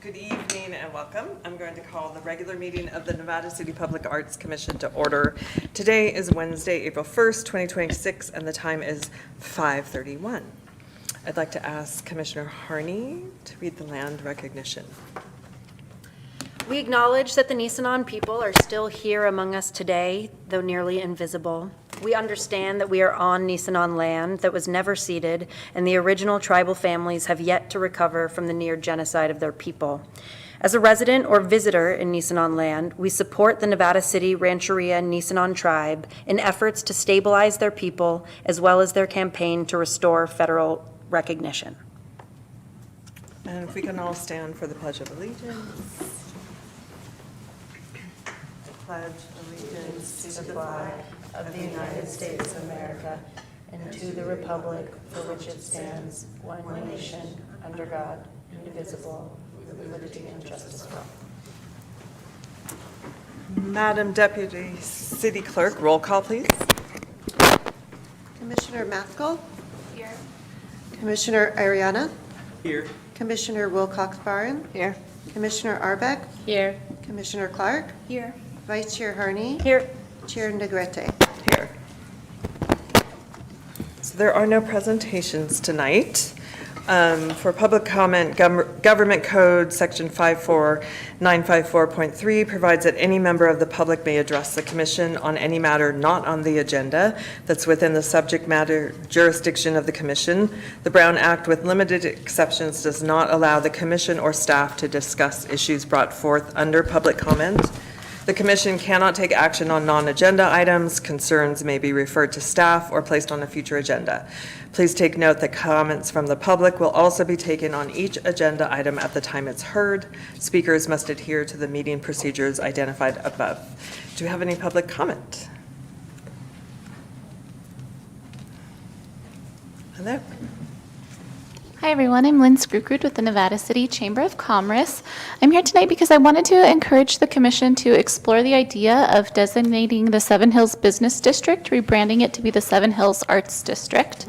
Good evening and welcome. I'm going to call the regular meeting of the Nevada City Public Arts Commission to order. Today is Wednesday, April 1st, 2026, and the time is 5:31. I'd like to ask Commissioner Harney to read the land recognition. We acknowledge that the Nisenan people are still here among us today, though nearly invisible. We understand that we are on Nisenan land that was never ceded, and the original tribal families have yet to recover from the near genocide of their people. As a resident or visitor in Nisenan land, we support the Nevada City Rancheria Nisenan tribe in efforts to stabilize their people, as well as their campaign to restore federal recognition. And if we can all stand for the Pledge of Allegiance. Pledge allegiance to the flag of the United States of America and to the republic for which it stands, one nation, under God, indivisible, with liberty and justice for all. Madam Deputy City Clerk, roll call, please. Commissioner Maskell? Here. Commissioner Ariana? Here. Commissioner Wilcox-Barron? Here. Commissioner Arbeck? Here. Commissioner Clark? Here. Vice Chair Harney? Here. Chair Negrete? Here. So there are no presentations tonight. For public comment, Government Code Section 54954.3 provides that any member of the public may address the commission on any matter not on the agenda that's within the subject matter jurisdiction of the commission. The Brown Act, with limited exceptions, does not allow the commission or staff to discuss issues brought forth under public comment. The commission cannot take action on non-agenda items. Concerns may be referred to staff or placed on a future agenda. Please take note that comments from the public will also be taken on each agenda item at the time it's heard. Speakers must adhere to the meeting procedures identified above. Do we have any public comment? Hello. Hi everyone, I'm Lynn Skrukrud with the Nevada City Chamber of Commerce. I'm here tonight because I wanted to encourage the Commission to explore the idea of designating the Seven Hills Business District, rebranding it to be the Seven Hills Arts District.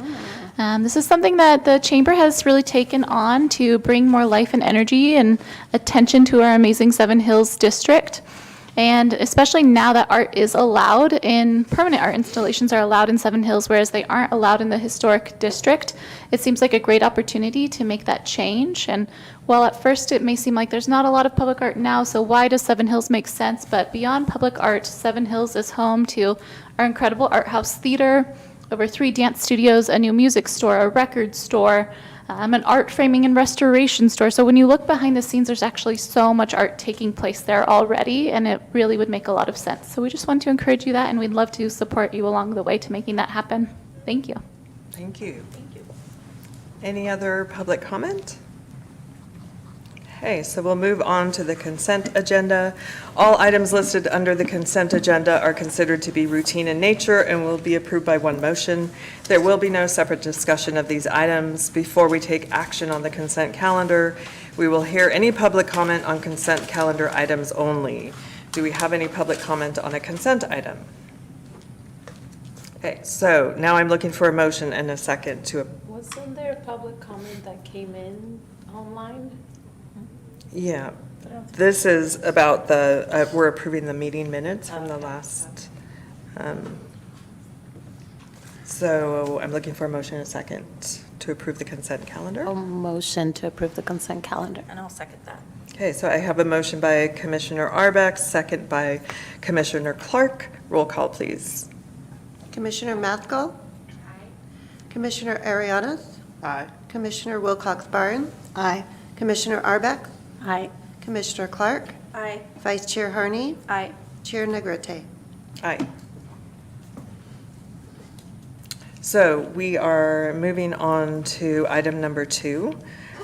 This is something that the Chamber has really taken on to bring more life and energy and attention to our amazing Seven Hills District. And especially now that art is allowed in, permanent art installations are allowed in Seven Hills, whereas they aren't allowed in the historic district, it seems like a great opportunity to make that change. And while at first it may seem like there's not a lot of public art now, so why does Seven Hills make sense? But beyond public art, Seven Hills is home to our incredible art house theater, over 3 dance studios, a new music store, a record store, an art framing and restoration store. So when you look behind the scenes, there's actually so much art taking place there already, and it really would make a lot of sense. So we just want to encourage you that, and we'd love to support you along the way to making that happen. Thank you. Thank you. Thank you. Any other public comment? Okay, so we'll move on to the consent agenda. All items listed under the consent agenda are considered to be routine in nature and will be approved by one motion. There will be no separate discussion of these items. Before we take action on the consent calendar, we will hear any public comment on consent calendar items only. Do we have any public comment on a consent item? Okay, so now I'm looking for a motion and a second to. Wasn't there a public comment that came in online? Yeah, this is about the, we're approving the meeting minutes from the last, so I'm looking for a motion and a second to approve the consent calendar. A motion to approve the consent calendar. And I'll second that. Okay, so I have a motion by Commissioner Arbeck, second by Commissioner Clark. Roll call, please. Commissioner Maskell? Aye. Commissioner Ariana? Aye. Commissioner Wilcox-Barron? Aye. Commissioner Arbeck? Aye. Commissioner Clark? Aye. Vice Chair Harney? Aye. Chair Negrete? Aye. So we are moving on to item number 2,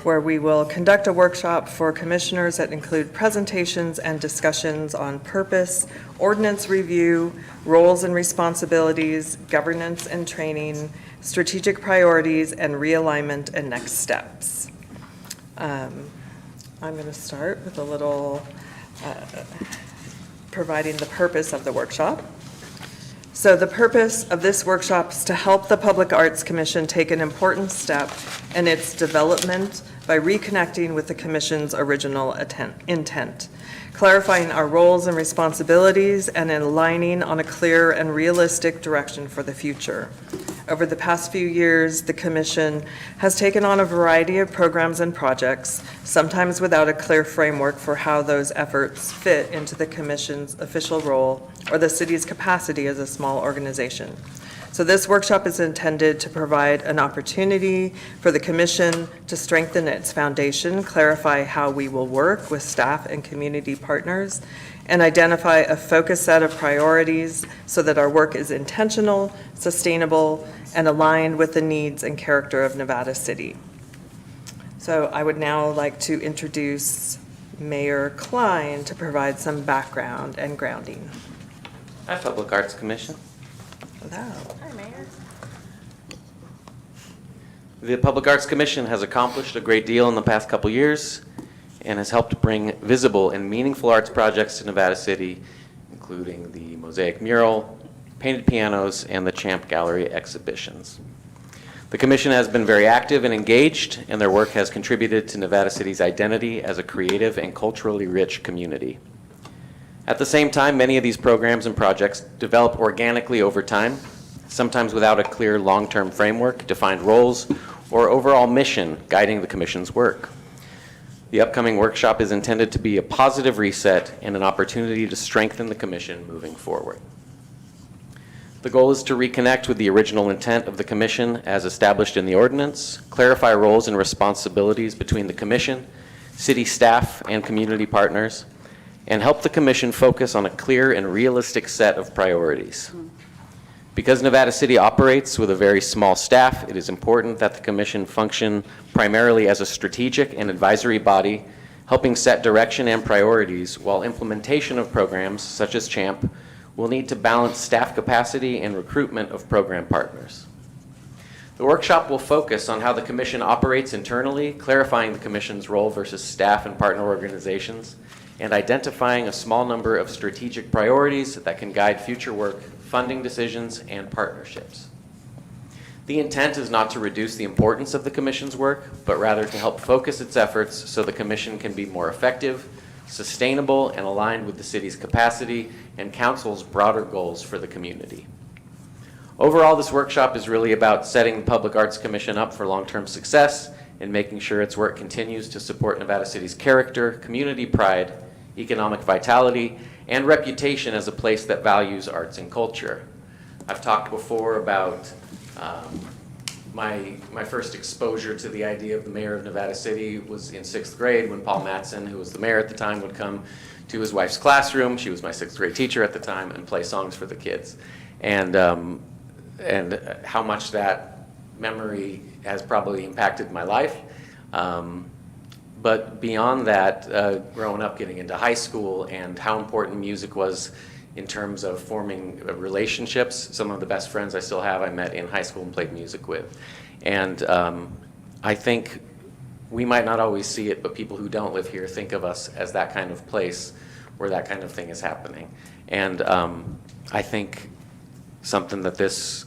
where we will conduct a workshop for commissioners that include presentations and discussions on purpose, ordinance review, roles and responsibilities, governance and training, strategic priorities, and realignment and next steps. I'm going to start with a little providing the purpose of the workshop. So the purpose of this workshop is to help the Public Arts Commission take an important step in its development by reconnecting with the Commission's original intent, clarifying our roles and responsibilities, and aligning on a clear and realistic direction for the future. Over the past few years, the Commission has taken on a variety of programs and projects, sometimes without a clear framework for how those efforts fit into the Commission's official role or the city's capacity as a small organization. So this workshop is intended to provide an opportunity for the Commission to strengthen its foundation, clarify how we will work with staff and community partners, and identify a focused set of priorities so that our work is intentional, sustainable, and aligned with the needs and character of Nevada City. So I would now like to introduce Mayor Klein to provide some background and grounding. Hi, Public Arts Commission. Hello. Hi, Mayor. The Public Arts Commission has accomplished a great deal in the past couple years and has helped bring visible and meaningful arts projects to Nevada City, including the Mosaic Mural, Painted Pianos, and the Champ Gallery exhibitions. The Commission has been very active and engaged, and their work has contributed to Nevada City's identity as a creative and culturally rich community. At the same time, many of these programs and projects develop organically over time, sometimes without a clear long-term framework, defined roles, or overall mission guiding the Commission's work. The upcoming workshop is intended to be a positive reset and an opportunity to strengthen the Commission moving forward. The goal is to reconnect with the original intent of the Commission as established in the ordinance, clarify roles and responsibilities between the Commission, city staff, and community partners, and help the Commission focus on a clear and realistic set of priorities. Because Nevada City operates with a very small staff, it is important that the Commission function primarily as a strategic and advisory body, helping set direction and priorities, while implementation of programs such as CHAMP will need to balance staff capacity and recruitment of program partners. The workshop will focus on how the Commission operates internally, clarifying the Commission's role versus staff and partner organizations, and identifying a small number of strategic priorities that can guide future work, funding decisions, and partnerships. The intent is not to reduce the importance of the Commission's work, but rather to help focus its efforts so the Commission can be more effective, sustainable, and aligned with the city's capacity and Council's broader goals for the community. Overall, this workshop is really about setting the Public Arts Commission up for long-term success and making sure its work continues to support Nevada City's character, community pride, economic vitality, and reputation as a place that values arts and culture. I've talked before about my first exposure to the idea of the mayor of Nevada City was in 6th grade when Paul Mattson, who was the mayor at the time, would come to his wife's classroom. She was my 6th grade teacher at the time, and play songs for the kids. And how much that memory has probably impacted my life. But beyond that, growing up, getting into high school, and how important music was in terms of forming relationships. Some of the best friends I still have I met in high school and played music with. And I think we might not always see it, but people who don't live here think of us as that kind of place where that kind of thing is happening. And I think something that this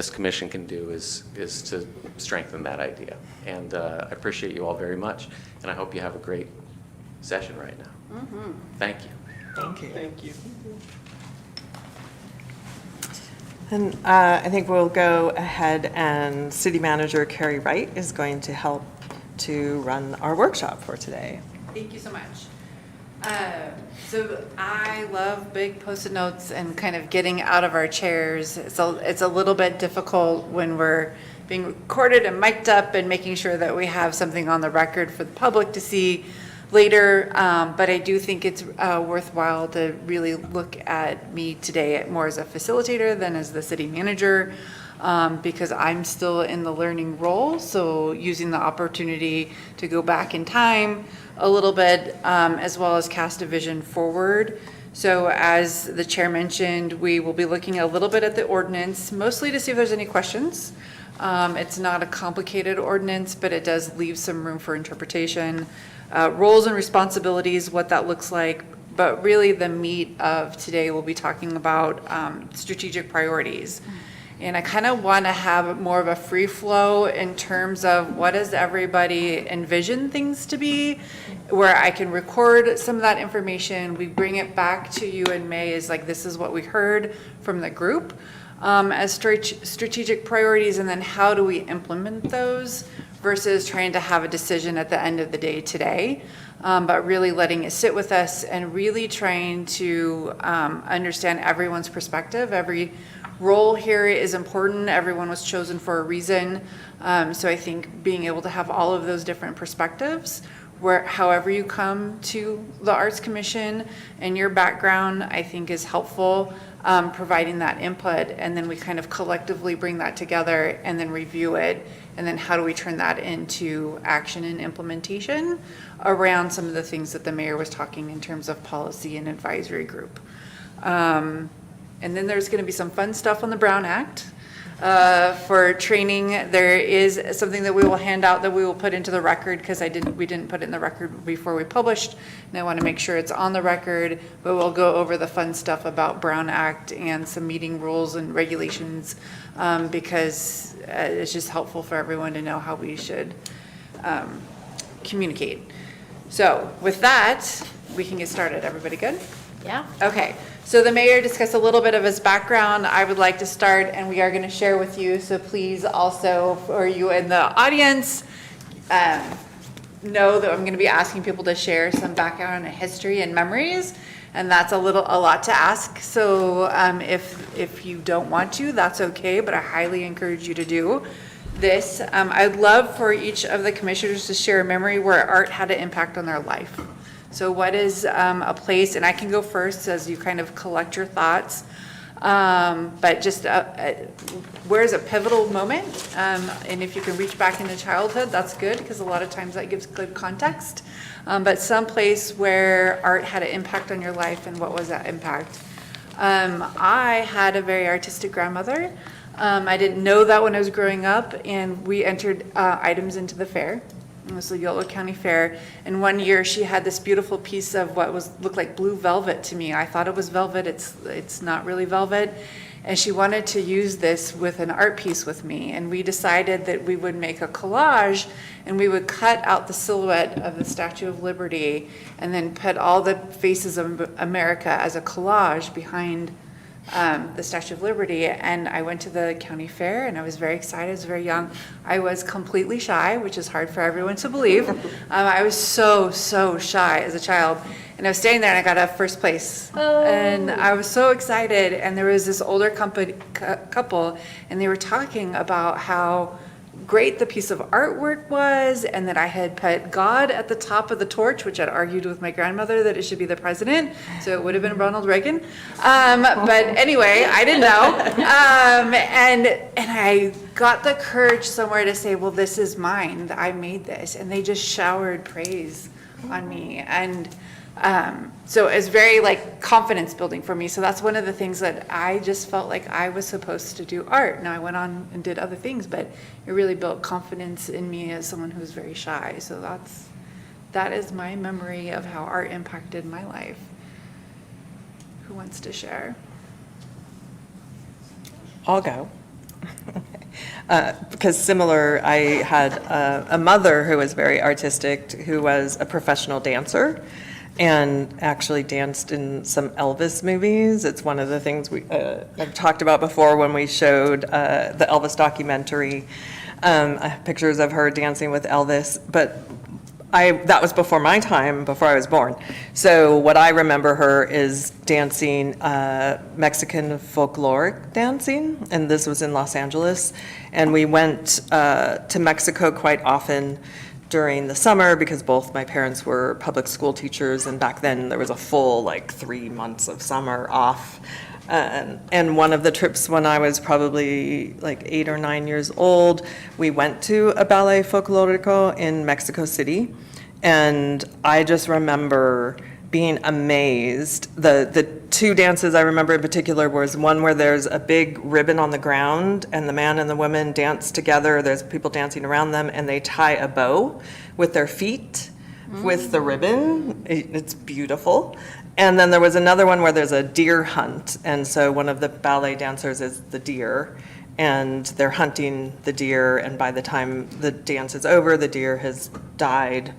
commission can do is to strengthen that idea. And I appreciate you all very much, and I hope you have a great session right now. Mm-hmm. Thank you. Thank you. Thank you. And I think we'll go ahead, and City Manager Carrie Wright is going to help to run our workshop for today. Thank you so much. So I love big Post-it notes and kind of getting out of our chairs. It's a little bit difficult when we're being recorded and mic'd up and making sure that we have something on the record for the public to see later. But I do think it's worthwhile to really look at me today more as a facilitator than as the city manager, because I'm still in the learning role. So using the opportunity to go back in time a little bit, as well as cast a vision forward. So as the chair mentioned, we will be looking a little bit at the ordinance, mostly to see if there's any questions. It's not a complicated ordinance, but it does leave some room for interpretation. Roles and responsibilities, what that looks like, but really the meat of today we'll be talking about strategic priorities. And I kind of want to have more of a free flow in terms of what does everybody envision things to be, where I can record some of that information. We bring it back to you in May as like, this is what we heard from the group as strategic priorities, and then how do we implement those versus trying to have a decision at the end of the day today. But really letting it sit with us and really trying to understand everyone's perspective. Every role here is important. Everyone was chosen for a reason. So I think being able to have all of those different perspectives, where however you come to the Arts Commission and your background, I think is helpful, providing that input. And then we kind of collectively bring that together and then review it. And then how do we turn that into action and implementation around some of the things that the mayor was talking in terms of policy and advisory group. And then there's going to be some fun stuff on the Brown Act. For training, there is something that we will hand out that we will put into the record, because we didn't put it in the record before we published, and I want to make sure it's on the record, but we'll go over the fun stuff about Brown Act and some meeting rules and regulations, because it's just helpful for everyone to know how we should communicate. So with that, we can get started. Everybody good? Yeah. Okay, so the mayor discussed a little bit of his background. I would like to start, and we are going to share with you, so please also, for you in the audience, know that I'm going to be asking people to share some background and history and memories, and that's a lot to ask. So if you don't want to, that's okay, but I highly encourage you to do this. I'd love for each of the commissioners to share a memory where art had an impact on their life. So what is a place, and I can go first as you kind of collect your thoughts, but just where's a pivotal moment? And if you can reach back into childhood, that's good, because a lot of times that gives good context. But some place where art had an impact on your life, and what was that impact? I had a very artistic grandmother. I didn't know that when I was growing up, and we entered items into the fair. It was the Yolo County Fair, and one year she had this beautiful piece of what looked like blue velvet to me. I thought it was velvet. It's not really velvet, and she wanted to use this with an art piece with me, and we decided that we would make a collage, and we would cut out the silhouette of the Statue of Liberty, and then put all the faces of America as a collage behind the Statue of Liberty. And I went to the county fair, and I was very excited. I was very young. I was completely shy, which is hard for everyone to believe. I was so shy as a child, and I was standing there, and I got a first place. And I was so excited, and there was this older couple, and they were talking about how great the piece of artwork was, and that I had put God at the top of the torch, which I'd argued with my grandmother that it should be the president, so it would have been Ronald Reagan. But anyway, I didn't know. And I got the courage somewhere to say, well, this is mine. I made this. And they just showered praise on me. And so it's very like confidence building for me. So that's one of the things that I just felt like I was supposed to do art. Now I went on and did other things, but it really built confidence in me as someone who's very shy. So that is my memory of how art impacted my life. Who wants to share? I'll go. Because similar, I had a mother who was very artistic, who was a professional dancer, and actually danced in some Elvis movies. It's one of the things I've talked about before when we showed the Elvis documentary, pictures of her dancing with Elvis. But that was before my time, before I was born. So what I remember her is dancing Mexican folkloric dancing, and this was in Los Angeles. And we went to Mexico quite often during the summer, because both my parents were public school teachers, and back then there was a full 3 months of summer off. And one of the trips when I was probably 8 or 9 years old, we went to a ballet folklorico in Mexico City, and I just remember being amazed. The two dances I remember in particular was one where there's a big ribbon on the ground, and the man and the woman dance together. There's people dancing around them, and they tie a bow with their feet with the ribbon. It's beautiful. And then there was another one where there's a deer hunt, and so one of the ballet dancers is the deer, and they're hunting the deer, and by the time the dance is over, the deer has died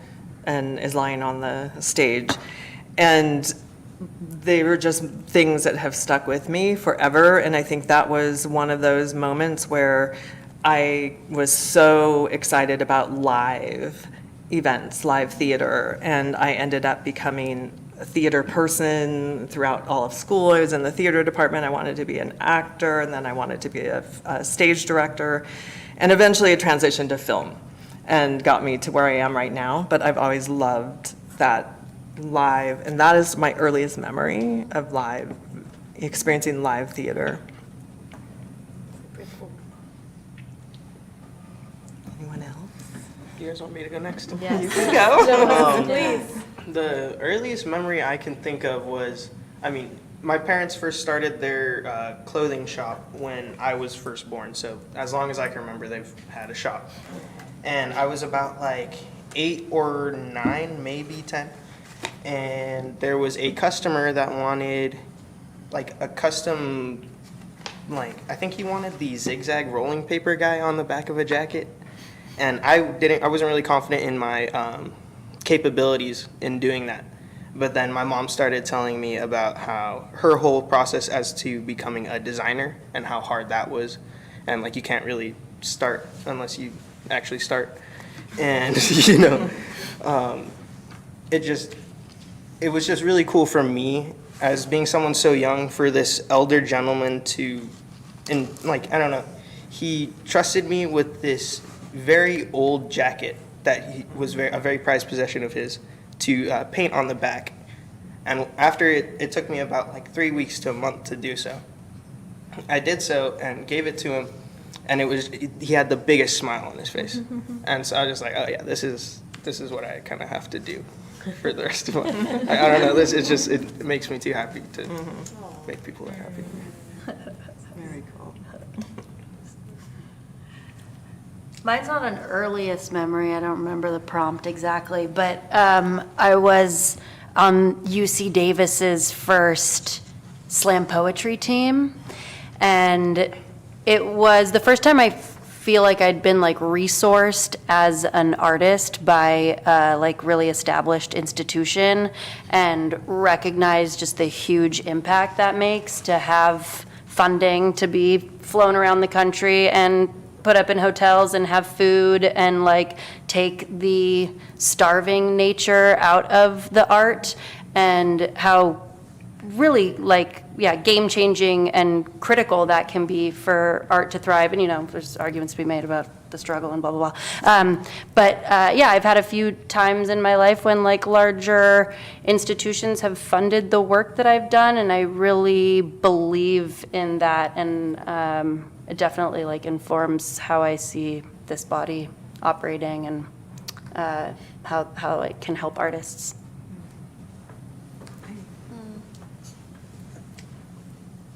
and is lying on the stage. And they were just things that have stuck with me forever, and I think that was one of those moments where I was so excited about live events, live theater, and I ended up becoming a theater person throughout all of school. I was in the theater department. I wanted to be an actor, and then I wanted to be a stage director, and eventually it transitioned to film and got me to where I am right now. But I've always loved that live, and that is my earliest memory of live, experiencing live theater. Anyone else? You guys want me to go next? Yes. You can go. Please. The earliest memory I can think of was, my parents first started their clothing shop when I was first born. So as long as I can remember, they've had a shop. And I was about like 8 or 9, maybe 10. And there was a customer that wanted like a custom, I think he wanted the zigzag rolling paper guy on the back of a jacket. And I wasn't really confident in my capabilities in doing that. But then my mom started telling me about how her whole process as to becoming a designer and how hard that was. And you can't really start unless you actually start. And, it was just really cool for me as being someone so young for this elder gentleman to, I don't know, he trusted me with this very old jacket that was a very prized possession of his to paint on the back. And after it took me about 3 weeks to a month to do so. I did so and gave it to him, and he had the biggest smile on his face. And so I was just like, oh yeah, this is what I kind of have to do for the rest of my life. I don't know, it makes me too happy to make people happy. Very cool. Mine's not an earliest memory. I don't remember the prompt exactly, but I was on UC Davis's first slam poetry team, and it was the first time I feel like I'd been resourced as an artist by a really established institution, and recognized just the huge impact that makes to have funding to be flown around the country and put up in hotels and have food and take the starving nature out of the art, and how really game-changing and critical that can be for art to thrive. And there's arguments to be made about the struggle and blah blah blah, but I've had a few times in my life when larger institutions have funded the work that I've done, and I really believe in that, and it definitely informs how I see this body operating, and how it can help artists.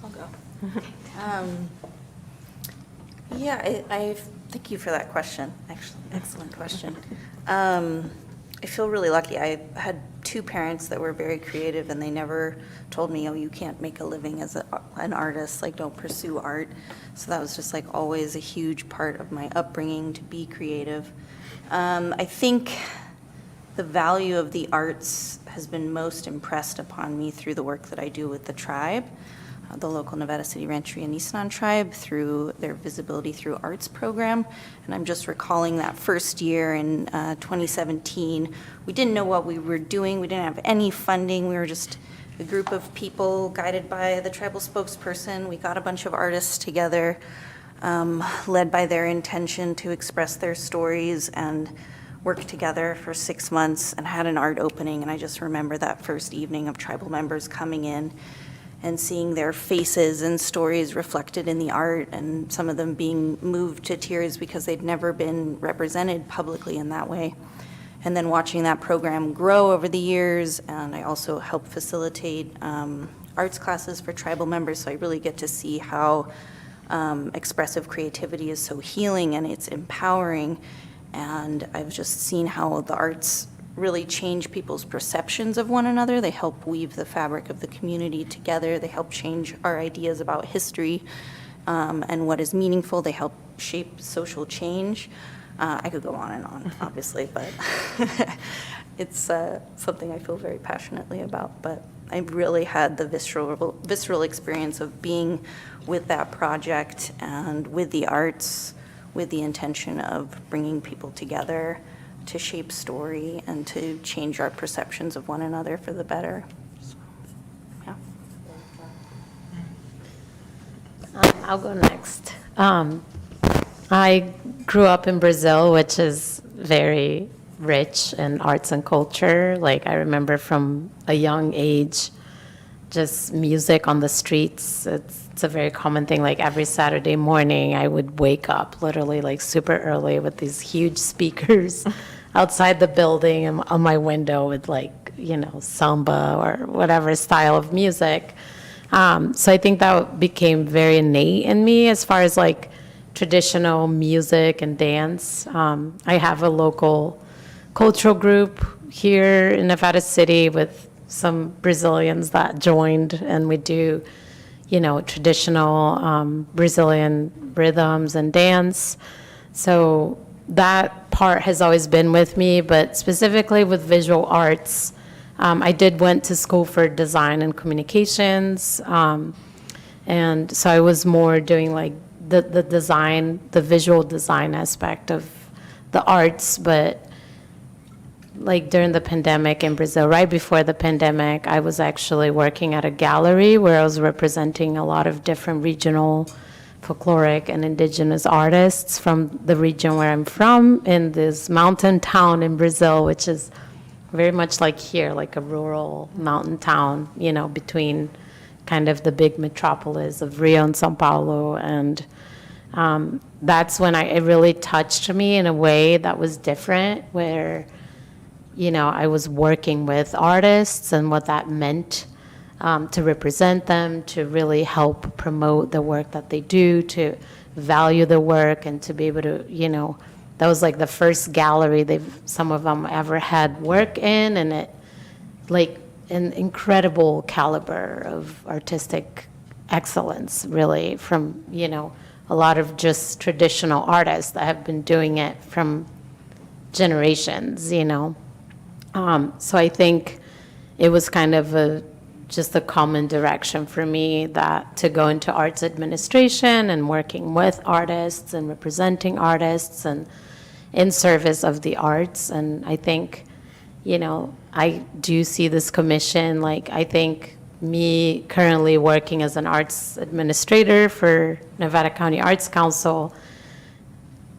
I'll go. I thank you for that question. Actually, excellent question. I feel really lucky. I had 2 parents that were very creative, and they never told me, oh, you can't make a living as an artist, don't pursue art. So that was just always a huge part of my upbringing, to be creative. I think the value of the arts has been most impressed upon me through the work that I do with the tribe, the local Nevada City Rancheria Nisenan tribe, through their Visibility Through Arts program. And I'm just recalling that first year in 2017. We didn't know what we were doing. We didn't have any funding. We were just a group of people guided by the tribal spokesperson. We got a bunch of artists together, led by their intention to express their stories, and worked together for 6 months and had an art opening. And I just remember that first evening of tribal members coming in and seeing their faces and stories reflected in the art, and some of them being moved to tears because they'd never been represented publicly in that way. And then watching that program grow over the years, and I also help facilitate arts classes for tribal members, so I really get to see how expressive creativity is so healing and it's empowering. And I've just seen how the arts really change people's perceptions of one another. They help weave the fabric of the community together. They help change our ideas about history and what is meaningful. They help shape social change. I could go on and on, obviously, but it's something I feel very passionately about. But I really had the visceral experience of being with that project and with the arts, with the intention of bringing people together to shape story and to change our perceptions of one another for the better. So, yeah. I'll go next. I grew up in Brazil, which is very rich in arts and culture. Like, I remember from a young age, just music on the streets. It's a very common thing. Like, every Saturday morning, I would wake up literally like super early with these huge speakers outside the building and on my window with, like, you know, samba or whatever style of music. So I think that became very innate in me as far as like traditional music and dance. I have a local cultural group here in Nevada City with some Brazilians that joined, and we do, you know, traditional Brazilian rhythms and dance. So that part has always been with me, but specifically with visual arts, I went to school for design and communications, and so I was more doing like the design, the visual design aspect of the arts. But like during the pandemic in Brazil, right before the pandemic, I was actually working at a gallery where I was representing a lot of different regional folkloric and indigenous artists from the region where I'm from, in this mountain town in Brazil, which is very much like here, like a rural mountain town, you know, between kind of the big metropolis of Rio and São Paulo. And that's when it really touched me in a way that was different, where, you know, I was working with artists and what that meant to represent them, to really help promote the work that they do, to value the work, and to be able to, you know, that was like the first gallery some of them ever had work in, and it, like, an incredible caliber of artistic excellence, really, from, you know, a lot of just traditional artists that have been doing it from generations, you know. So I think it was kind of just a common direction for me, that to go into arts administration and working with artists and representing artists and in service of the arts. And I think, you know, I do see this commission, like, I think me currently working as an arts administrator for Nevada County Arts Council,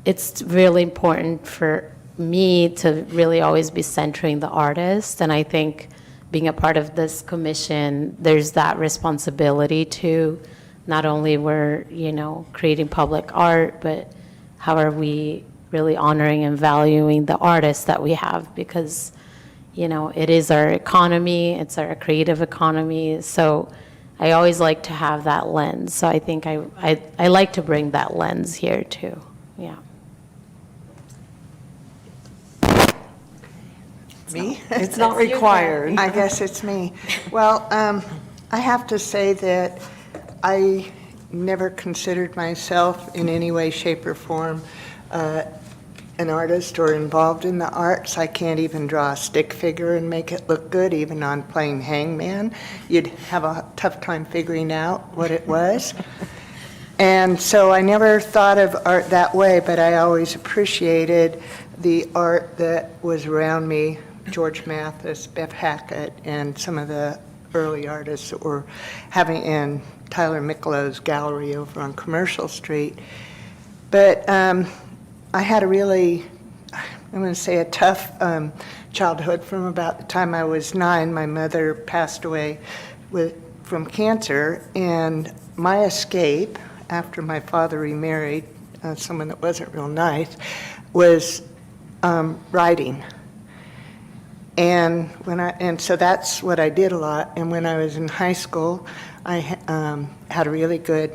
it's really important for me to really always be centering the artist. And I think being a part of this commission, there's that responsibility to not only we're, you know, creating public art, but how are we really honoring and valuing the artists that we have, because, you know, it is our economy, it's our creative economy. So I always like to have that lens. So I think I like to bring that lens here too. Yeah. Me? It's not required. I guess it's me. Well, I have to say that I never considered myself in any way, shape, or form an artist or involved in the arts. I can't even draw a stick figure and make it look good, even on playing hangman. You'd have a tough time figuring out what it was. And so I never thought of art that way, but I always appreciated the art that was around me, George Mathis, Bev Hackett, and some of the early artists that were having in Tyler Michelo's gallery over on Commercial Street. But I had a really, I'm going to say, a tough childhood. From about the time I was 9, my mother passed away from cancer, and my escape after my father remarried someone that wasn't real nice was writing. And so that's what I did a lot. And when I was in high school, I had a really good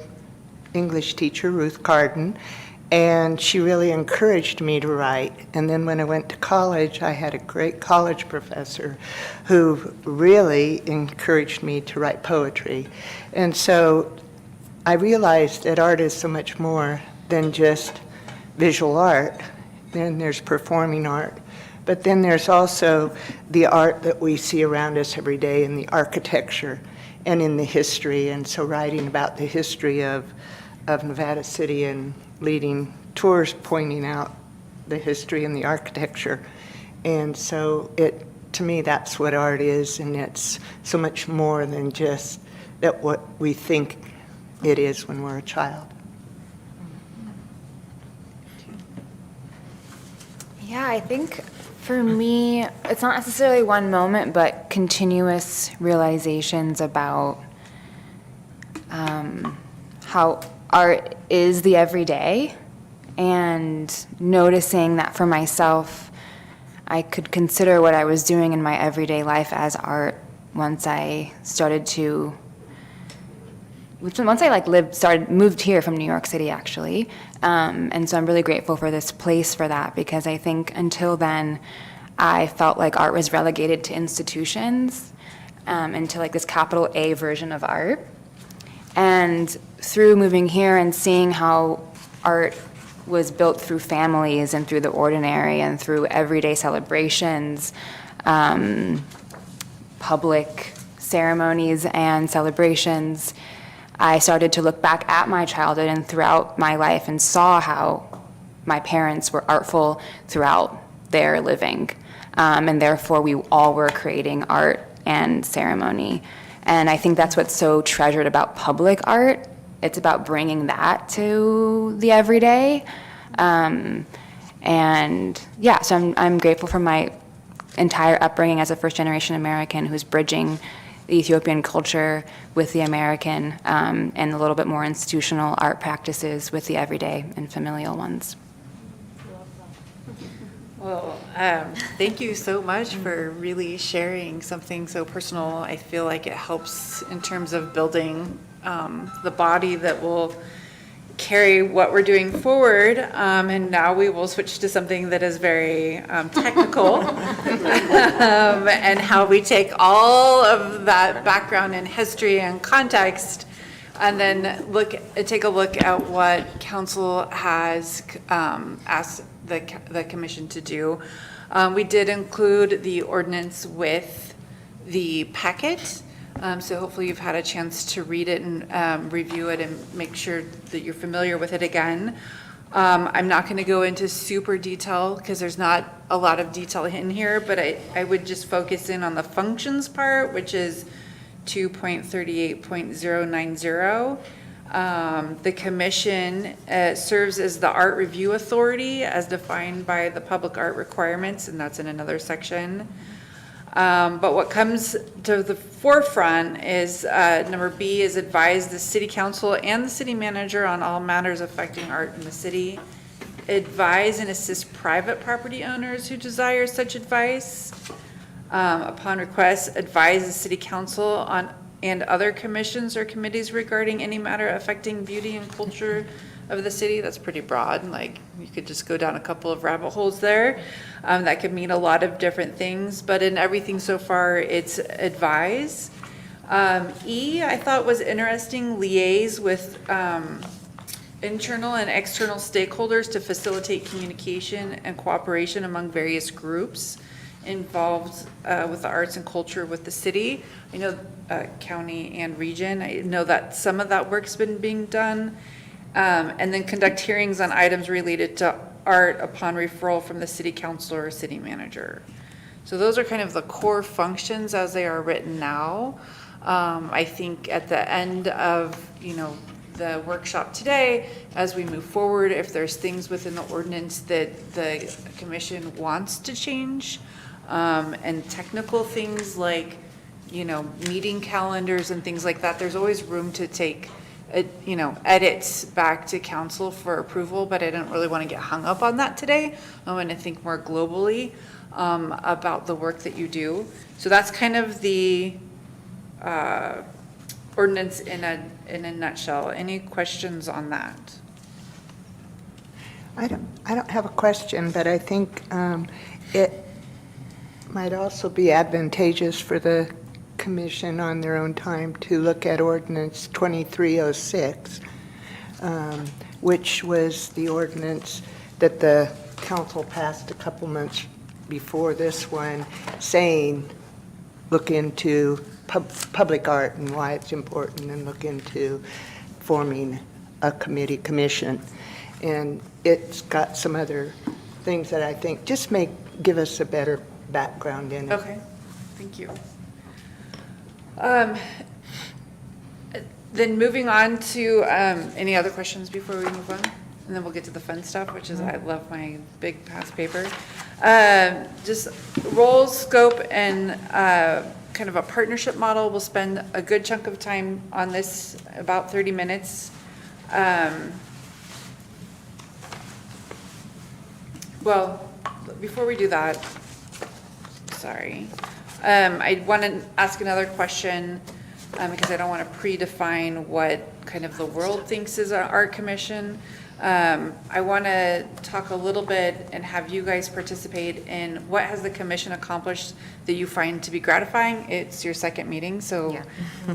English teacher, Ruth Carden, and she really encouraged me to write. And then when I went to college, I had a great college professor who really encouraged me to write poetry. And so I realized that art is so much more than just visual art. Then there's performing art. But then there's also the art that we see around us every day in the architecture and in the history. And so writing about the history of Nevada City and leading tours pointing out the history and the architecture. And so to me, that's what art is, and it's so much more than just that what we think it is when we're a child. Yeah, I think for me, it's not necessarily one moment, but continuous realizations about how art is the everyday, and noticing that for myself, I could consider what I was doing in my everyday life as art once I started to, once I moved here from New York City, actually. And so I'm really grateful for this place for that, because I think until then, I felt like art was relegated to institutions, and to like this capital A version of art. And through moving here and seeing how art was built through families and through the ordinary and through everyday celebrations, public ceremonies and celebrations, I started to look back at my childhood and throughout my life and saw how my parents were artful throughout their living. And therefore, we all were creating art and ceremony. And I think that's what's so treasured about public art. It's about bringing that to the everyday. And yeah, so I'm grateful for my entire upbringing as a first-generation American who's bridging the Ethiopian culture with the American, and a little bit more institutional art practices with the everyday and familial ones. Well, thank you so much for really sharing something so personal. I feel like it helps in terms of building the body that will carry what we're doing forward. And now we will switch to something that is very technical, and how we take all of that background and history and context, and then take a look at what council has asked the commission to do. We did include the ordinance with the packet. So hopefully you've had a chance to read it and review it and make sure that you're familiar with it again. I'm not going to go into super detail because there's not a lot of detail in here, but I would just focus in on the functions part, which is 2.38.090. The commission serves as the art review authority as defined by the public art requirements, and that's in another section. But what comes to the forefront is number B is advise the city council and the city manager on all matters affecting art in the city. Advise and assist private property owners who desire such advice. Upon request, advise the city council on and other commissions or committees regarding any matter affecting beauty and culture of the city. That's pretty broad. Like, you could just go down a couple of rabbit holes there. That could mean a lot of different things, but in everything so far, it's advise. E, I thought was interesting, liaise with internal and external stakeholders to facilitate communication and cooperation among various groups involved with the arts and culture with the city. I know county and region. I know that some of that work's been being done. And then conduct hearings on items related to art upon referral from the city councilor or city manager. So those are kind of the core functions as they are written now. I think at the end of, the workshop today, as we move forward, if there's things within the ordinance that the commission wants to change, and technical things like, meeting calendars and things like that, there's always room to take edits back to council for approval, but I didn't really want to get hung up on that today. I want to think more globally about the work that you do. So that's kind of the ordinance in a nutshell. Any questions on that? I don't have a question, but I think it might also be advantageous for the commission on their own time to look at ordinance 2306, which was the ordinance that the council passed a couple months before this one, saying, look into public art and why it's important, and look into forming a commission. And it's got some other things that I think just give us a better background in it. Okay, thank you. Then moving on to, any other questions before we move on? And then we'll get to the fun stuff, which is, I love my big past paper. Just roles, scope, and kind of a partnership model. We'll spend a good chunk of time on this, about 30 minutes. Well, before we do that, sorry. I want to ask another question because I don't want to predefine what kind of the world thinks is an art commission. I want to talk a little bit and have you guys participate in what has the commission accomplished that you find to be gratifying. It's your second meeting, so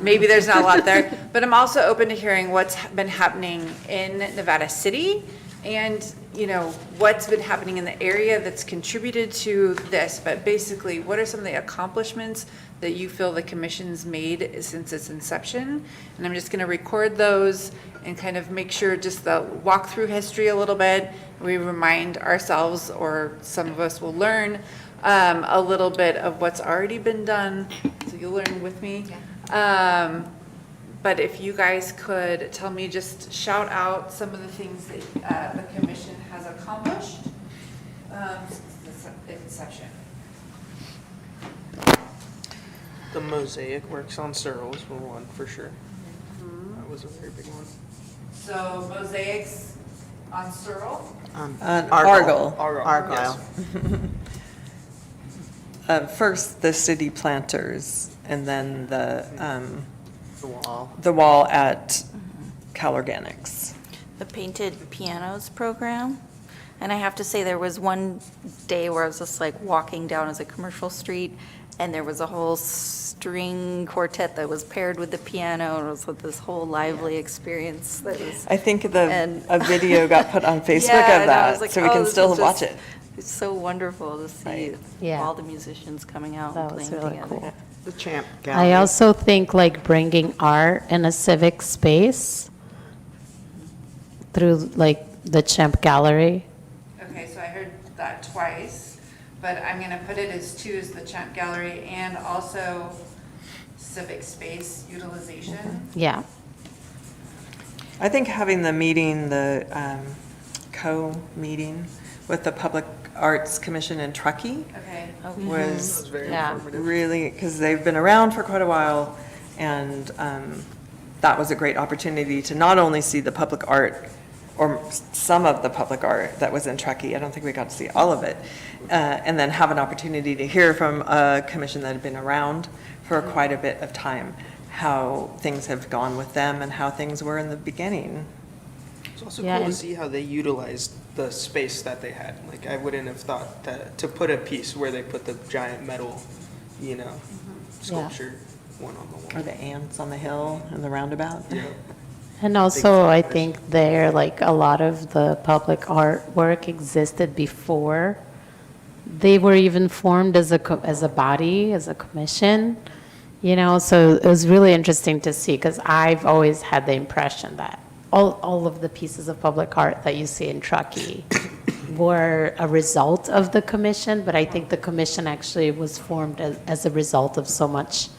maybe there's not a lot there. But I'm also open to hearing what's been happening in Nevada City and, you know, what's been happening in the area that's contributed to this. But basically, what are some of the accomplishments that you feel the commission's made since its inception? And I'm just going to record those and kind of make sure just the walk through history a little bit. We remind ourselves, or some of us will learn a little bit of what's already been done. So you'll learn with me. But if you guys could tell me, just shout out some of the things that the commission has accomplished since its inception. The Mosaic Works on Searle was one for sure. That was a very big one. So mosaics on Searle. Argyle. Argyle. First, the city planters, and then The wall. the wall at Cal Organics. The painted pianos program. And I have to say, there was one day where I was just like walking down as a commercial street, and there was a whole string quartet that was paired with the piano, and it was with this whole lively experience that was. I think And- a video got put on Facebook Yeah, of and I was that, like, so we oh, can this still is watch just- it. It's so wonderful to see Yeah. all the musicians coming out That and was playing really together. cool. The Champ Gallery. I also think like bringing art in a civic space through like the Champ Gallery. Okay, so I heard that twice, but I'm gonna put it as two, as the Champ Gallery and also civic space utilization. Yeah. I think having the meeting, the co-meeting with the Public Arts Commission in Truckee Okay, was was very Yeah. informative. really, because they've been around for quite a while, and that was a great opportunity to not only see the public art, or some of the public art that was in Truckee, I don't think we got to see all of it, and then have an opportunity to hear from a commission that had been around for quite a bit of time, how things have gone with them and how things were in the beginning. It's also Yeah, cool to and- see how they utilized the space that they had. Like, I wouldn't have thought that to put a piece where they put the giant metal, you know, sculpture one on the Or wall. the ants on the hill and the roundabout. Yeah. And also, I think there, like, a lot of the public artwork existed before they were even formed as a body, as a commission, you know, so it was really interesting to see, because I've always had the impression that all of the pieces of public art that you see in Truckee were a result of the commission, but I think the commission actually was formed as a result of so much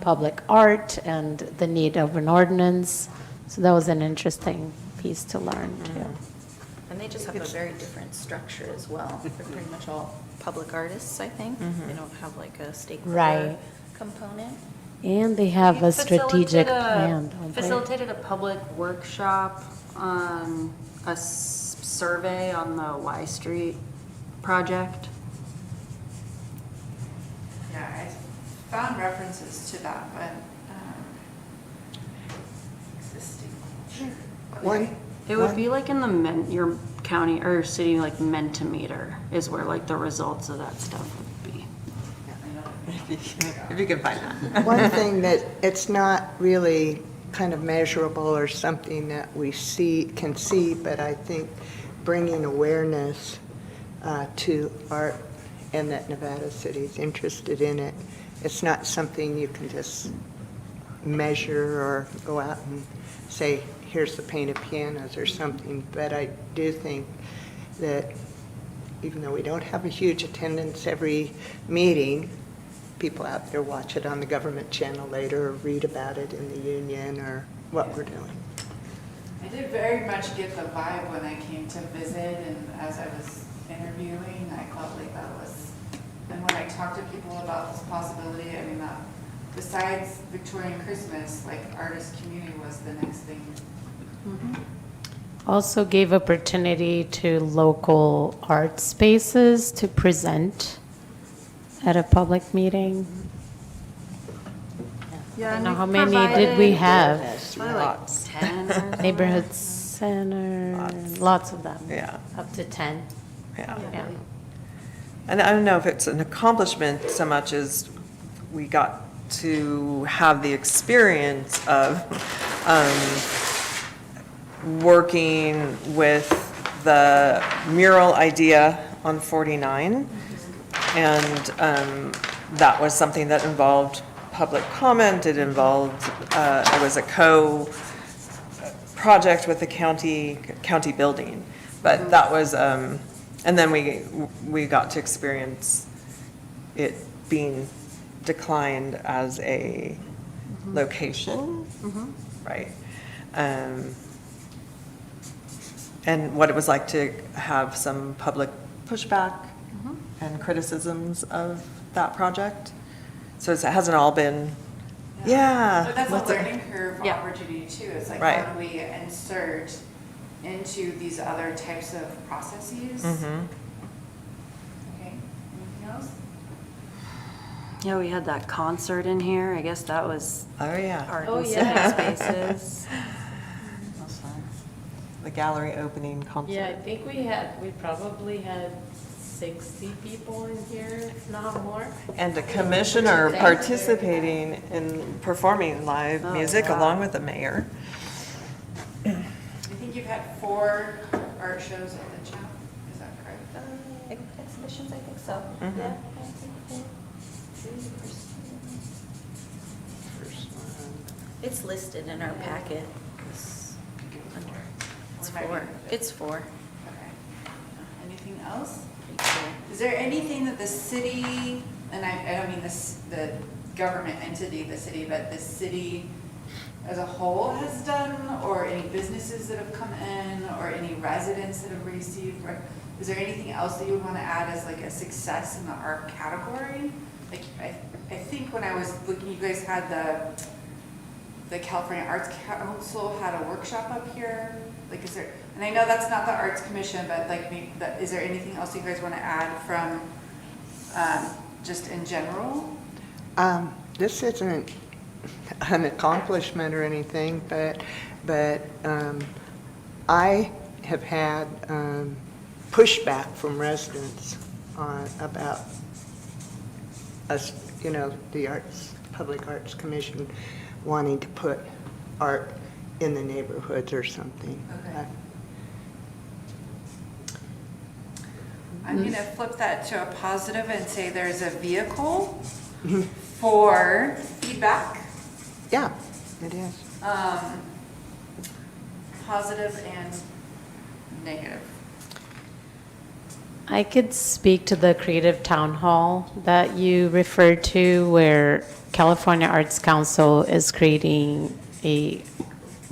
public art and the need of an ordinance. So that was an interesting piece to learn, too. And they just have a very different structure as well. They're pretty much all public artists, I think. They don't have like a stakeholder Right. component. And they have a strategic plan, don't they? Facilitated a public workshop on a survey on the Y Street project. yeah, I found references to that, but, existing. One, It would be like in the your county or city, like Mentimeter is where like the results of that stuff would be. if you can find that. One thing that it's not really kind of measurable or something that we can see, but I think bringing awareness to art and that Nevada City is interested in it. It's not something you can just measure or go out and say, here's the painted pianos or something. But I do think that even though we don't have a huge attendance every meeting, people out there watch it on the government channel later or read about it in the union or what we're doing. I did very much get the vibe when I came to visit and as I was interviewing, I felt like that was, and when I talked to people about this possibility, I mean, that besides Victorian Christmas, like artist community was the next thing. Also gave opportunity to local art spaces to present at a public meeting. Yeah, I don't and know, we've how many did we provided have? probably like 10 or so. Neighborhood center, lots of them. Yeah. Up to 10. Yeah. Yeah. And I don't know if it's an accomplishment so much as we got to have the experience of working with the mural idea on 49. And that was something that involved public comment. It involved, it was a co-project with the county building. But that was, and then we got to experience it being declined as a location, right? And what it was like to have some public pushback and criticisms of that project. So it hasn't all been, yeah. But that's a what's it- learning curve Yeah. opportunity too. It's like, Right. how do we insert into these other types of processes? Mhm. Okay, anything else? Yeah, we had that concert in here. I guess that was Oh, yeah. art Oh, and yeah. civic spaces. The gallery opening concert. Yeah, I think we probably had 60 people in here, if not more. And a commissioner participating in performing live Oh, music wow. along with the mayor. I think you've had 4 art shows at the CHAP, is that correct? Exhibitions, I think so. Mhm. Yeah. It's listed in our packet. It's Or might be- 4. It's 4. Okay. Anything else? Is there anything that the city, and I don't mean this, the government entity, the city, but the city as a whole has done, or any businesses that have come in, or any residents that have received? Is there anything else that you would want to add as like a success in the art category? Like, I think when I was looking, you guys had the California Arts Council had a workshop up here. Like, is there, and I know that's not the Arts Commission, but like, is there anything else you guys want to add from, just in general? This isn't an accomplishment or anything, but I have had pushback from residents about us, the Public Arts Commission wanting to put art in the neighborhoods or something. Okay. I'm going to flip that to a positive and say there's a vehicle for feedback, Yeah, it is. positive and negative. I could speak to the Creative Town Hall that you referred to, where California Arts Council is creating a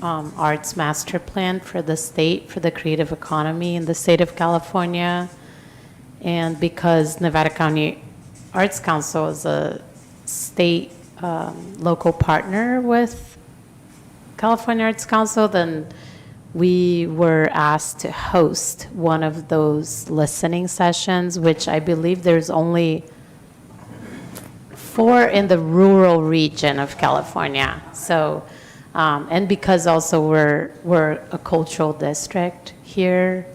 arts master plan for the state, for the creative economy in the state of California. And because Nevada County Arts Council is a state local partner with California Arts Council, then we were asked to host one of those listening sessions, which I believe there's only 4 in the rural region of California. So, and because also we're a cultural district here,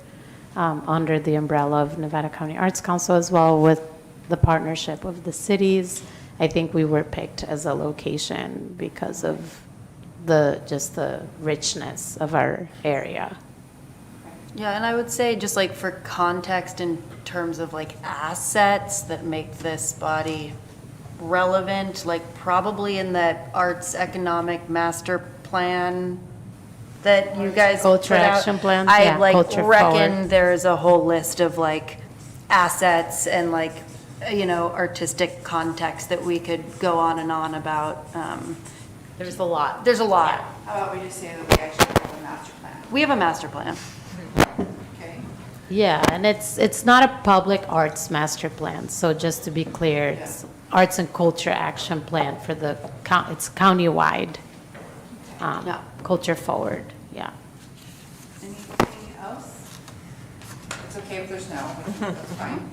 under the umbrella of Nevada County Arts Council, as well with the partnership of the cities I think we were picked as a location because of just the richness of our area. Yeah, and I would say, just like for context in terms of like assets that make this body relevant, like probably in that arts economic master plan that you guys Culture put out, action plan? I Yeah, like culture reckon forward. there's a whole list of like assets and like, you know, artistic context that we could go on and on about. There's a lot. There's a lot. How about we just say that we actually have a master plan? We have a master plan. Okay. Yeah, and it's not a public arts master plan, so just to be clear, it's arts and culture action plan for it's countywide. Yeah. Culture forward, yeah. Anything else? It's okay if there's no, that's fine.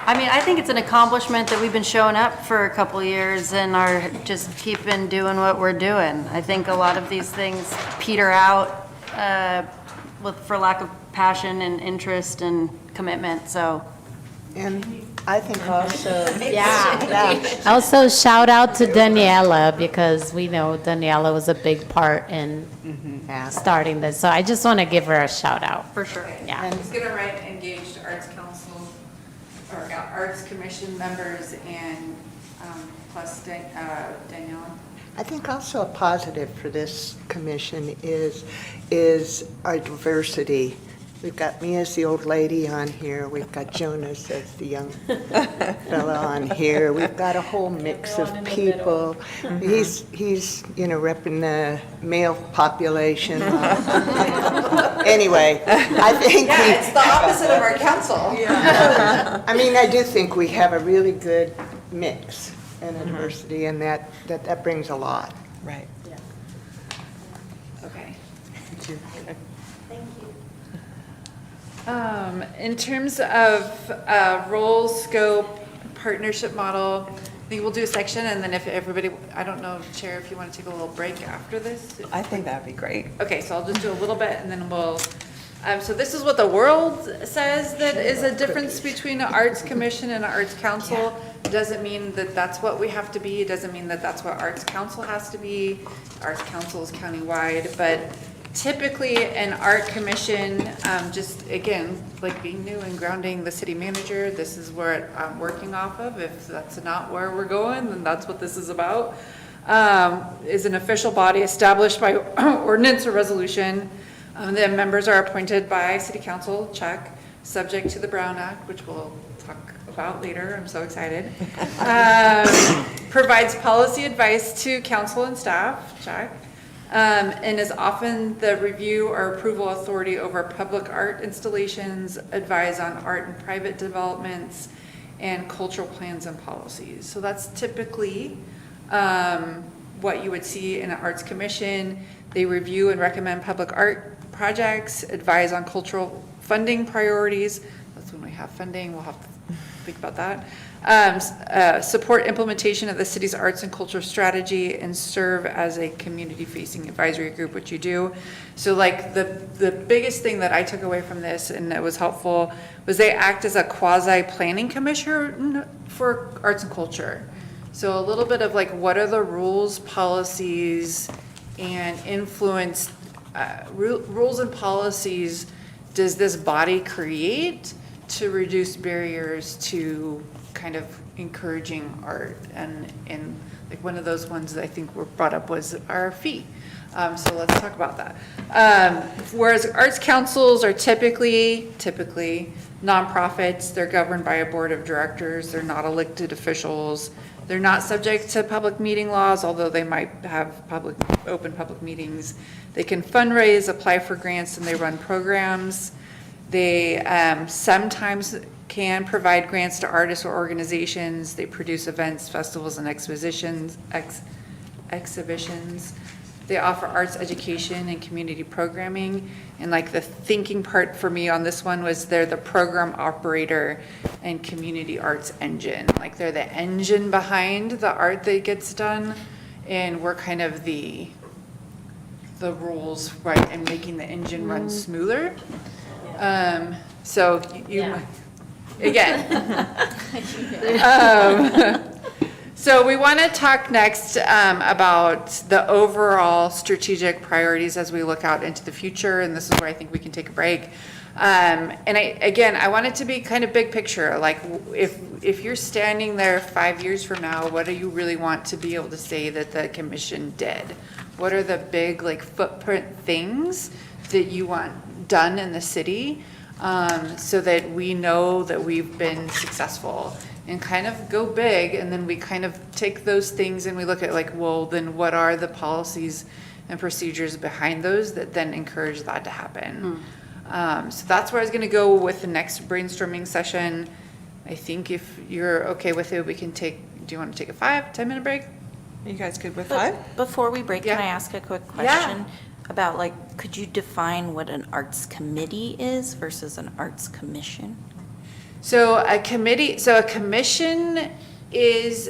I mean, I think it's an accomplishment that we've been showing up for a couple of years and are just keeping doing what we're doing. I think a lot of these things peter out for lack of passion and interest and commitment, so. And I think also, Also, shout out to Daniela, because we know Daniela was a big part in starting this, so I just want to give her a shout out. For sure. Yeah. I'm just gonna write engaged arts council, or arts commission members and plus Daniela. I think also a positive for this commission is our diversity. We've got me as the old lady on here, we've got Jonas as the young fella on here, we've got a whole mix of people. He's, repping the male population. Anyway, I think. Yeah, it's the opposite of our council. I mean, I do think we have a really good mix and a diversity, and that brings a lot. Right. Okay. In terms of role, scope, partnership model, I think we'll do a section, and then if everybody, I don't know, Chair, if you want to take a little break after this? I think that'd be great. Okay, so I'll just do a little bit, and then we'll, so this is what the world says that is a difference between an arts commission and an arts council. Doesn't mean that that's what we have to be, it doesn't mean that that's what arts council has to be. Arts council is countywide, but typically an art commission, just again, like being new and grounding the city manager, this is where I'm working off of. If that's not where we're going, then that's what this is about. Is an official body established by ordinance or resolution. The members are appointed by city council, check, subject to the Brown Act, which we'll talk about later, I'm so excited. Provides policy advice to council and staff, check. And is often the review or approval authority over public art installations, advise on art and private developments, and cultural plans and policies. So that's typically what you would see in an arts commission. They review and recommend public art projects, advise on cultural funding priorities. That's when we have funding, we'll have to think about that. Support implementation of the city's arts and culture strategy, and serve as a community-facing advisory group, which you do. So like the biggest thing that I took away from this, and that was helpful, was they act as a quasi-planning commission for arts and culture. So a little bit of like, what are the rules, policies, and influence, rules and policies does this body create to reduce barriers to kind of encouraging art? And like one of those ones that I think were brought up was our fee. So let's talk about that. Whereas arts councils are typically nonprofits, they're governed by a board of directors, they're not elected officials, they're not subject to public meeting laws, although they might have open public meetings. They can fundraise, apply for grants, and they run programs. They sometimes can provide grants to artists or organizations. They produce events, festivals, and exhibitions. They offer arts education and community programming. And like the thinking part for me on this one was they're the program operator and community arts engine. Like they're the engine behind the art that gets done, and we're kind of the rules, right, and making the engine run smoother. So you. Yeah. again. So we want to talk next about the overall strategic priorities as we look out into the future, and this is where I think we can take a break. And I want it to be kind of big picture, like if you're standing there 5 years from now, what do you really want to be able to say that the commission did? What are the big like footprint things that you want done in the city, so that we know that we've been successful? And kind of go big, and then we kind of take those things and we look at like, well, then what are the policies and procedures behind those that then encourage that to happen? So that's where I was gonna go with the next brainstorming session. I think if you're okay with it, we can do you want to take a 5-10 minute break? You guys good with But 5? before we break, can Yeah. I ask a quick Yeah. question? About like, could you define what an arts committee is versus an arts commission? So a commission is,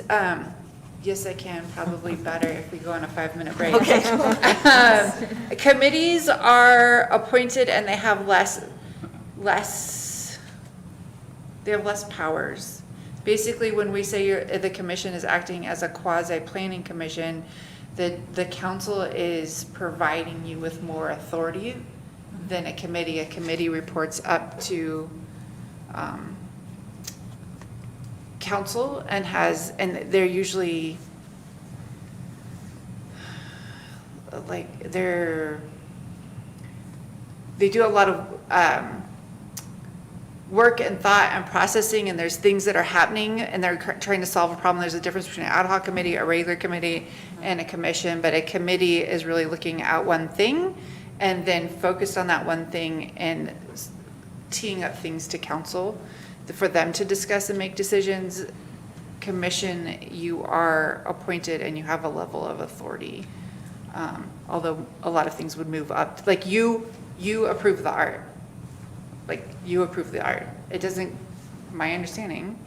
yes, I can, probably better if we go on a 5-minute break. Committees are appointed and they have less, they have less powers. Basically, when we say the commission is acting as a quasi-planning commission, the council is providing you with more authority than a committee. A committee reports up to, council and they're usually like they do a lot of work and thought and processing, and there's things that are happening and they're trying to solve a problem. There's a difference between an ad hoc committee, a regular committee, and a commission, but a committee is really looking at one thing and then focused on that one thing and teeing up things to council for them to discuss and make decisions. Commission, you are appointed and you have a level of authority. Although a lot of things would move up, like you approve the art. Like you approve the art. It doesn't, my understanding,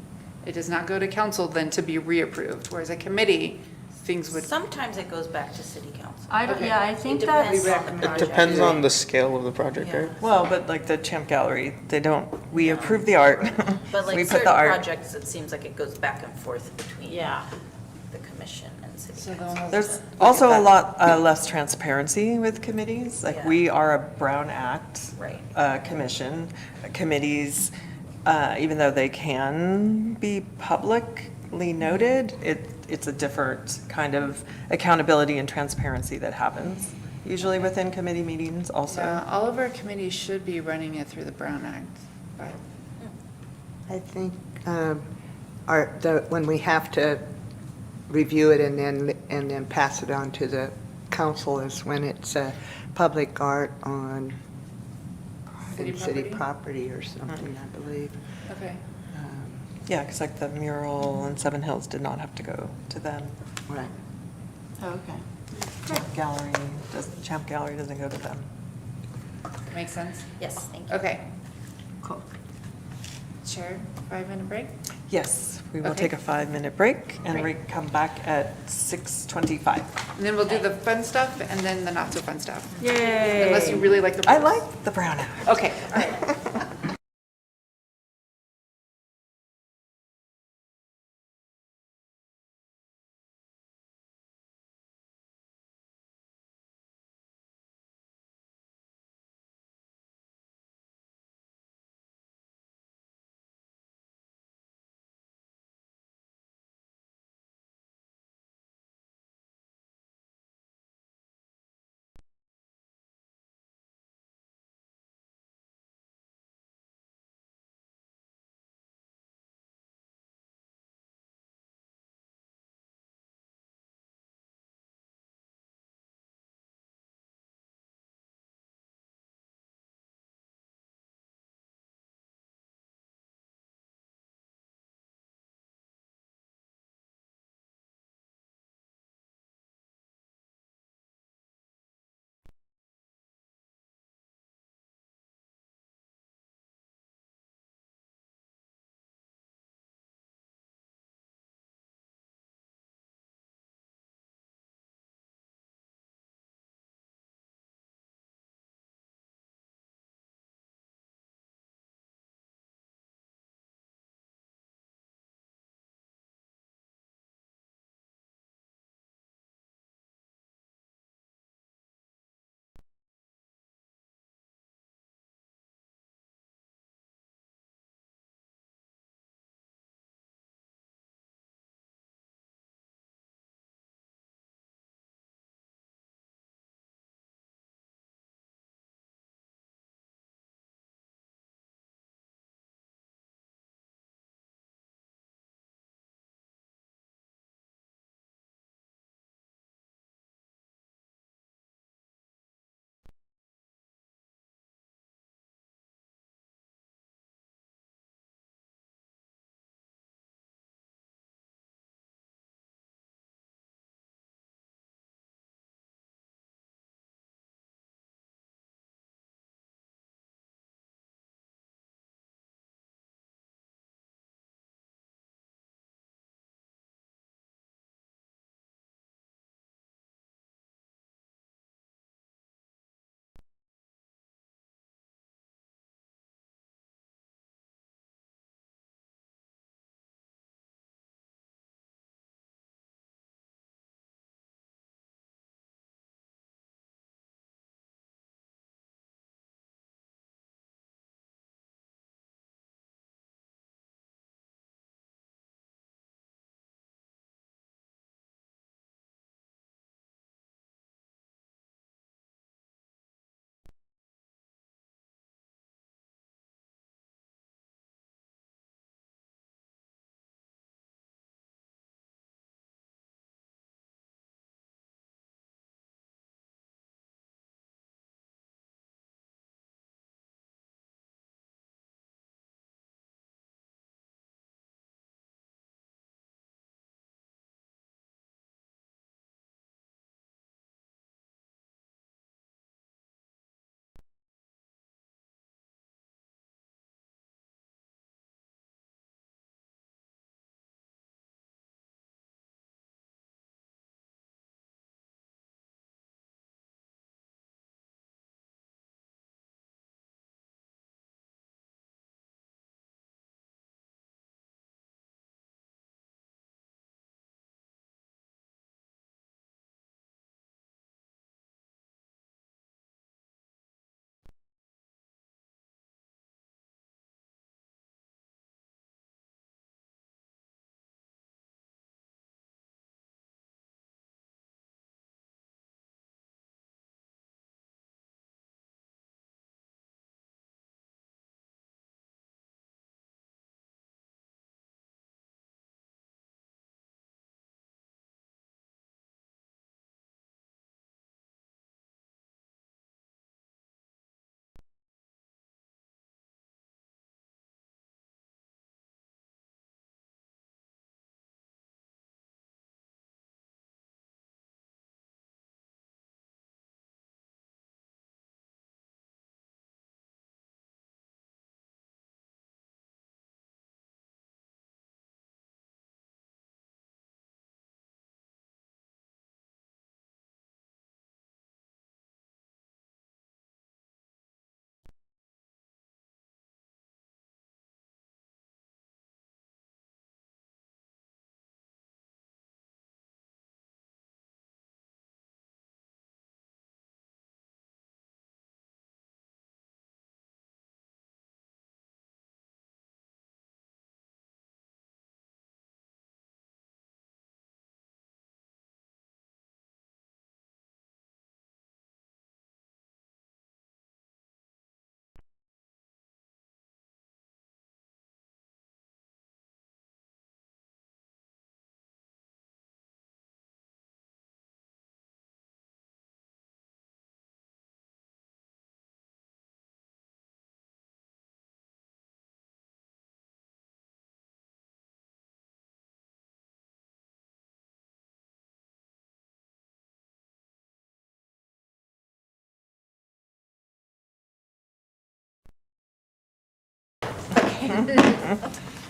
it does not go to council then to be reapproved, whereas a committee, things would. Sometimes it goes back to city council. Yeah, I think It that's, depends on the It project. depends on the scale of the project, Yeah. right? Well, but like the Champ Gallery, we approve the art. But We like put certain the art. projects, it seems like it goes back and forth between the commission and city So the council. one There's also a lot less transparency with committees. Like, Yeah. we are a Brown Act Right. commission. Committees, even though they can be publicly noted, it's a different kind of accountability and transparency that happens, usually within committee meetings also. Yeah, all of our committees should be running it through the Brown Act, but. I think when we have to review it and then pass it on to the council is when it's public art on city property or something, I believe. Okay. Yeah, because like the mural in Seven Hills did not have to go to them. Right. Oh, okay. Champ Gallery doesn't go to them. Makes sense? Yes, thank you. Okay. Cool. Chair, 5-minute break? Yes, we will Okay. take a 5-minute break and we Great. come back at 6:25. And then we'll do the fun stuff and then the not so fun stuff. Yay! Unless you really like the. I like the Brown Act. Okay, all right.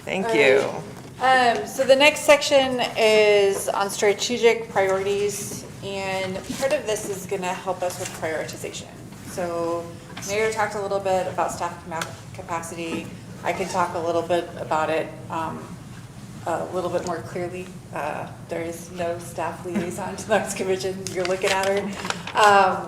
Thank you. So the next section is on strategic priorities, and part of this is going to help us with prioritization. So Mayor talked a little bit about staff capacity. I can talk a little bit about it a little bit more clearly. There is no staff liaison to the Arts Commission. You're looking at her.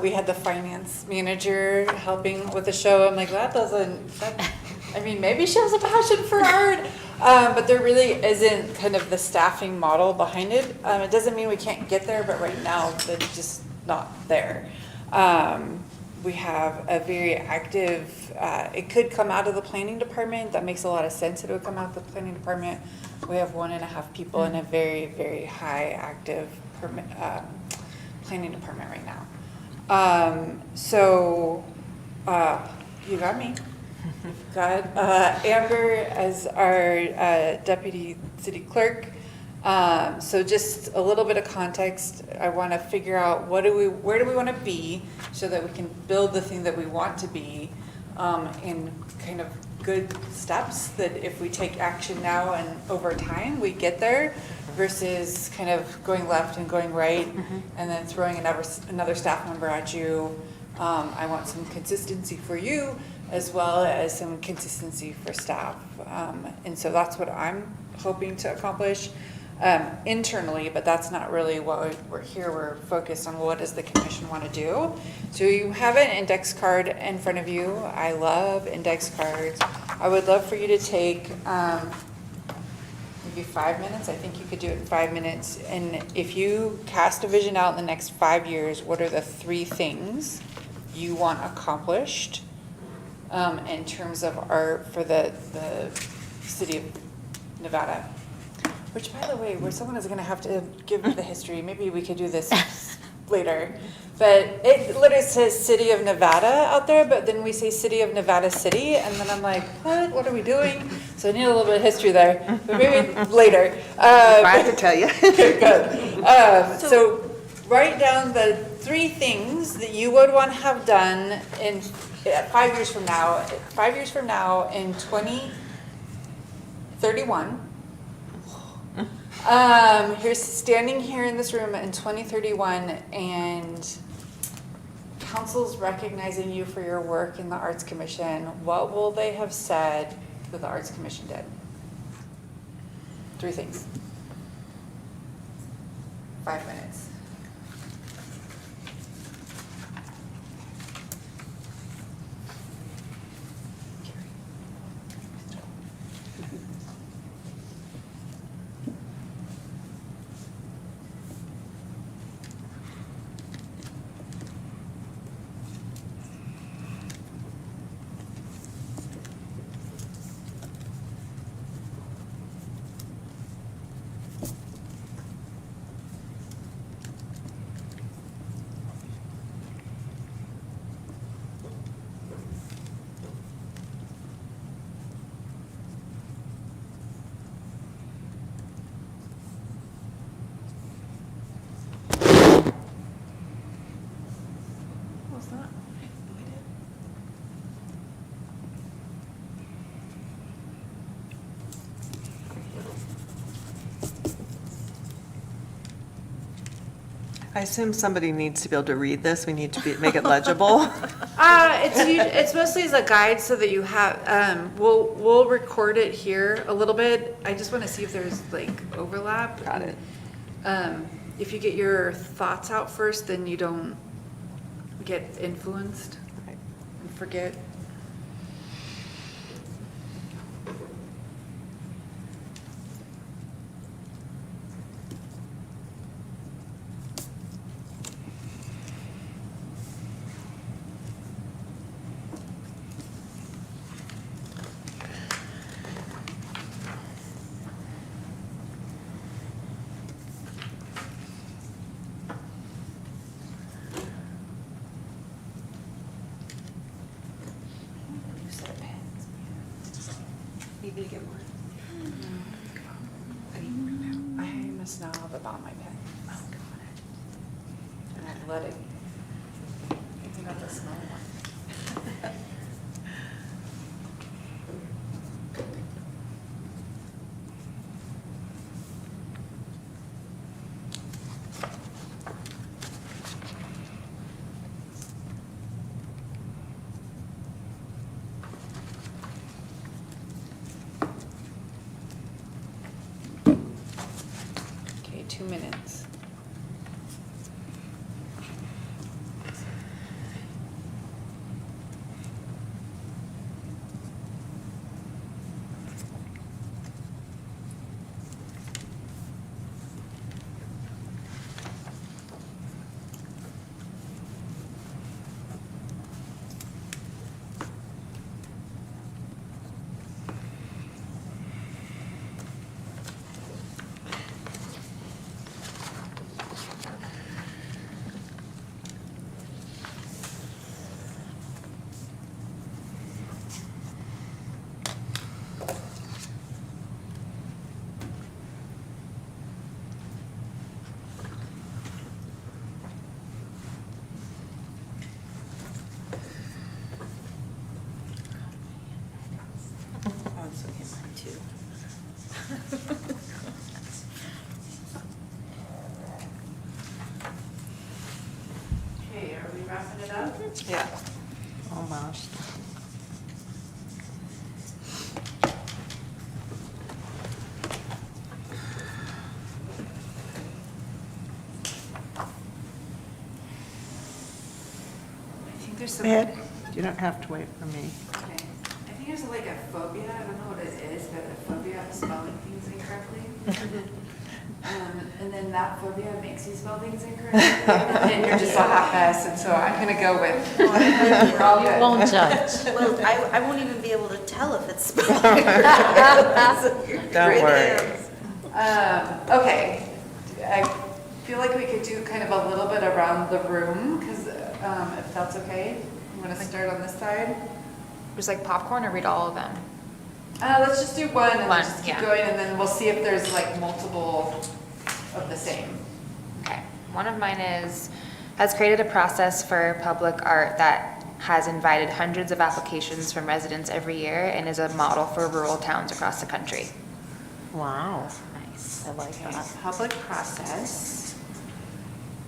We had the finance manager helping with the show. I'm like, I mean, maybe she has a passion for art, but there really isn't kind of the staffing model behind it. It doesn't mean we can't get there, but right now it's just not there. We have a very active, it could come out of the planning department. That makes a lot of sense. It would come out of the planning department. We have 1.5 people in a very, very high active planning department right now. So you got me. You've got Amber as our deputy city clerk. So just a little bit of context. I want to figure out where do we want to be so that we can build the thing that we want to be in kind of good steps, that if we take action now and over time we get there, versus kind of going left and going right and then throwing another staff member at you. I want some consistency for you as well as some consistency for staff. And so that's what I'm hoping to accomplish internally, but that's not really what we're here. We're focused on what does the commission want to do. So you have an index card in front of you. I love index cards. I would love for you to take maybe 5 minutes. I think you could do it in 5 minutes. And if you cast a vision out in the next 5 years, what are the 3 things you want accomplished in terms of art for the city of Nevada? Which, by the way, where someone is going to have to give me the history. Maybe we could do this later. But it literally says City of Nevada out there, but then we say City of Nevada City, and then I'm like, what? What are we doing? So I need a little bit of history there, but maybe later. I have to tell you. Good. So write down the 3 things that you would want to have done in 5 years from now. 5 years from now in 2031. Here's standing here in this room in 2031, and council's recognizing you for your work in the Arts Commission. What will they have said that the Arts Commission did? 3 things. 5 minutes. I assume somebody needs to be able to read this. We need to make it legible. It's mostly as a guide so that you have, we'll record it here a little bit. I just want to see if there's like overlap. Got it. If you get your thoughts out first, then you don't get influenced and forget. Maybe to get more. I'm a snob about my pen. And I let it. I got the small one. too. Okay, are we wrapping it up? Yeah. Almost. I think there's some. Ed, you don't have to wait for me. Okay. I think there's like a phobia, I don't know what it is, but a phobia of spelling things incorrectly. And then that phobia makes you spell things incorrectly. And you're just a hot mess, and so I'm gonna go with, we're all good. Won't judge. Well, I won't even be able to tell if it's spelled. Don't worry. Okay, I feel like we could do kind of a little bit around the room, because if that's okay, I'm gonna start on this side. Just like popcorn or read all of them? Let's just do one and One, just keep yeah. going, and then we'll see if there's like multiple of the same. Okay. One of mine has created a process for public art that has invited hundreds of applications from residents every year and is a model for rural towns across the country. Wow. Nice. I like Okay, that. public process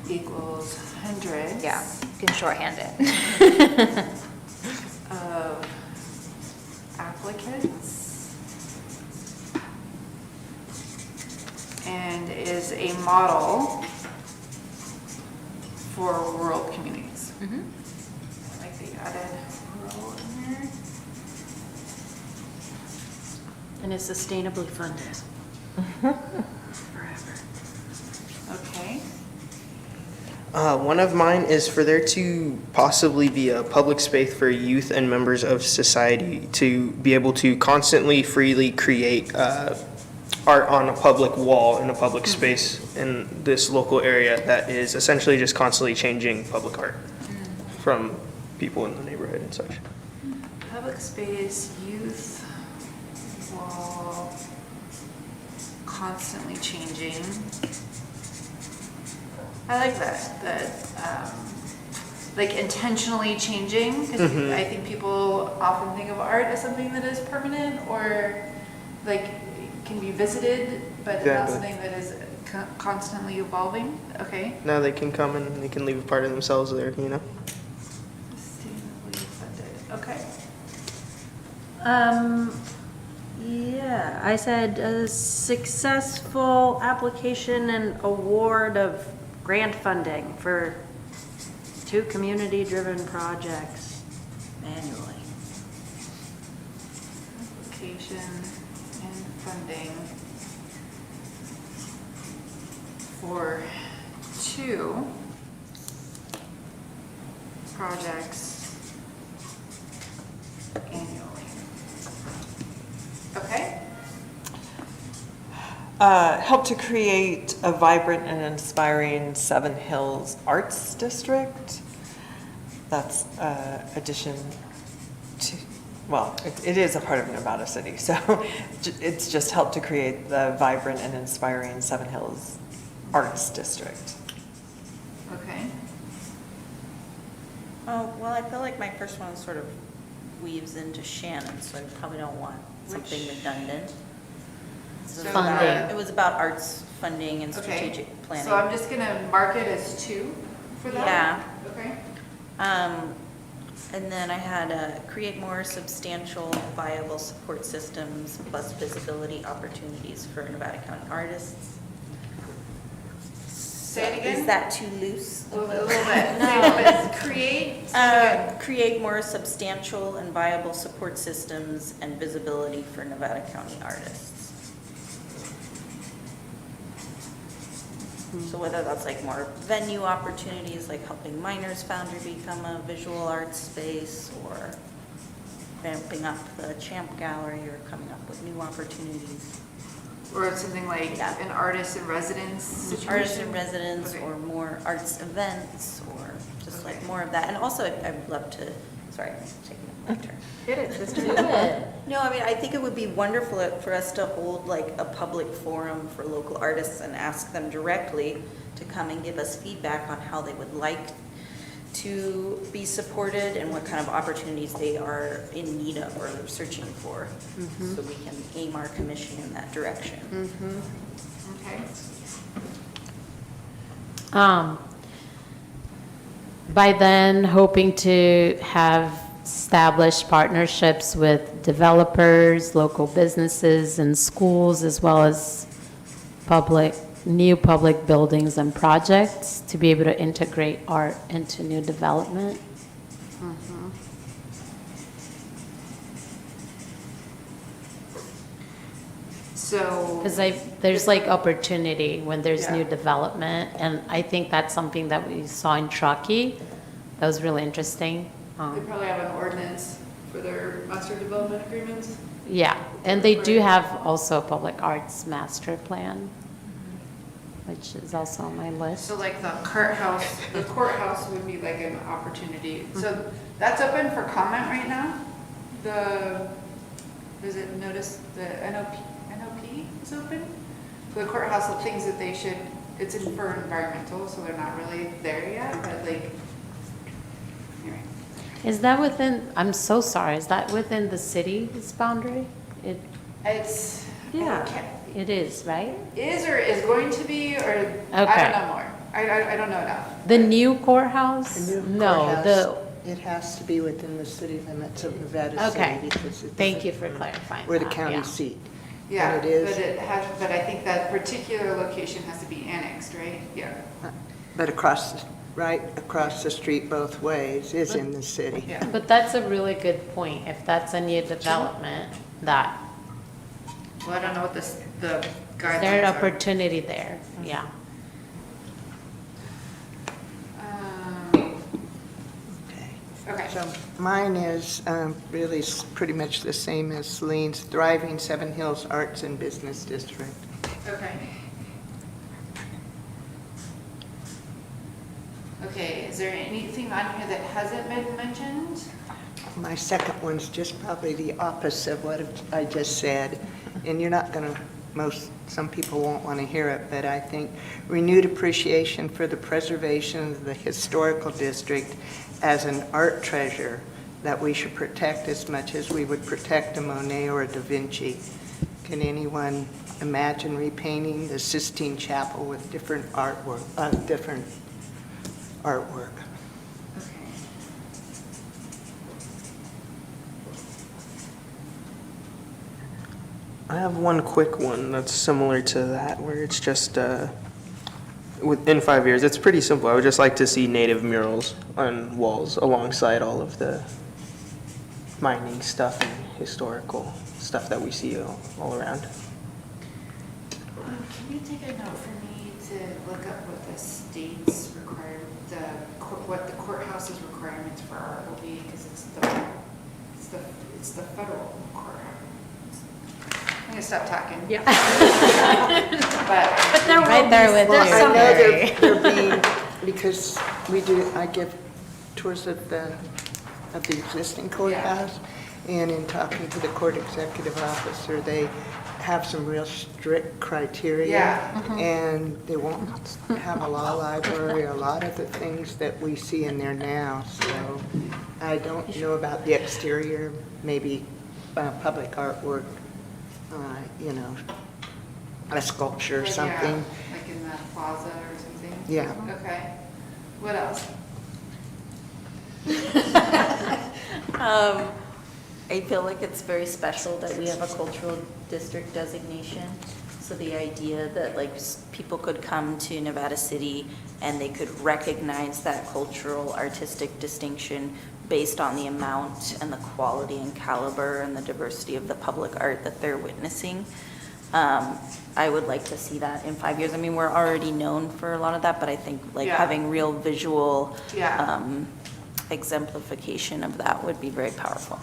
equals hundreds. Yeah, you can shorthand it. Of applicants. And is a model for rural communities. Mhm. Like they added rural in there. And is sustainably funded. Forever. Okay. One of mine is for there to possibly be a public space for youth and members of society to be able to constantly, freely create art on a public wall in a public space in this local area that is essentially just constantly changing public art from people in the neighborhood and such. Public space, youth, wall, constantly changing. I like that, like intentionally changing, because I think people often think of art as something that is permanent or like can be visited, but not Exactly. something that is constantly evolving. Okay. Now they can come and they can leave a part of themselves there, you know? Sustainably funded. Okay. Yeah, I said a successful application and award of grant funding for 2 community-driven projects annually. Application and funding for 2 projects annually. Okay? Help to create a vibrant and inspiring Seven Hills Arts District. That's addition to, well, it is a part of Nevada City, so it's just helped to create the vibrant and inspiring Seven Hills Arts District. Okay. Oh, well, I feel like my first one sort of weaves into Shannon, so I probably don't want something redundant. So, It was about arts funding and Okay. strategic planning. So I'm just gonna mark it as 2 for that? Yeah. Okay. And then I had create more substantial, viable support systems, plus visibility opportunities for Nevada County artists. Say it again? Is that too loose? A little bit. No. Create. Create more substantial and viable support systems and visibility for Nevada County artists. So whether that's like more venue opportunities, like helping Miners Foundry become a visual arts space, or ramping up the Champ Gallery, or coming up with new opportunities. Or something like Yeah. an artist in residence situation? Artists in residence, Okay. or more arts events, or just like Okay. more of that. And also, I'd love to, sorry, I'm taking my turn. Hit it, sister. Do it. No, I mean, I think it would be wonderful for us to hold like a public forum for local artists and ask them directly to come and give us feedback on how they would like to be supported and what kind of opportunities they are in need of or searching for. So we can aim our commission in that direction. Okay. By then, hoping to have established partnerships with developers, local businesses, and schools, as well as new public buildings and projects to be able to integrate art into new development. So, Because there's like opportunity when there's new Yeah. development, and I think that's something that we saw in Truckee. That was really interesting. they probably have an ordinance for their master development agreements. Yeah, and they do have also a public arts master plan, which is also on my list. So like the courthouse would be like an opportunity. So that's open for comment right now? Does it notice the NOP is open? For the courthouse, the things that they should, it's in for environmental, so they're not really there yet, but like, anyway. Is that within, I'm so sorry, is that within the city's boundary? It's, Yeah. It is, right? is or is going to be, or I Okay. don't know more. I don't know enough. The new courthouse? The new No, courthouse, it has to be within the city limits of Nevada Okay. City. Because it's Thank you for clarifying We're the that, county yeah. seat. Yeah, And it is. but I think that particular location has to be annexed, right? Yeah. But right across the street both ways is in the city. Yeah. But that's a really good point. If that's a new development, that, Well, I don't know what the guidelines there's an are. opportunity there, yeah. Okay. So mine is really pretty much the same as Celine's, Thriving Seven Hills Arts and Business District. Okay. Okay, is there anything on here that hasn't been mentioned? My second one's just probably the opposite of what I just said, and you're not going to, some people won't want to hear it, but I think renewed appreciation for the preservation of the historical district as an art treasure that we should protect as much as we would protect a Monet or a Da Vinci. Can anyone imagine repainting the Sistine Chapel with different artwork? I have one quick one that's similar to that, where it's just, within 5 years, it's pretty simple. I would just like to see native murals on walls alongside all of the mining stuff and historical stuff that we see all around. Can you take a note for me to look up what the state's require, what the courthouse's requirements for art will be, because it's the federal courthouse. I'm gonna stop talking. Yeah. But there Right will there be, with there's you. I some, know they're being, because I give tours of the existing courthouse, and in talking to the court executive officer, they have some real strict criteria. Yeah. And they won't have a law library, a lot of the things that we see in there now. So I don't know about the exterior, maybe public artwork, a sculpture or yeah, something. like in the plaza or something? Yeah. Okay. What else? I feel like it's very special that we have a cultural district designation. So the idea that like people could come to Nevada City and they could recognize that cultural artistic distinction based on the amount and the quality and caliber and the diversity of the public art that they're witnessing. I would like to see that in 5 years. I mean, we're already known for a lot of that, but I think like Yeah. having real visual Yeah. exemplification of that would be very powerful.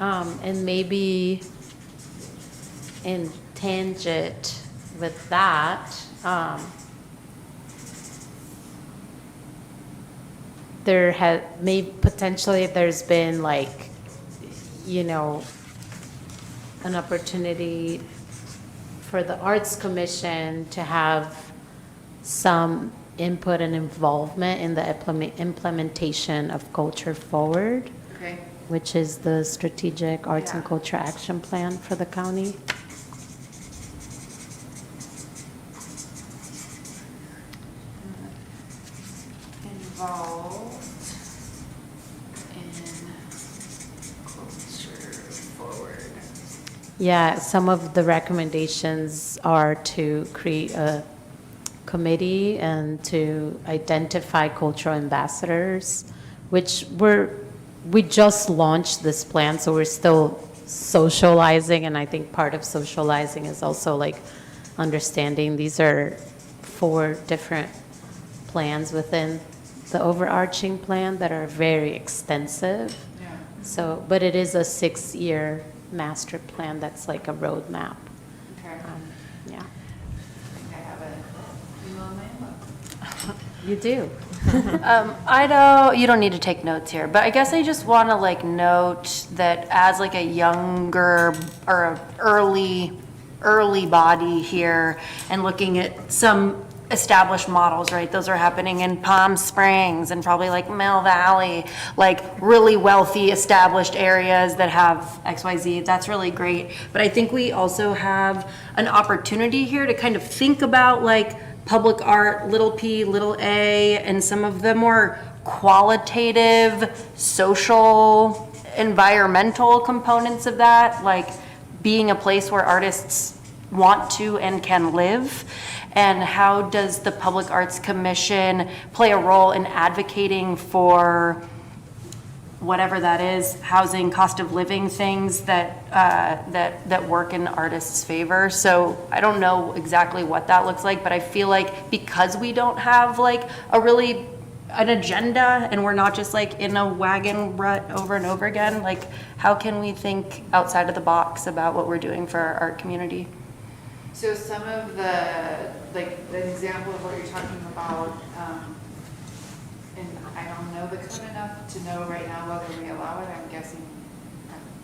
And maybe in tangent with that, potentially there's been like, an opportunity for the Arts Commission to have some input and involvement in the implementation of Culture Forward, Okay. which is the strategic arts and Yeah. culture action plan for the county. Involved in Culture Forward. Yeah, some of the recommendations are to create a committee and to identify cultural ambassadors, which we just launched this plan, so we're still socializing, and I think part of socializing is also like understanding these are 4 different plans within the overarching plan that are very extensive. Yeah. So, but it is a 6-year master plan that's like a roadmap. Okay. Yeah, I think I have a email in my inbox. you do. You don't need to take notes here, but I guess I just want to like note that as like a younger or a early body here and looking at some established models, right? Those are happening in Palm Springs and probably like Mill Valley, like really wealthy established areas that have XYZ. That's really great. But I think we also have an opportunity here to kind of think about like public art, little p, little a, and some of the more qualitative, social, environmental components of that, like being a place where artists want to and can live. And how does the Public Arts Commission play a role in advocating for whatever that is, housing, cost of living things that work in artists' favor? So I don't know exactly what that looks like, but I feel like because we don't have like an agenda and we're not just like in a wagon rut over and over again, like how can we think outside of the box about what we're doing for our art community? So some of the, like, an example of what you're talking about, and I don't know the code enough to know right now whether we allow it, I'm guessing,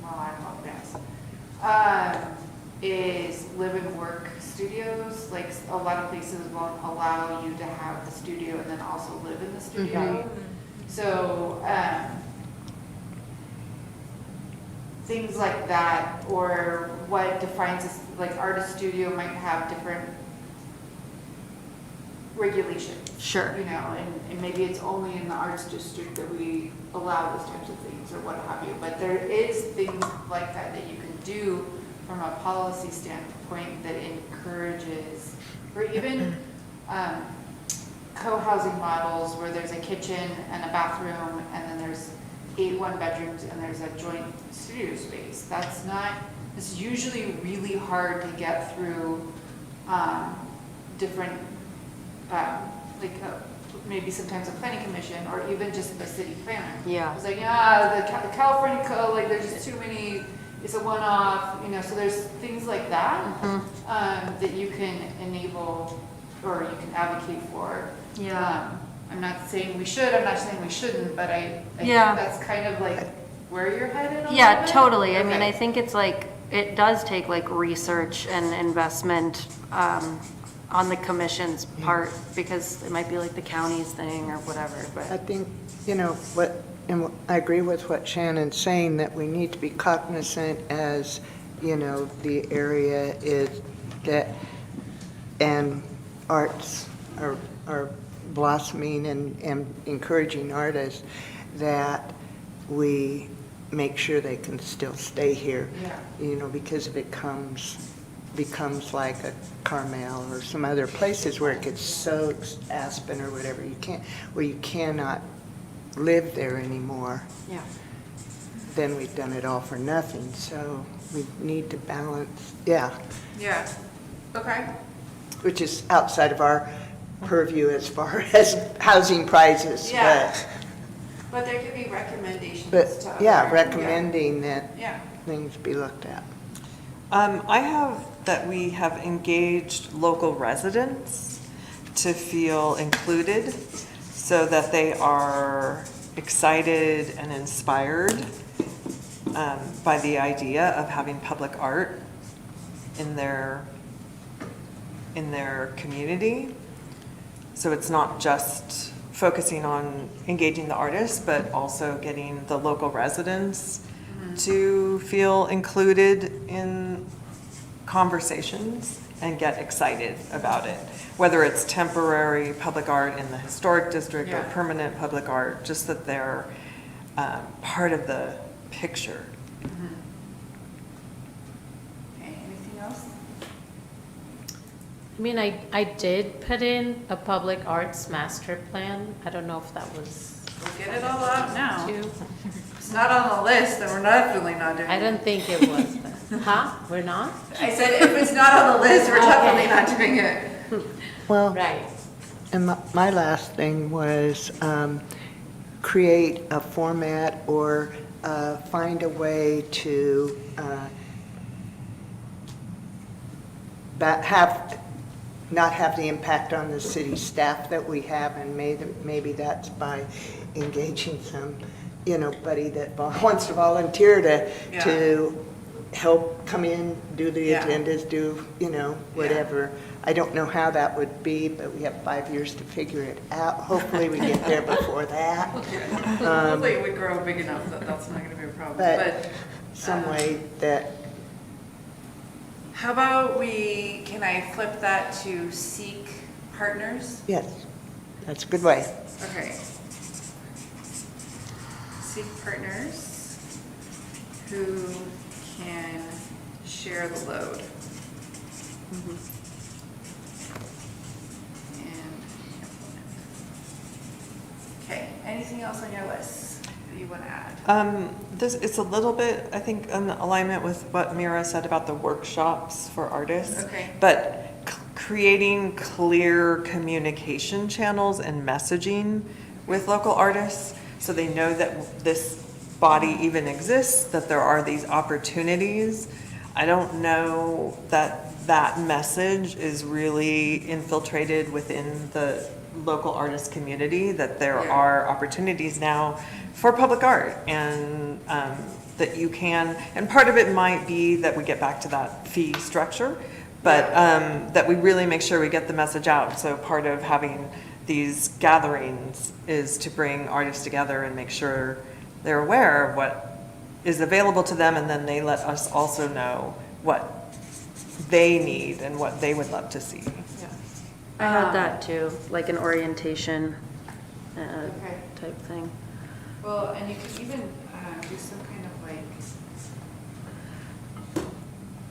well, I won't guess, is live and work studios. Like, a lot of places won't allow you to have the studio and then also live in the studio. So, things like that, or what defines as, like, artist studio might have different regulations. Sure. You know, and maybe it's only in the arts district that we allow those types of things or what have you. But there is things like that that you can do from a policy standpoint that encourages, or even co-housing models where there's a kitchen and a bathroom and then there's 8 one-bedrooms and there's a joint studio space. It's usually really hard to get through different, maybe sometimes a planning commission or even just the city planner. Yeah. It's like, the California code, like there's just too many, it's a one-off, you know, so there's things like that that you can enable or you can advocate for. Yeah. I'm not saying we should, I'm not saying we shouldn't, but I think Yeah. that's kind of like where you're headed a Yeah, little bit. totally. I mean, Okay. I think it's like, it does take like research and investment on the commission's part, because it might be like the county's thing or whatever, I but think, and I agree with what Shannon's saying, that we need to be cognizant as, the area is that, and arts are blossoming and encouraging artists, that we make sure they can still stay here. Yeah. Because if it becomes like a Carmel or some other places where it gets so Aspen or whatever, where you cannot live there anymore, yeah. then we've done it all for nothing. So we need to balance, yeah, Okay. which is outside of our purview as far as housing prices. Yeah. But there could be recommendations But, to yeah, other- recommending that Yeah. things be looked at. I have that we have engaged local residents to feel included so that they are excited and inspired by the idea of having public art in their community. So it's not just focusing on engaging the artists, but also getting the local residents to feel included in conversations and get excited about it. Whether it's temporary public art in the historic district or Yeah. permanent public art, just that they're part of the picture. Okay, anything else? I mean, I did put in a public arts master plan. I don't know if that was We'll get it all out now. too. If it's not on the list, then we're definitely not doing it. I don't think it was. Huh? We're not? I said, if it's not on the list, we're definitely not doing it. Well, Right. and my last thing was create a format or find a way to not have the impact on the city staff that we have, and maybe that's by engaging some, buddy that wants to volunteer to help come in, do the Yeah. agendas, do, whatever. I don't know how that would be, but we have 5 years to figure it out. Hopefully we get there before that. Hopefully it would grow big enough that that's not gonna be a problem, But but. some way that, How about can I flip that to seek partners? yes, that's a good way. Okay. Seek partners who can share the load. And implement. Okay, anything else on your list that you want to add? It's a little bit, I think, in alignment with what Mira said about the workshops for artists. Okay. But creating clear communication channels and messaging with local artists so they know that this body even exists, that there are these opportunities. I don't know that that message is really infiltrated within the local artist community, that there Yeah. are opportunities now for public art, and that you can, and part of it might be that we get back to that fee structure, but that we really make sure we get the message out. So part of having these gatherings is to bring artists together and make sure they're aware of what is available to them, and then they let us also know what they need and what they would love to see. I had that too, like an orientation Okay. type thing. Well, and you could even do some kind of like,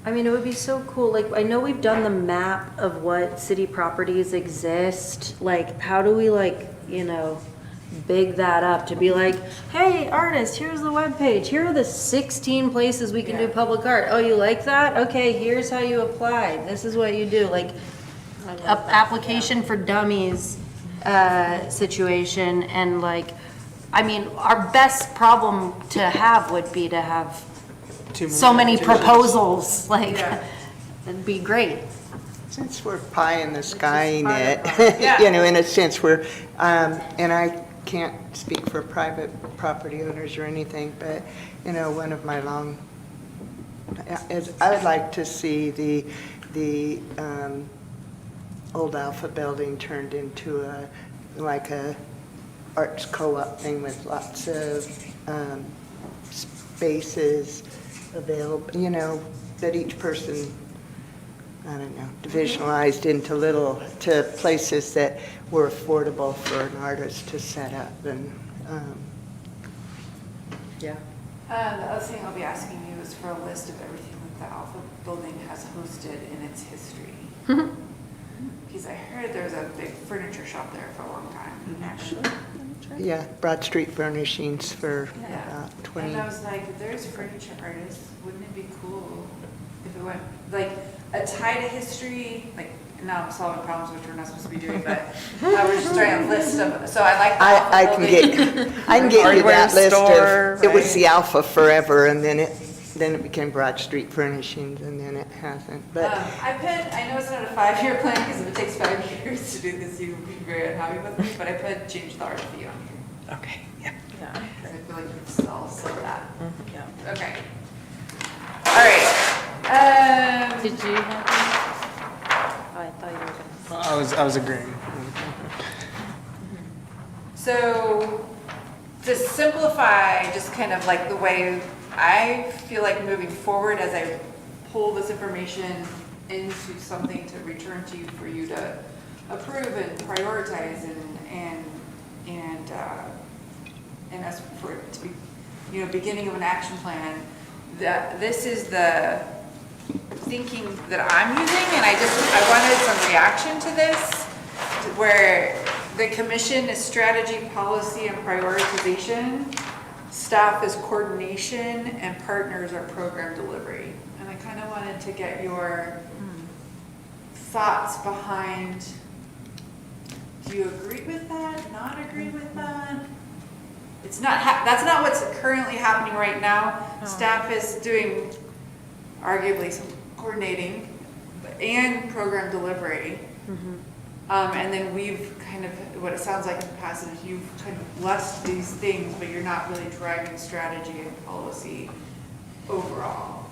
I mean, it would be so cool, like, I know we've done the map of what city properties exist, like, how do we big that up to be like, hey, artists, here's the webpage, here are the 16 places we can do Yeah. public art. Oh, you like that? Okay, here's how you apply, this is what you do, like, application for dummies situation, and like, I mean, our best problem to have would be to have so many proposals, like, Yeah. it'd be great. Since we're pie in the sky part it, of Yeah. in a sense, and I can't speak for private property owners or anything, but, one of my I would like to see the old Alpha building turned into a arts co-op thing with lots of spaces available, that each person, I don't know, divisionalized to places that were affordable for an artist to set up, and, Yeah. the other thing I'll be asking you is for a list of everything that the Alpha building has hosted in its history. Because I heard there was a big furniture shop there for a long time, actually. yeah, Broad Street Furnishings for Yeah. about 20. And I was like, if there's furniture artists, wouldn't it be cool if it went, like, a tie to history, like, now I'm solving problems, which we're not supposed to be doing, but we're just starting a list of, so I like the Alpha I can building. I can get you Hardware that list store, of, it was right. the Alpha forever, and then it became Broad Street Furnishings, and then it hasn't, but, I know it's not a 5-year plan, because if it takes 5 years to do this, you would be very unhappy with me, but I put change the art fee on here. Okay, yeah. Yeah. I feel like it's all said that. Yeah. Okay. All right. Did you have? Oh, I thought you were going to. I was agreeing. So to simplify, just kind of like the way I feel like moving forward as I pull this information into something to return to you for you to approve and prioritize and as for it to be, you know, beginning of an action plan, that this is the thinking that I'm using, and I wanted some reaction to this, where the commission is strategy, policy, and prioritization, staff is coordination, and partners are program delivery. And I kind of wanted to get your thoughts behind, do you agree with that, not agree with that? It's not, that's not what's currently happening right now. Staff is doing arguably some coordinating and program delivery. And then we've kind of, what it sounds like in the past is you've kind of blessed these things, but you're not really driving strategy and policy overall.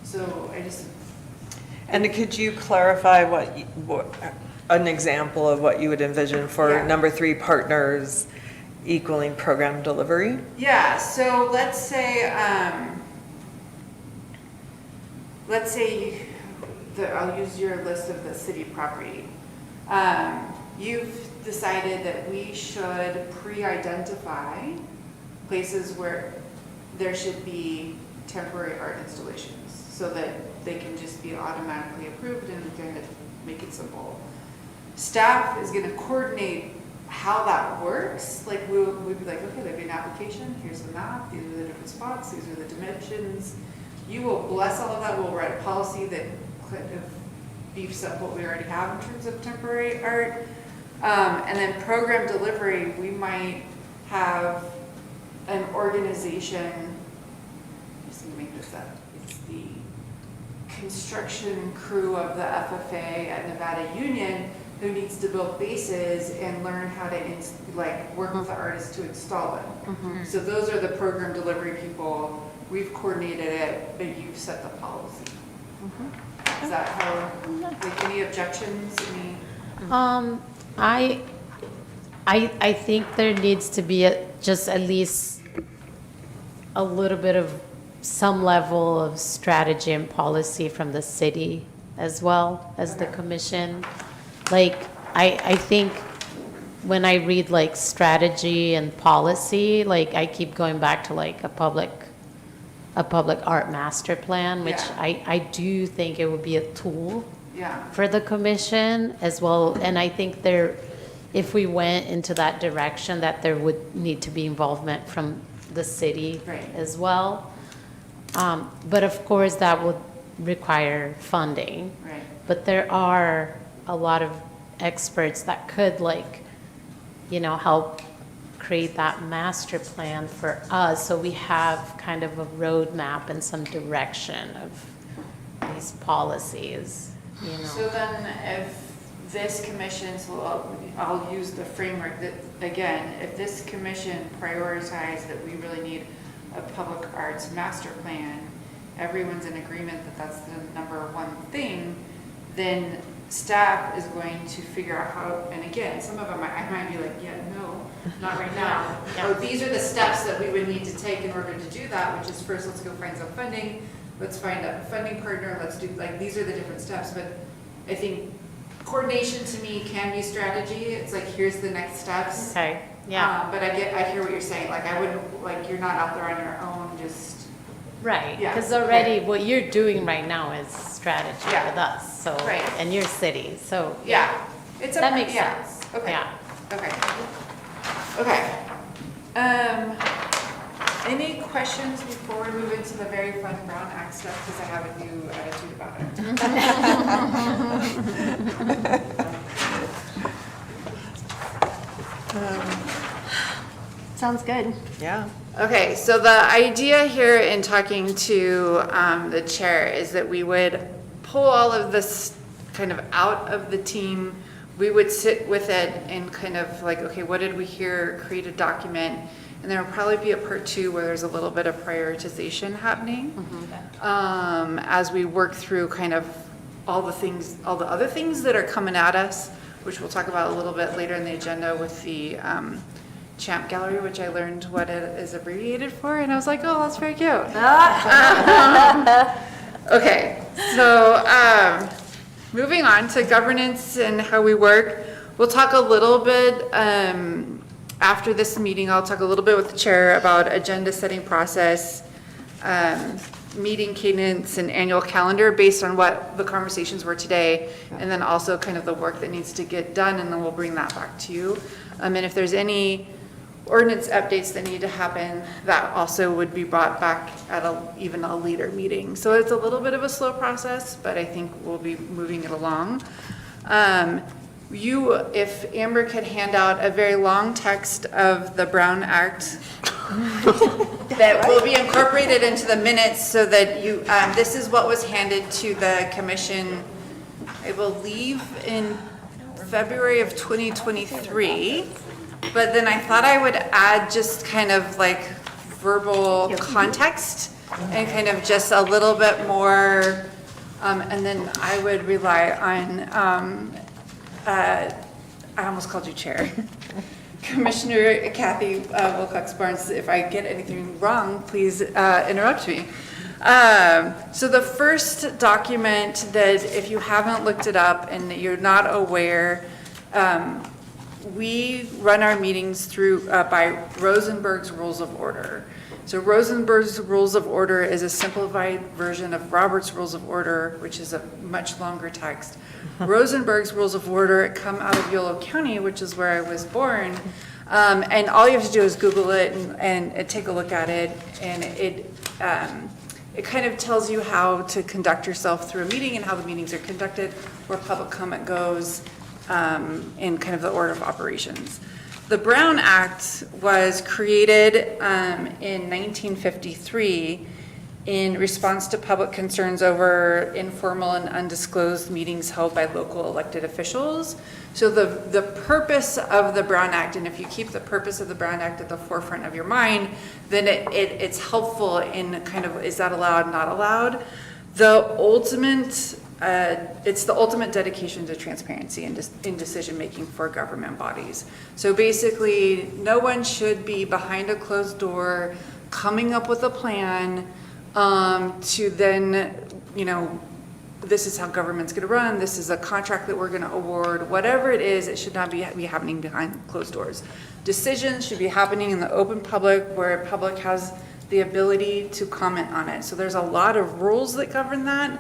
So I just. And could you clarify what an example of what you would envision for number 3, partners equaling program delivery? Yeah, so let's say I'll use your list of the city property. You've decided that we should pre-identify places where there should be temporary art installations so that they can just be automatically approved and kind of make it simple. Staff is going to coordinate how that works. Like we'll be like, okay, there'll be an application, here's the map, these are the different spots, these are the dimensions. You will bless all of that. We'll write a policy that kind of beefs up what we already have in terms of temporary art. And then program delivery, we might have an organization, I'm just gonna make this up, it's the construction crew of the FFA at Nevada Union who needs to build bases and learn how to work with the artists to install them. So those are the program delivery people. We've coordinated it, but you've set the policy. Is that how, like, any objections? I think there needs to be just at least a little bit of some level of strategy and policy from the city as well as the commission. Like, I think when I read like strategy and policy, like I keep going back to like a public art master plan, which I do think it would be a tool for the commission as well. And I think if we went into that direction, that there would need to be involvement from the city as well. But of course, that would require funding. But there are a lot of experts that could help create that master plan for us, so we have kind of a roadmap and some direction of these policies, So then if this commission, so I'll use the framework that, again, if this commission prioritized that we really need a public arts master plan, everyone's in agreement that that's the number one thing, then staff is going to figure out how, and again, some of them, I might be like, yeah, no, not right now. Or these are the steps that we would need to take in order to do that, which is first, let's go find some funding, let's find a funding partner, let's do, like, these are the different steps. But I think coordination to me can be strategy. It's like, here's the next steps. Okay, yeah. But I hear what you're saying. Like, I wouldn't, like, you're not out there on your own, just. Right, Yeah. because already what you're doing right now is strategy Yeah. with us, so, Right. and your city, so. Yeah. It's That makes sense. Okay. Yeah. Okay. Okay. Any questions before we move into the very fun Brown Act stuff, because I have a new attitude about it? Sounds good. Yeah. Okay, so the idea here in talking to the chair is that we would pull all of this kind of out of the team. We would sit with it and kind of like, okay, what did we hear? Create a document. And there will probably be a part 2 where there's a little bit of prioritization happening as we work through kind of all the other things that are coming at us which we'll talk about a little bit later in the agenda with the Champ Gallery, which I learned what it is abbreviated for, and I was like, oh, that's very cute. Okay, so moving on to governance and how we work, we'll talk a little bit after this meeting. I'll talk a little bit with the chair about agenda setting process, meeting cadence, and annual calendar based on what the conversations were today, and then also kind of the work that needs to get done, and then we'll bring that back to you. And if there's any ordinance updates that need to happen, that also would be brought back at even a later meeting. So it's a little bit of a slow process, but I think we'll be moving it along. If Amber could hand out a very long text of the Brown Act that will be incorporated into the minutes so that you, this is what was handed to the commission, I believe in February of 2023. But then I thought I would add just kind of like verbal context and kind of just a little bit more, and then I would rely on, I almost called you chair, Commissioner Kathy Wilcox Barnes. If I get anything wrong, please interrupt me. So the first document that, if you haven't looked it up and you're not aware, we run our meetings through by Rosenberg's Rules of Order. So Rosenberg's Rules of Order is a simplified version of Robert's Rules of Order, which is a much longer text. Rosenberg's Rules of Order come out of Yolo County, which is where I was born. And all you have to do is Google it and take a look at it. And it kind of tells you how to conduct yourself through a meeting and how the meetings are conducted, where public comment goes, in kind of the order of operations. The Brown Act was created in 1953 in response to public concerns over informal and undisclosed meetings held by local elected officials. So the purpose of the Brown Act, and if you keep the purpose of the Brown Act at the forefront of your mind, then it's helpful in kind of, is that allowed, not allowed? It's the ultimate dedication to transparency in decision-making for government bodies. So basically, no one should be behind a closed door coming up with a plan to then, this is how government's going to run, this is a contract that we're going to award, whatever it is, it should not be happening behind closed doors. Decisions should be happening in the open public where public has the ability to comment on it. So there's a lot of rules that govern that.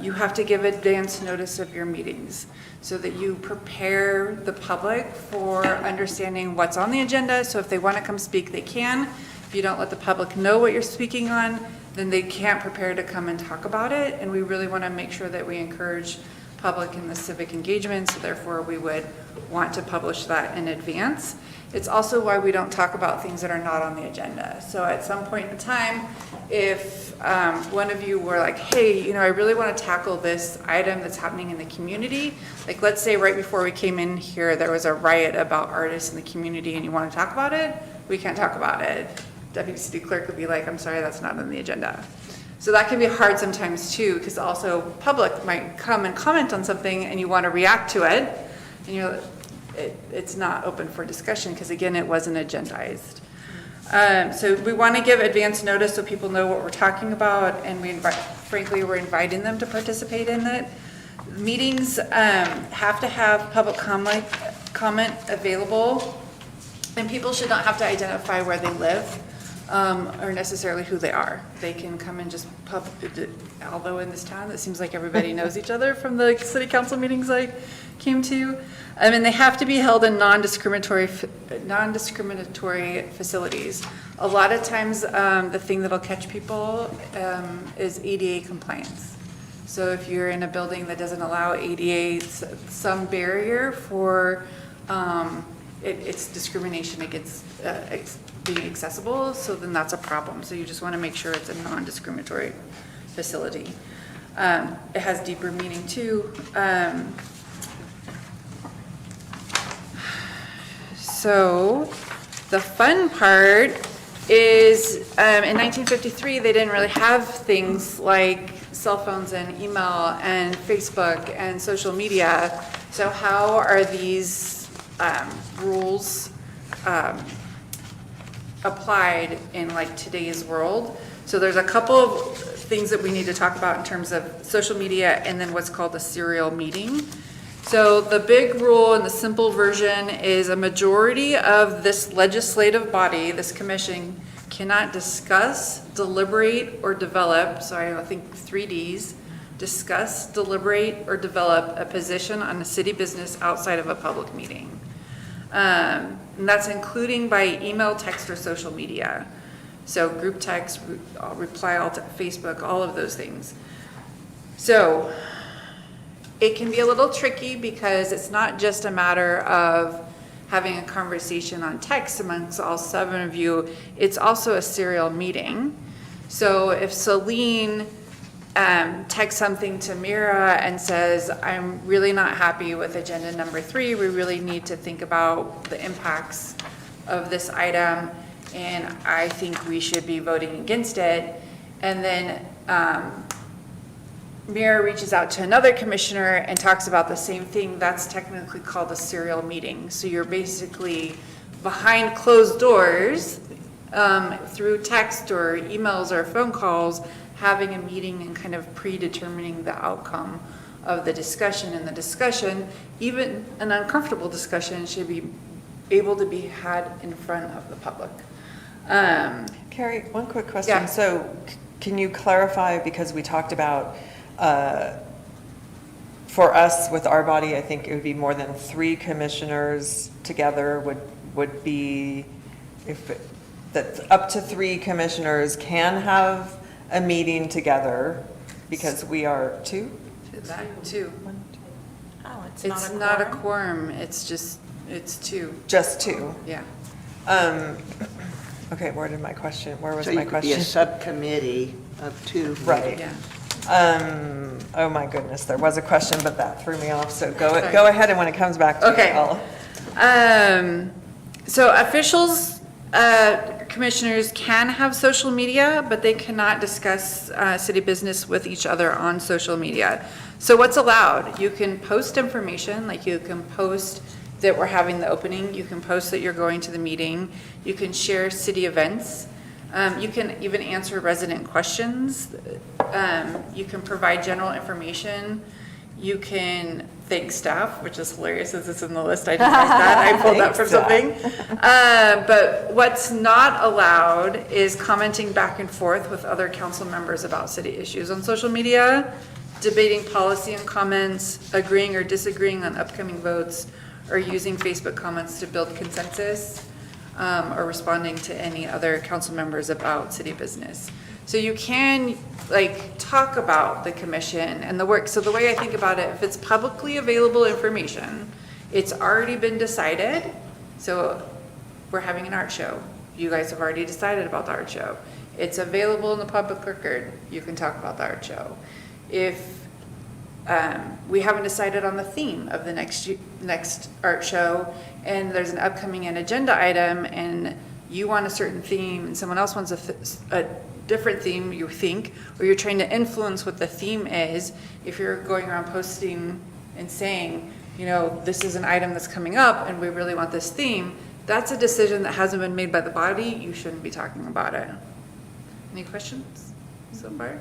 You have to give advance notice of your meetings so that you prepare the public for understanding what's on the agenda. So if they want to come speak, they can. If you don't let the public know what you're speaking on, then they can't prepare to come and talk about it. And we really want to make sure that we encourage public in the civic engagement. So therefore, we would want to publish that in advance. It's also why we don't talk about things that are not on the agenda. So at some point in time, if one of you were like, hey, I really want to tackle this item that's happening in the community. Like, let's say right before we came in here, there was a riot about artists in the community and you want to talk about it, we can't talk about it. Deputy City Clerk would be like, I'm sorry, that's not on the agenda. So that can be hard sometimes too, because also public might come and comment on something and you want to react to it. And it's not open for discussion because again, it wasn't agendized. So we want to give advance notice so people know what we're talking about, and frankly, we're inviting them to participate in it. Meetings have to have public comment available, and people should not have to identify where they live or necessarily who they are. They can come and just although in this town, it seems like everybody knows each other from the city council meetings I came to. And they have to be held in non-discriminatory facilities. A lot of times, the thing that'll catch people is ADA compliance. So if you're in a building that doesn't allow ADA, some barrier for it's discrimination against being accessible, so then that's a problem. So you just want to make sure it's a non-discriminatory facility. It has deeper meaning too. So the fun part is in 1953, they didn't really have things like cell phones and email and Facebook and social media. So how are these rules applied in like today's world? So there's a couple of things that we need to talk about in terms of social media and then what's called a serial meeting. So the big rule and the simple version is a majority of this legislative body, this commission, cannot discuss, deliberate, or develop, so I think 3 Ds, discuss, deliberate, or develop a position on a city business outside of a public meeting. And that's including by email, text, or social media. So group text, reply all to Facebook, all of those things. So it can be a little tricky because it's not just a matter of having a conversation on text amongst all 7 of you, it's also a serial meeting. So if Celine texts something to Mira and says, I'm really not happy with agenda number 3, we really need to think about the impacts of this item, and I think we should be voting against it. And then Mira reaches out to another commissioner and talks about the same thing, that's technically called a serial meeting. So you're basically behind closed doors, through text or emails or phone calls, having a meeting and kind of predetermining the outcome of the discussion. And the discussion, even an uncomfortable discussion, should be able to be had in front of the public. Carrie, one quick question. Yeah. So can you clarify, because we talked about, for us with our body, I think it would be more than 3 commissioners together would be, that up to 3 commissioners can have a meeting together, because we are 2? That too. Oh, It's not a quorum, it's just, it's 2, Just 2? yeah. Okay, where was my So question? you could be a subcommittee of 2. Right. Yeah. Oh my goodness, there was a question, but that threw me off, so Sorry. go ahead, and when it comes back to me, Okay. I'll. So officials, commissioners can have social media, but they cannot discuss city business with each other on social media. So what's allowed? You can post information, like you can post that we're having the opening, you can post that you're going to the meeting, you can share city events, you can even answer resident questions, you can provide general information, you can thank staff, which is hilarious as it's in the list, I didn't write that, I pulled that from something. But what's not allowed is commenting back and forth with other council members about city issues on social media, debating policy and comments, agreeing or disagreeing on upcoming votes, or using Facebook comments to build consensus, or responding to any other council members about city business. So you can like talk about the commission and the work. So the way I think about it, if it's publicly available information, it's already been decided. So we're having an art show. You guys have already decided about the art show. It's available in the public record. You can talk about the art show. If we haven't decided on the theme of the next art show, and there's an upcoming agenda item, and you want a certain theme, and someone else wants a different theme, you think, or you're trying to influence what the theme is. If you're going around posting and saying, you know, this is an item that's coming up, and we really want this theme, that's a decision that hasn't been made by the body. You shouldn't be talking about it. Any questions so far?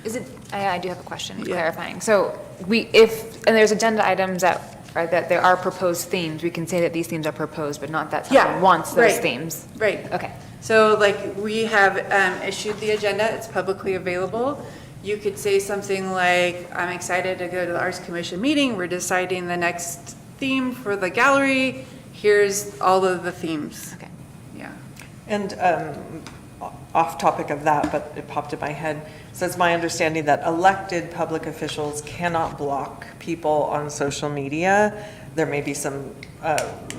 Is it, I do have a question Yeah. clarifying. So and there's agenda items that there are proposed themes, we can say that these themes are proposed, but not that someone wants those right. themes. Right. Okay. So like we have issued the agenda, it's publicly available. You could say something like, I'm excited to go to the Arts Commission meeting, we're deciding the next theme for the gallery, here's all of the themes. Okay. Yeah. And off topic of that, but it popped in my head. So it's my understanding that elected public officials cannot block people on social media. There may be some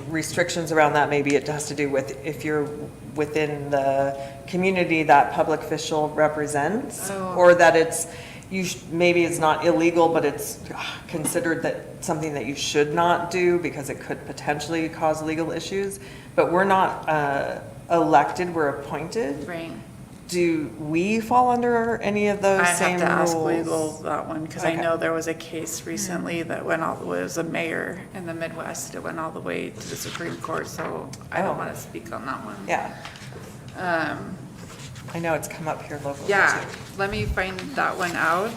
restrictions around that. Maybe it has to do with if you're within the community that public official represents, or that it's, maybe it's not illegal, but it's considered that something that you should not do because it could potentially cause legal issues. But we're not elected, we're appointed. Right. do we fall under any of those I have same to ask rules? legal that one, because I Okay. know there was a case recently that went all, was a mayor in the Midwest, it went all the way to the Supreme Court, so I don't Oh. want to speak on that one. Yeah, Um, I know it's come up here locally yeah, too. let me find that one out.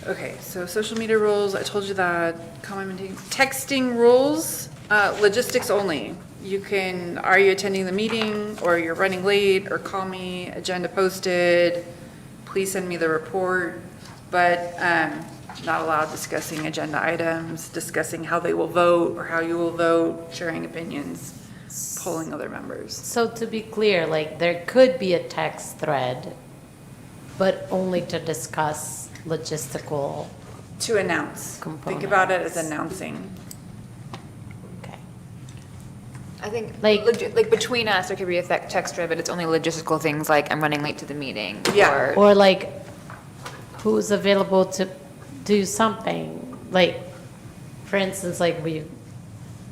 Okay, so social media rules, I told you that, commenting, texting rules, logistics only. You can, are you attending the meeting, or you're running late, or call me, agenda posted, please send me the report, but, not allowed discussing agenda items, discussing how they will vote, or how you will vote, sharing opinions, polling other members. So to be clear, like, there could be a text thread, but only to discuss logistical. To announce. Think about it as announcing. Okay. I think, Like- like between us, there could be a text thread, but it's only logistical things like I'm running late to the meeting. Yeah. Or like, who's available to do something? Like, for instance, like we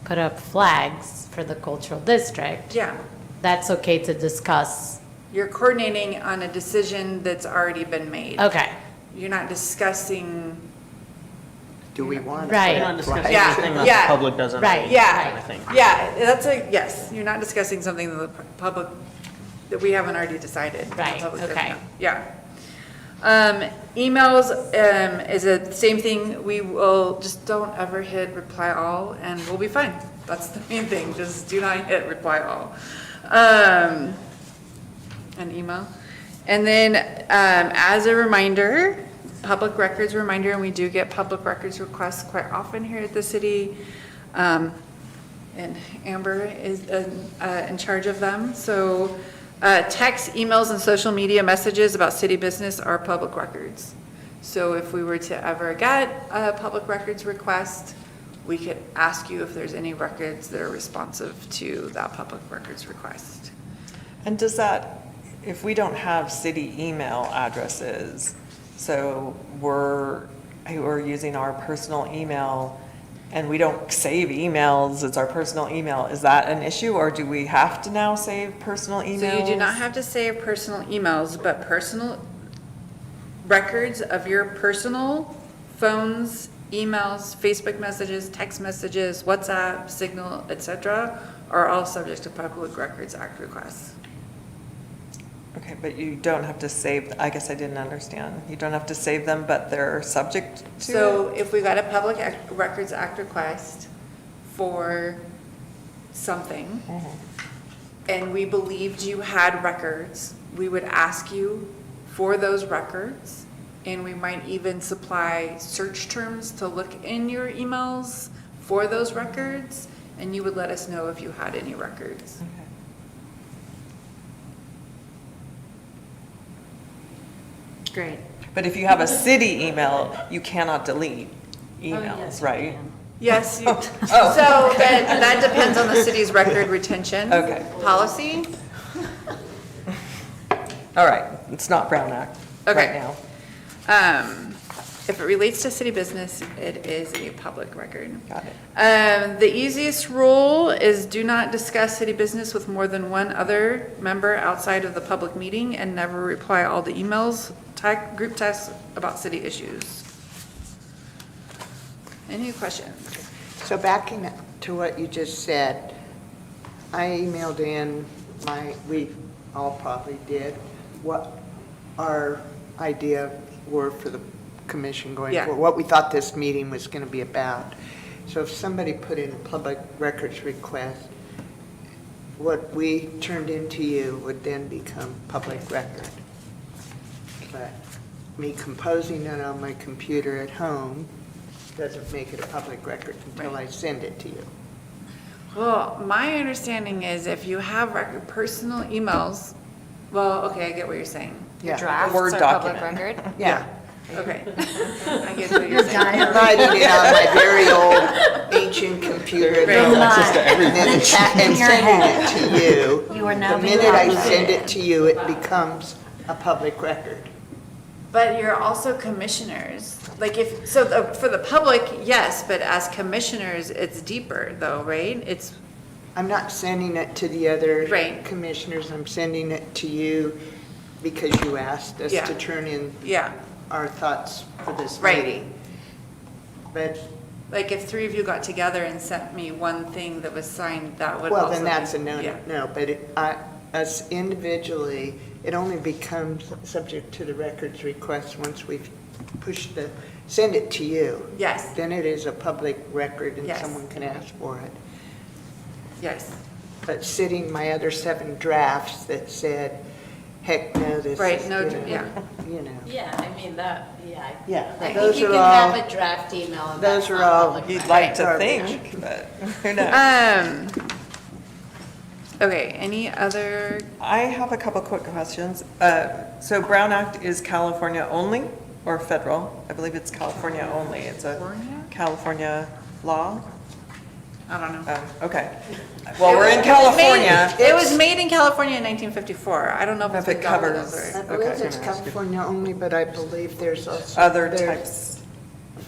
put up flags for the cultural district. Yeah. That's okay to discuss. You're coordinating on a decision that's already been made. Okay, You're not discussing, Do we want it? Right. We're not discussing Yeah, anything that yeah. the public doesn't. Right. kind yeah, of thing. yeah, that's a, yes, you're not discussing something that the public, that we haven't already decided. The Right, public doesn't okay. know. Yeah. Emails, is the same thing. We will, just don't ever hit reply all and we'll be fine. That's the main thing. Just do not hit reply all. An email. And then, as a reminder, public records reminder, and we do get public records requests quite often here at the city. And Amber is in charge of them. So text, emails, and social media messages about city business are public records. So if we were to ever get a public records request, we could ask you if there's any records that are responsive to that public records request. And does that, if we don't have city email addresses, so we're using our personal email and we don't save emails, it's our personal email, is that an issue, or do we have to now save personal emails? So you do not have to save personal emails, but personal records of your personal phones, emails, Facebook messages, text messages, WhatsApp, Signal, etc., are all subject to Public Records Act requests. Okay, but you don't have to save, I guess I didn't understand. You don't have to save them, but they're subject to So it? if we got a Public Records Act request for something, and we believed you had records, we would ask you for those records, and we might even supply search terms to look in your emails for those records, and you would let us know if you had any records. Okay. Great. But if you have a city email, you cannot delete emails, right? Yes, you, so that depends on the city's record retention Okay. policy. All right, it's not Brown Act right Okay. now. If it relates to city business, it is a public record. Got it. The easiest rule is do not discuss city business with more than one other member outside of the public meeting and never reply all the emails, group texts about city issues. Any questions? So backing up to what you just said, I emailed in we all probably did, what our idea were for the commission going Yeah. forward, what we thought this meeting was going to be about. So if somebody put in a public records request, what we turned into you would then become public record. But me composing it on my computer at home doesn't make it a public record until I send it to you. Well, my understanding is if you have personal emails, well, okay, I get what you're saying. Yeah. Drafts Word are public document. record. Yeah. Okay. I get what you're saying. I'm writing it on my very old ancient computer at home. And then and sending it to you. You are now The being minute I obligated. send it to you, it becomes a public record. But you're also commissioners. Like if, so for the public, yes, but as commissioners, it's deeper though, right? I'm not sending it to the other Right. commissioners, I'm sending it to you because you asked us Yeah. to turn in Yeah, our thoughts for this Right. meeting. But, like if 3 of you got together and sent me one thing that was signed, that would well, also then that's a be- yeah. no, but us individually, it only becomes subject to the records request once we've send it to you. Yes, Then it is a public record and Yes. someone can ask for it. yes, But sitting my other 7 drafts that said, heck no, this is. Right, no, you know, yeah. You know, Yeah, I mean, that, yeah. yeah, I those think you are can all, have a draft email. and those that's are not all- public You'd record. like to Garbage. think, but who knows? Okay, any other, I have a couple quick questions. So Brown Act is California only or federal? I believe it's California only. It's a California? California law? I don't know. Okay. Well, we're in It was California. made- It was made in California in 1954. I don't know if it's If it been doubled covers- over. I believe Okay. it's California only, but I believe there's also. Other there's types.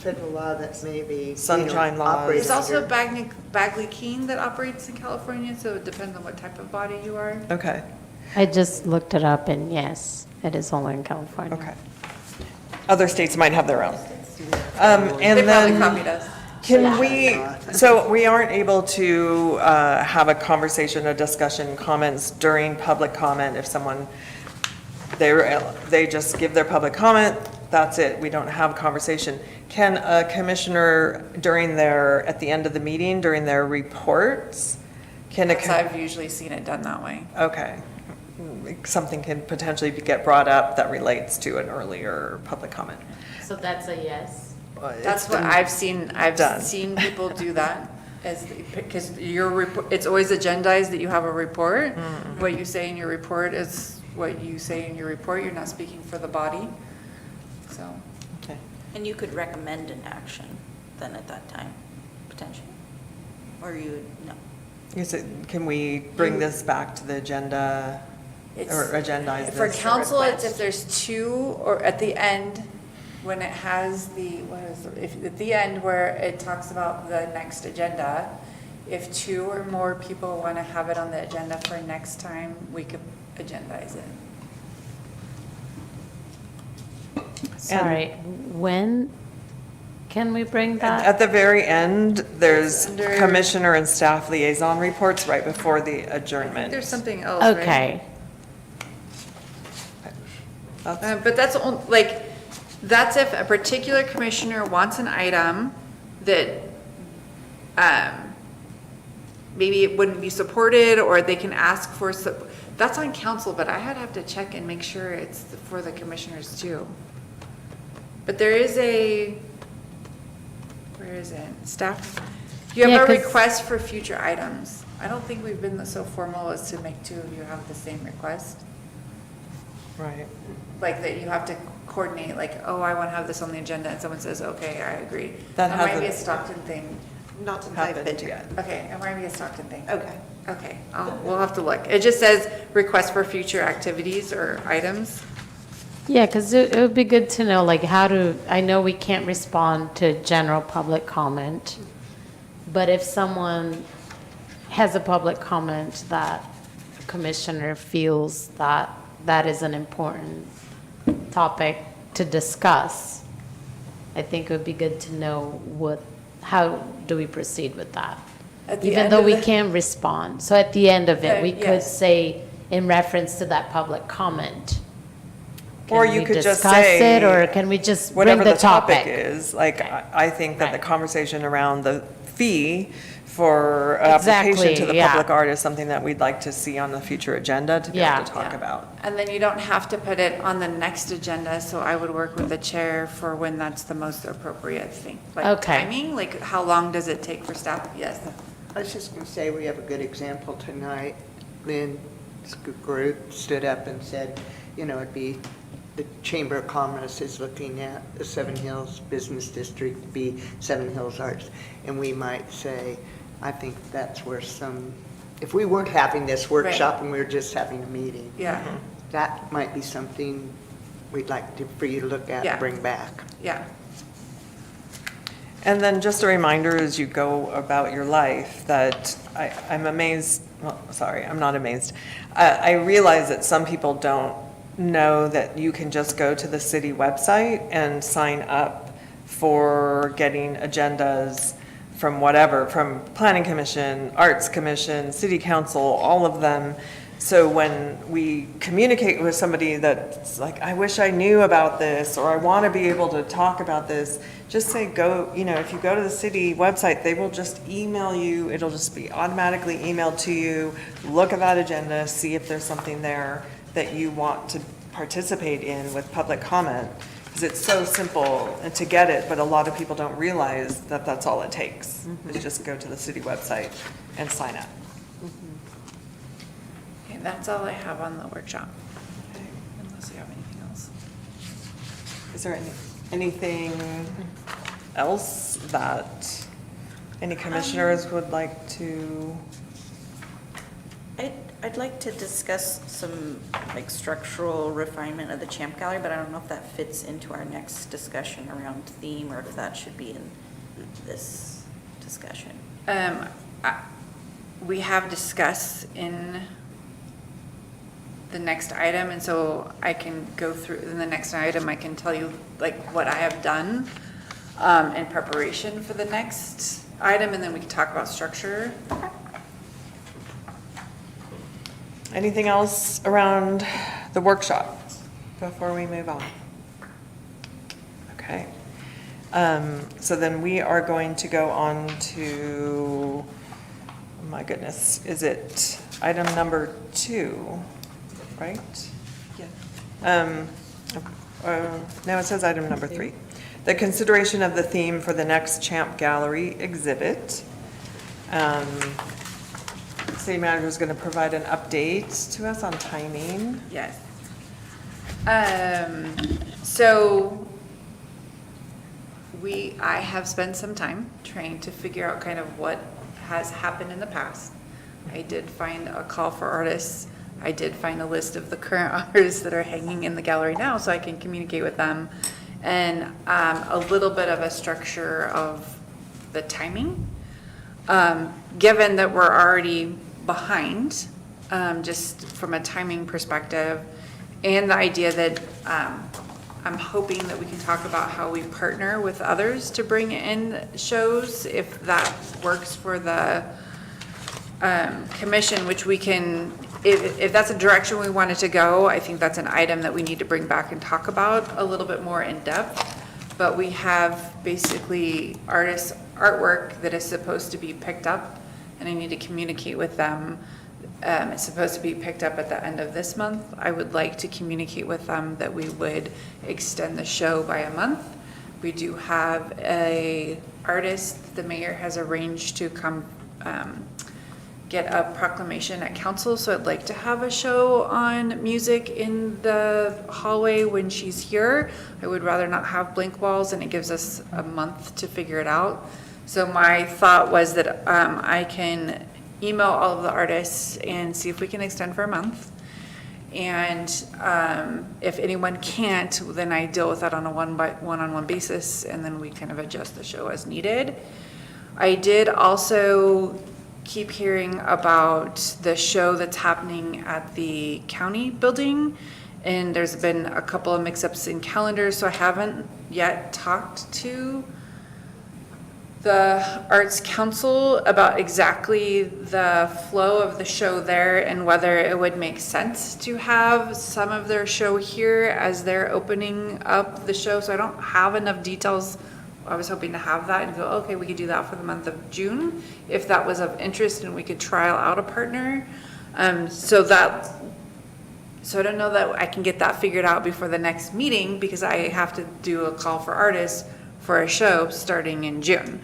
Federal law that may be. you know, Sunshine laws. operates There's also under- Bagley Keene that operates in California, so it depends on what type of body you are. Okay, I just looked it up, and yes, it is only in California. okay. Other states might have their own. They And probably then, copied us. can we, so we aren't able to have a conversation, a discussion, comments during public comment if someone, they just give their public comment, that's it, we don't have conversation. Can a commissioner at the end of the meeting, during their reports, can a, Because I've usually seen it done that way. okay, something can potentially get brought up that relates to an earlier public comment? So that's a yes? That's what I've seen done. people do that, because your report, it's always agendized that you have a report. What you say in your report is what you say in your report, you're not speaking for the body, so. Okay. And you could recommend an action then at that time, potentially? Or you, no? Can we bring this back to the agenda, or agendize this? For council, it's request. if there's 2, or at the end, when it has at the end where it talks about the next agenda, if 2 or more people want to have it on the agenda for next time, we could agendize it. Sorry, when can we bring that? At the very end, there's Under- commissioner and staff liaison reports right before the adjournment. There's something else, right? Okay, That's- But that's if a particular commissioner wants an item that maybe it wouldn't be supported, or they can ask for, that's on council, but I have to check and make sure it's for the commissioners too. But there is where is it? Staff, you Yeah, have a 'cause- request for future items. I don't think we've been so formal as to make 2 of you have the same request. Right. Like that you have to coordinate, like, oh, I want to have this on the agenda, and someone says, okay, I agree. That That might be a hasn't Stockton thing. Not since I've been Happened here. yet. Okay, it might be a Stockton thing. Okay. Okay, we'll have to look. It just says request for future activities or items. yeah, because it would be good to know, like, I know we can't respond to general public comment, but if someone has a public comment that a commissioner feels that that is an important topic to discuss, I think it would be good to know how do we proceed with that? At the Even end though of we the- can't respond. So at the end of it, we could Yes. say, in reference to that public comment, Or can you we could just discuss say. it, or can we just bring Whatever the topic topic? is, like, Okay. I think that the Right. conversation around the fee for application Exactly, to the yeah. public art is something that we'd like to see on the future agenda to be able Yeah. to talk Yeah. about. And then you don't have to put it on the next agenda, so I would work with the chair for when that's the most appropriate thing. Like Okay. timing, like how long does it take for staff? Yes. I was just going to say, we have a good example tonight. Lynn group stood up and said, you know, it'd be, the Chamber of Commerce is looking at the Seven Hills Business District to be Seven Hills Arts. And we might say, I think that's where if we weren't having this workshop and we were just having a meeting, Yeah, that might be something we'd like for you to look at Yeah. and bring back. yeah. And then just a reminder as you go about your life that I'm amazed, well, sorry, I'm not amazed. I realize that some people don't know that you can just go to the city website and sign up for getting agendas from whatever, from Planning Commission, Arts Commission, City Council, all of them. So when we communicate with somebody that's like, I wish I knew about this, or I want to be able to talk about this, just say go, if you go to the city website, they will just email you. It'll just be automatically emailed to you. Look at that agenda, see if there's something there that you want to participate in with public comment. Because it's so simple to get it, but a lot of people don't realize that that's all it takes, is just go to the city website and sign up. Okay, that's all I have on the workshop. Unless you have anything else. Is there anything else that any commissioners would like to? I'd like to discuss some like structural refinement of the Champ Gallery, but I don't know if that fits into our next discussion around theme or if that should be in this discussion. We have discussed in the next item, and so I can go through, in the next item, I can tell you like what I have done in preparation for the next item, and then we can talk about structure. Anything else around the workshop before we move on? Okay. So then we are going to go on to, oh my goodness, is it item number 2, right? Yeah. No, it says item number 3. The consideration of the theme for the next Champ Gallery exhibit. City manager is going to provide an update to us on timing. Yes. So I have spent some time trying to figure out kind of what has happened in the past. I did find a call for artists. I did find a list of the current artists that are hanging in the gallery now so I can communicate with them. And a little bit of a structure of the timing. Given that we're already behind, just from a timing perspective, and the idea that I'm hoping that we can talk about how we partner with others to bring in shows, if that works for the commission, which we can, if that's a direction we wanted to go, I think that's an item that we need to bring back and talk about a little bit more in depth. But we have basically artists' artwork that is supposed to be picked up, and I need to communicate with them. It's supposed to be picked up at the end of this month. I would like to communicate with them that we would extend the show by a month. We do have a artist the mayor has arranged to come get a proclamation at council, so I'd like to have a show on music in the hallway when she's here. I would rather not have blank walls, and it gives us a month to figure it out. So my thought was that I can email all of the artists and see if we can extend for a month. And if anyone can't, then I deal with that on a one-on-one basis, and then we kind of adjust the show as needed. I did also keep hearing about the show that's happening at the county building, and there's been a couple of mix-ups in calendars, so I haven't yet talked to the Arts Council about exactly the flow of the show there and whether it would make sense to have some of their show here as they're opening up the show. So I don't have enough details. I was hoping to have that and go, okay, we could do that for the month of June if that was of interest and we could trial out a partner. So I don't know that I can get that figured out before the next meeting because I have to do a call for artists for a show starting in June.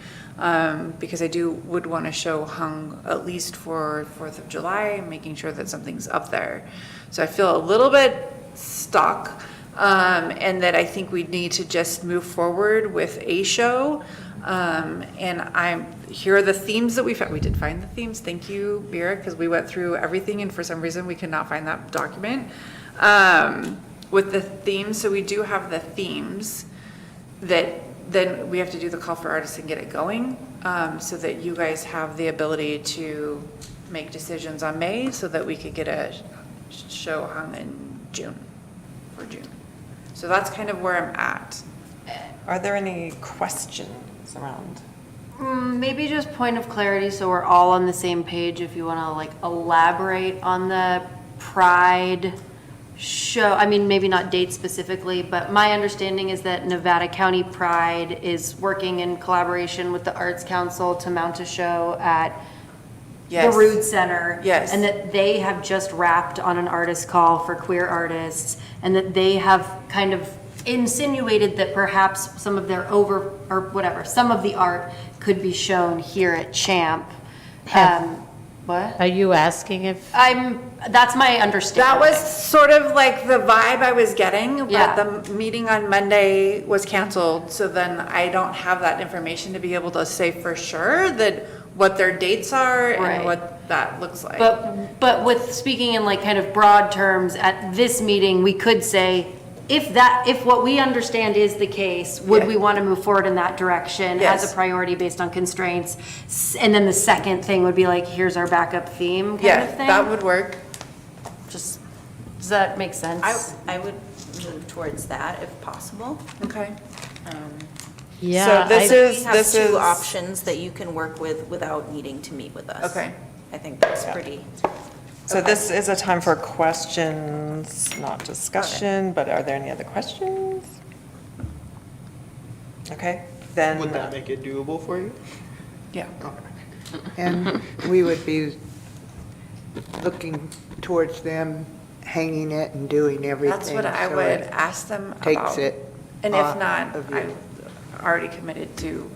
Because I would want a show hung at least for 4th of July, making sure that something's up there. So I feel a little bit stuck, and that I think we need to just move forward with a show. And here are the themes that we found. We did find the themes. Thank you, Vera, because we went through everything, and for some reason we could not find that document with the themes. So we do have the themes that then we have to do the call for artists and get it going, so that you guys have the ability to make decisions on May, so that we could get a show hung in June, for June. So that's kind of where I'm at. Are there any questions around? Maybe just point of clarity, so we're all on the same page, if you want to like elaborate on the Pride show. I mean, maybe not date specifically, but my understanding is that Nevada County Pride is working in collaboration with the Arts Council to mount a show at the Yes. Rood Center. Yes. And that they have just wrapped on an artist call for queer artists, and that they have kind of insinuated that perhaps some of their some of the art could be shown here at Champ. What? Are you asking if? That's my understanding. That was sort of like the vibe I was getting, Yeah. but the meeting on Monday was canceled, so then I don't have that information to be able to say for sure that what their dates are Right. and what that looks like. But with speaking in like kind of broad terms, at this meeting, we could say, if what we understand is the case, would Yeah. we want to move forward in that direction as Yes. a priority based on constraints? And then the second thing would be like, here's our backup theme kind Yeah, of thing? that would work. Just, does that make sense? I would move towards that if possible. Okay. Yeah. this We is- have this is- two options that you can work with without needing to meet with us. Okay. I think that's pretty. So this is a time for questions, not discussion, but are there any other questions? Okay, then. Would that make it doable for you? Yeah. And we would be looking towards them hanging it and doing everything. That's what I so would it ask them about. Takes it And if off not, of you. I'm already committed to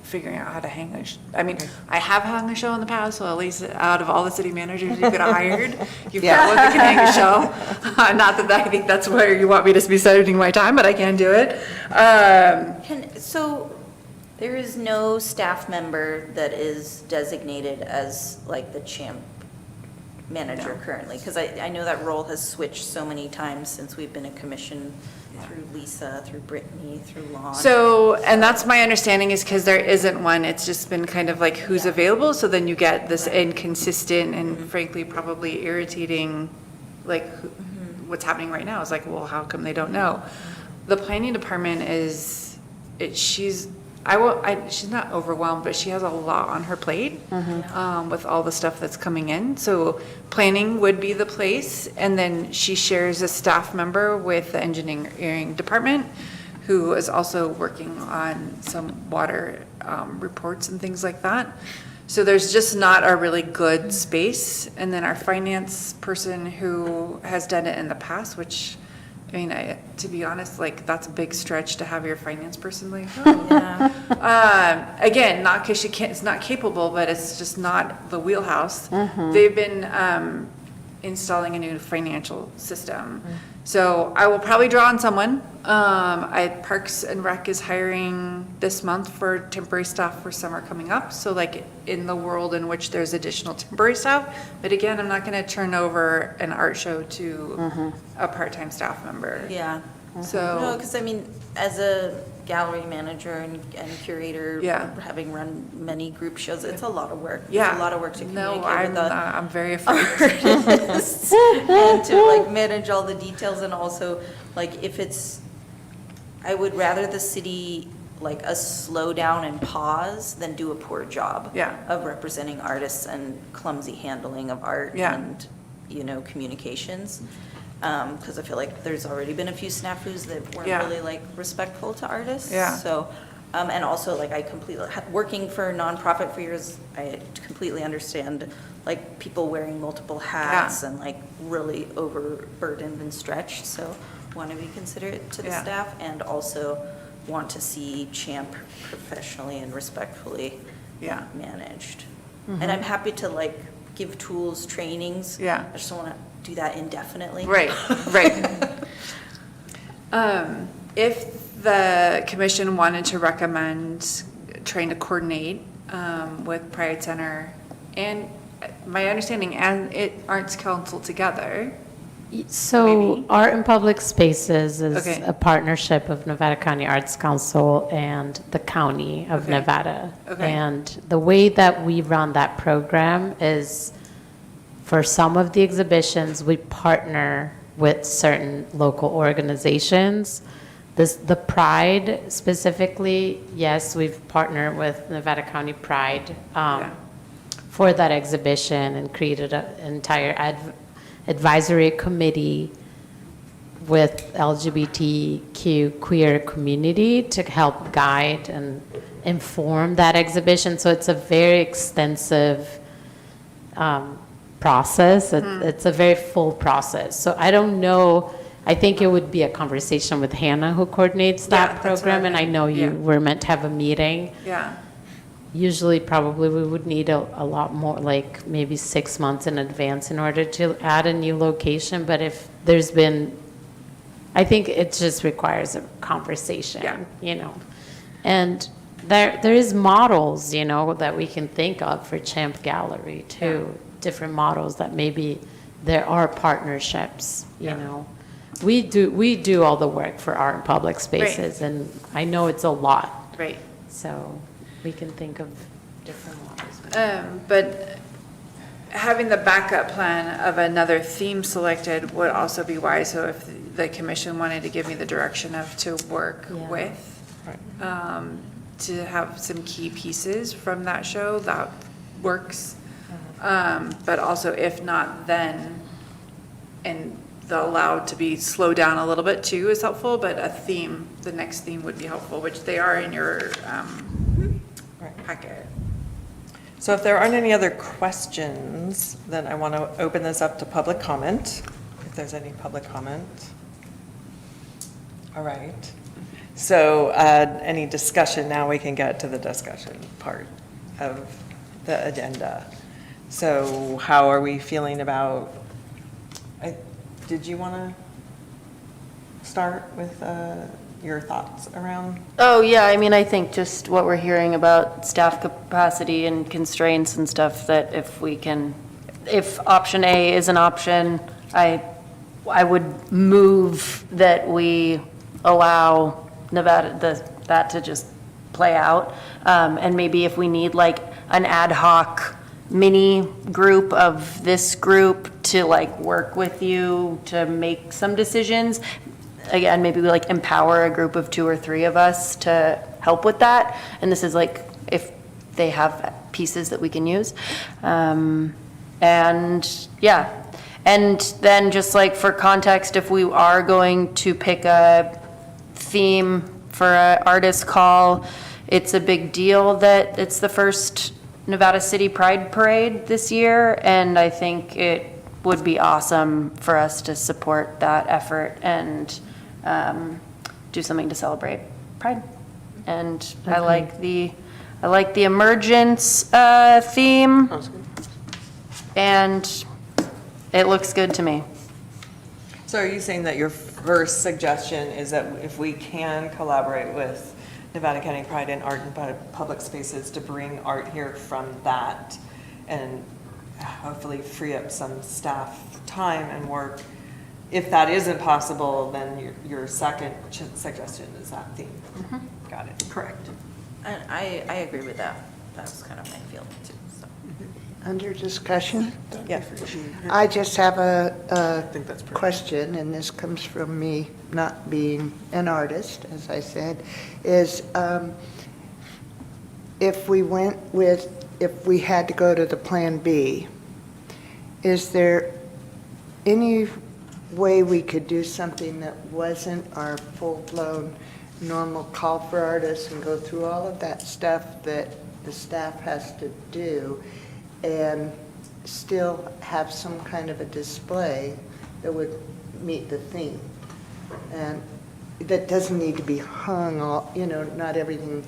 figuring out how to hang I mean, I have hung a show in the past, so at least out of all the city managers you could have hired, you've got one that can hang a show. Not that I think that's where you want me to be spending my time, but I can do it. So there is no staff member that is designated as like the Champ manager currently? Because I know that role has switched so many times since we've been a commission, through Lisa, through Brittany, through Lon. So, and that's my understanding is because there isn't one, it's just been kind of like who's available, so then you get this inconsistent and frankly probably irritating, like what's happening right now is like, well, how come they don't know? The planning department is, she's not overwhelmed, but she has a lot on her plate with all the stuff that's coming in. So planning would be the place, and then she shares a staff member with the engineering department who is also working on some water reports and things like that. So there's just not a really good space. And then our finance person who has done it in the past, which I mean, to be honest, like, that's a big stretch to have your finance person like, again, not because it's not capable, but it's just not the wheelhouse. They've been installing a new financial system. So I will probably draw on someone. Parks and Rec is hiring this month for temporary staff for summer coming up. So like in the world in which there's additional temporary staff, but again, I'm not gonna turn over an art show to a part-time staff member. Yeah. So. No, because I mean, as a gallery manager and curator, Yeah. having run many group shows, it's a lot of work. Yeah. It's a lot of work to No, communicate with I'm very afraid. artists and to like manage all the details, and also like if it's, I would rather the city like us slow down and pause than do a poor job Yeah. of representing artists and clumsy handling of art Yeah. and, communications. Because I feel like there's already been a few snafus that weren't Yeah. really like respectful to artists. Yeah. So, and also like I completely, working for a nonprofit for years, I completely understand like people wearing multiple hats and like really overburdened and stretched. So want to be considerate to the Yeah. staff, and also want to see Champ professionally and respectfully Yeah. managed. And I'm happy to like give tools, trainings. Yeah. I just don't want to do that indefinitely. Right, right. If the commission wanted to recommend trying to coordinate with Pride Center and my understanding and Arts Council together, So Art in Public Spaces is Okay. a partnership of Nevada County Arts Council and the County of Okay. Nevada. Okay. And the way that we run that program is, for some of the exhibitions, we partner with certain local organizations. The Pride specifically, yes, we've partnered with Nevada County Pride for that exhibition and created an entire advisory committee with LGBTQ queer community to help guide and inform that exhibition. So it's a very extensive process. It's a very full process. So I don't know, I think it would be a conversation with Hannah, who coordinates Yeah, that that's what program, I and I meant. know you Yeah. were meant to have a meeting. Yeah. Usually, probably, we would need a lot more, like maybe 6 months in advance in order to add a new location. But if there's been, I think it just requires a conversation, Yeah. you know. And there is models, you know, that we can think of for Champ Gallery too. Different models that maybe there are partnerships, you know. We do all the work for Art in Public Spaces, and I know it's a lot. Right. So we can think of different models. But having the backup plan of another theme selected would also be wise. So if the commission wanted to give me the direction of to work Yeah. with, to have some key pieces from that show, that works. But also if not, then, and the allowed to be slowed down a little bit too is helpful, but a theme, the next theme would be helpful, which they are in your packet. So if there aren't any other questions, then I want to open this up to public comment, if there's any public comment. All right. So any discussion, now we can get to the discussion part of the agenda. So how are we feeling about, did you want to start with your thoughts around? Oh, yeah, I mean, I think just what we're hearing about staff capacity and constraints and stuff, that if option A is an option, I would move that we allow Nevada, that to just play out. And maybe if we need like an ad hoc mini group of this group to like work with you to make some decisions, again, maybe we like empower a group of 2 or 3 of us to help with that. And this is like, if they have pieces that we can use. And yeah, and then just like for context, if we are going to pick a theme for an artist call, it's a big deal that it's the first Nevada City Pride Parade this year. And I think it would be awesome for us to support that effort and do something to celebrate Pride. And I like the emergence theme, and it looks good to me. So are you saying that your first suggestion is that if we can collaborate with Nevada County Pride and Art in Public Spaces to bring art here from that and hopefully free up some staff time and work? If that isn't possible, then your second suggestion is that theme. Got it. Correct. I agree with that. That's kind of my feeling too, so. Under discussion? Yeah. I just have a think that's perfect. question, and this comes from me not being an artist, as I said, is if we had to go to the Plan B, is there any way we could do something that wasn't our full-blown normal call for artists and go through all of that stuff that the staff has to do and still have some kind of a display that would meet the theme? And that doesn't need to be hung, all, not everything.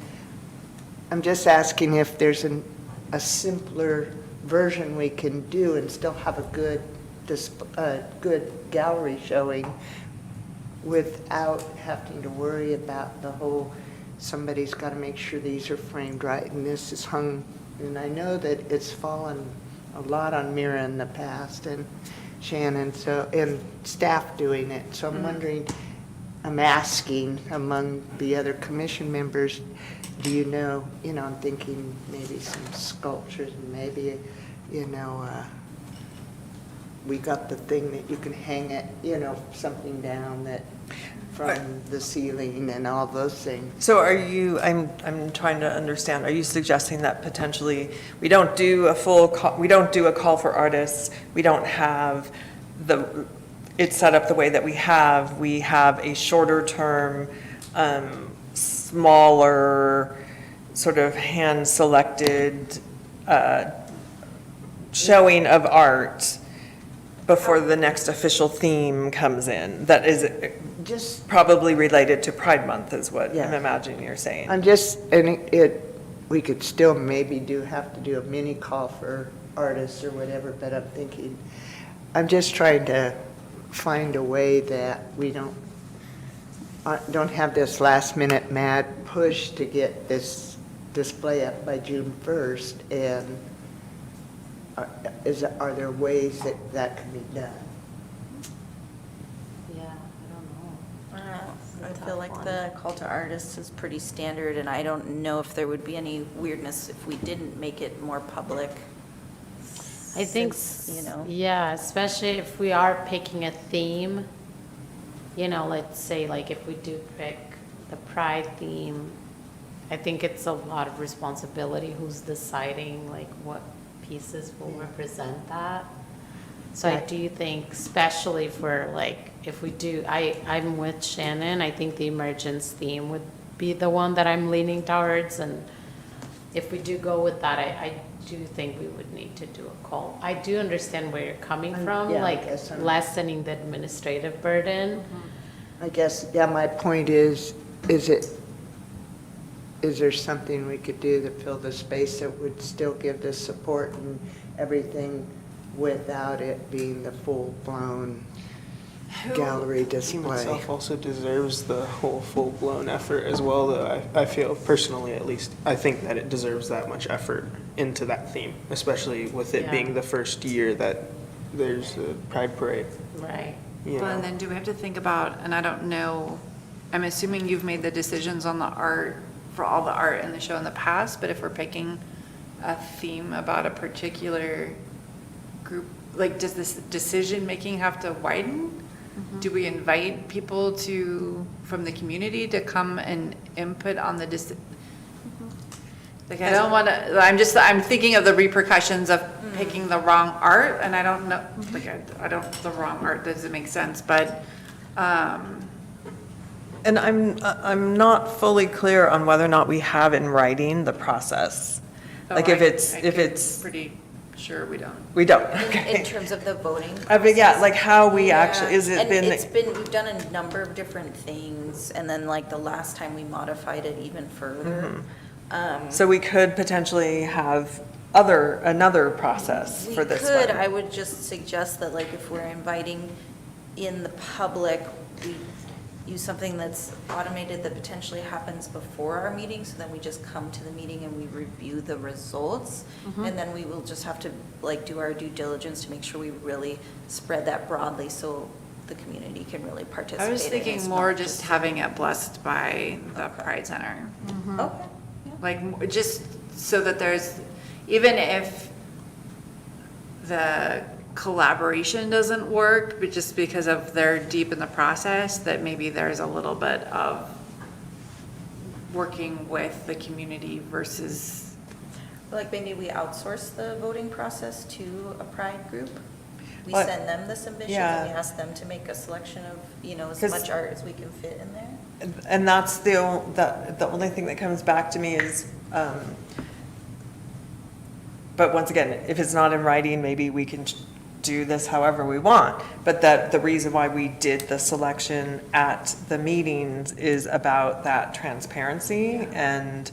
I'm just asking if there's a simpler version we can do and still have a good gallery showing without having to worry about the whole, somebody's got to make sure these are framed right and this is hung. And I know that it's fallen a lot on Mira in the past, and Shannon, so, and staff doing it. So I'm wondering, I'm asking among the other commission members, do you know, I'm thinking maybe some sculptures and maybe, we got the thing that you can hang it, something down that from the ceiling and all those things. So are you, I'm trying to understand, are you suggesting that potentially we don't do a full, we don't do a call for artists, we don't have it's set up the way that we have a shorter term, smaller, sort of hand-selected showing of art before the next official theme comes in, that is Just, probably related to Pride Month is what Yeah. I'm imagining you're saying. and we could still maybe have to do a mini call for artists or whatever, but I'm just trying to find a way that we don't have this last minute mad push to get this display up by June 1st, and are there ways that can be done? Yeah, I don't know. I feel like the call to artists is pretty standard, and I don't know if there would be any weirdness if we didn't make it more public. I think, yeah, especially if we are picking a theme, let's say like if we do pick the Pride theme, I think it's a lot of responsibility who's deciding like what pieces will represent that. So I do think, especially for like, if we do, I'm with Shannon, I think the emergence theme would be the one that I'm leaning towards, and if we do go with that, I do think we would need to do a call. I do understand where you're coming from, yeah, I like guess I'm- lessening the administrative burden. I guess, yeah, my point is there something we could do to fill the space that would still give the support and everything without it being the full-blown gallery Team display? itself also deserves the whole full-blown effort as well, though I feel, personally at least, I think that it deserves that much effort into that theme, especially with it Yeah. being the first year that there's a Pride Parade, Right. you Well, and know? then do we have to think about, and I don't know, I'm assuming you've made the decisions on the art, for all the art in the show in the past, but if we're picking a theme about a particular group, like, does this decision-making have to widen? Do we invite people from the community to come and input on the like, I don't want to, I'm thinking of the repercussions of picking the wrong art, and I don't know, like, the wrong art doesn't make sense, but, And I'm not fully clear on whether or not we have in writing the process. Like if it's, pretty sure we don't. we don't, In okay. terms of the voting. Yeah, like how we actually, is it And been? we've done a number of different things, and then like the last time we modified it even further. So we could potentially have another process for this one. We could, I would just suggest that like if we're inviting in the public, we use something that's automated that potentially happens before our meeting, so then we just come to the meeting and we review the results. And then we will just have to like do our due diligence to make sure we really spread that broadly so the community can really participate. I was in it. thinking It's more not just having it blessed by the Pride Center. Okay. Like, just so that there's, even if the collaboration doesn't work, but just because of they're deep in the process, that maybe there's a little bit of working with the community versus, Like maybe we outsource the voting process to a Pride group? We Well, send them the submissions yeah. and we ask them to make a selection of, as 'Cause- much art as we can fit in there? And that's the only thing that comes back to me is, but once again, if it's not in writing, maybe we can do this however we want. But that the reason why we did the selection at the meetings is about that transparency and,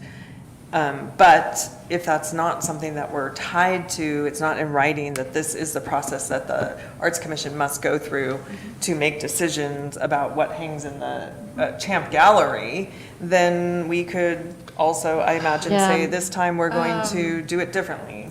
but if that's not something that we're tied to, it's not in writing that this is the process that the Arts Commission must go through to make decisions about what hangs in the Champ Gallery, then we could also, I imagine, say Yeah. this time we're going to do it differently.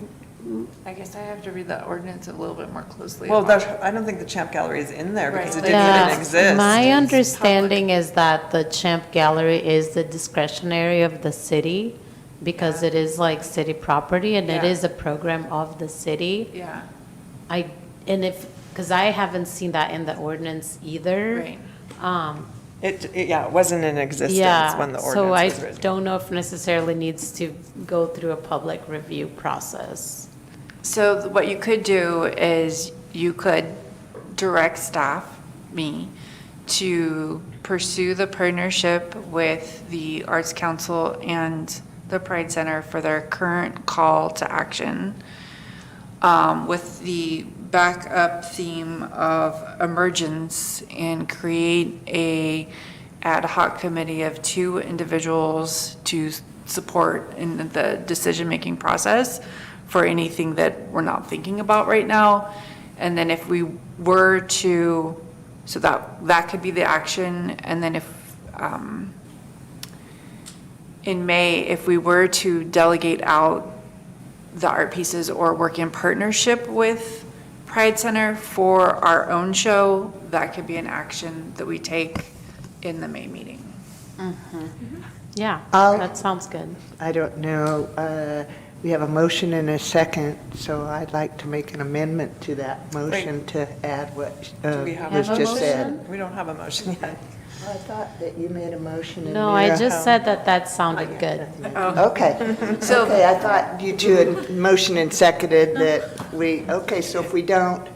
I guess I have to read the ordinance a little bit more closely. Well, about- I don't think the Champ Gallery is in there because it Right. didn't Yeah, even exist. my understanding is that the Champ Gallery is the discretionary of the city because it is like city property and it Yeah. is a program of the city. Yeah, Because I haven't seen that in the ordinance either. right. It wasn't in existence when the So ordinance was I written. don't know if necessarily needs to go through a public review process. So what you could do is you could direct staff, me, to pursue the partnership with the Arts Council and the Pride Center for their current call to action, with the backup theme of emergence, and create a ad hoc committee of 2 individuals to support in the decision-making process for anything that we're not thinking about right now. And then if we were to, so that could be the action. And then if, in May, if we were to delegate out the art pieces or work in partnership with Pride Center for our own show, that could be an action that we take in the May meeting. Yeah, I'll- that sounds good. I don't know, we have a motion and a second, so I'd like to make an amendment to that motion to add what we have was a just motion? said. We don't have a motion yet. I thought that you made a motion and No, I Mira- just said that sounded good. Okay, So- okay, I thought you two had motioned and seconded that okay, so if we don't,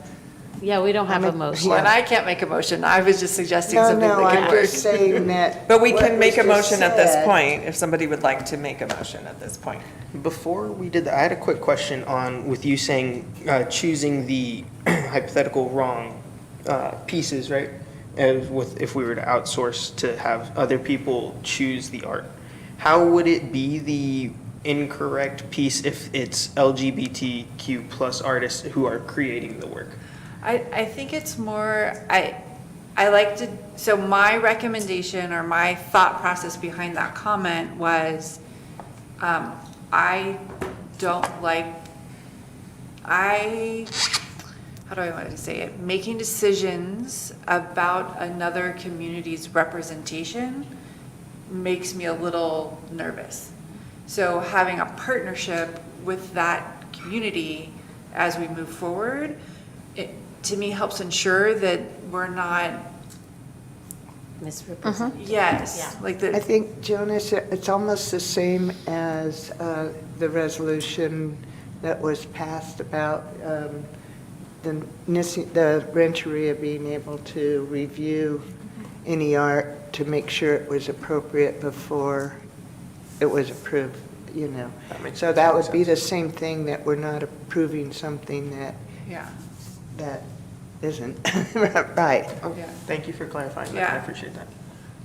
Yeah, we don't have a mean, motion. Well, and I can't make a motion. I was just suggesting no, something no, that I'm could work. just saying that. But we what can make a was just motion at this said- point, if somebody would like to make a motion at this point. Before we did that, I had a quick question on, with you saying, choosing the hypothetical wrong pieces, right? If we were to outsource to have other people choose the art, how would it be the incorrect piece if it's LGBTQ plus artists who are creating the work? I think it's more, I like to, so my recommendation or my thought process behind that comment was, I don't like, how do I want to say it? Making decisions about another community's representation makes me a little nervous. So having a partnership with that community as we move forward, it, to me, helps ensure that we're not, Misrepresented. yes, like I the, think, Jonas, it's almost the same as the resolution that was passed about the Renteria being able to review any art to make sure it was appropriate before it was approved, you know. So that would be the same thing, that we're not approving something yeah. that isn't, right. Okay, thank you for clarifying that. Yeah. I appreciate that.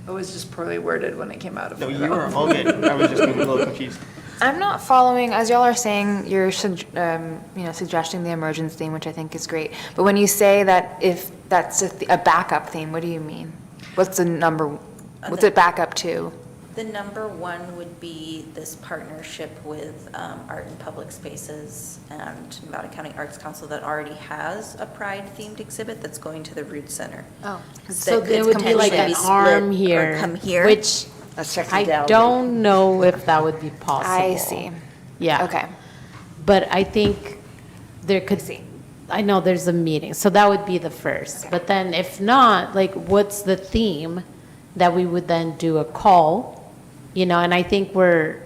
It was just poorly worded when it came out of No, my you mouth. were all good. I was just getting a little confused. I'm not following, as y'all are saying, you're suggesting the emergence theme, which I think is great. But when you say that if that's a backup theme, what do you mean? What's it back up to? The number 1 would be this partnership with Art and Public Spaces and Nevada County Arts Council that already has a Pride-themed exhibit that's going to the Root Center. Oh. So That there could would be like potentially an be arm split or here. come here. Which A second I gallery. don't know if that would be possible. I see. Yeah. Okay. But I think there could, see. I know there's a meeting, so that would be the first. But then if not, like, what's the theme that we would then do a call? You know, and I think we're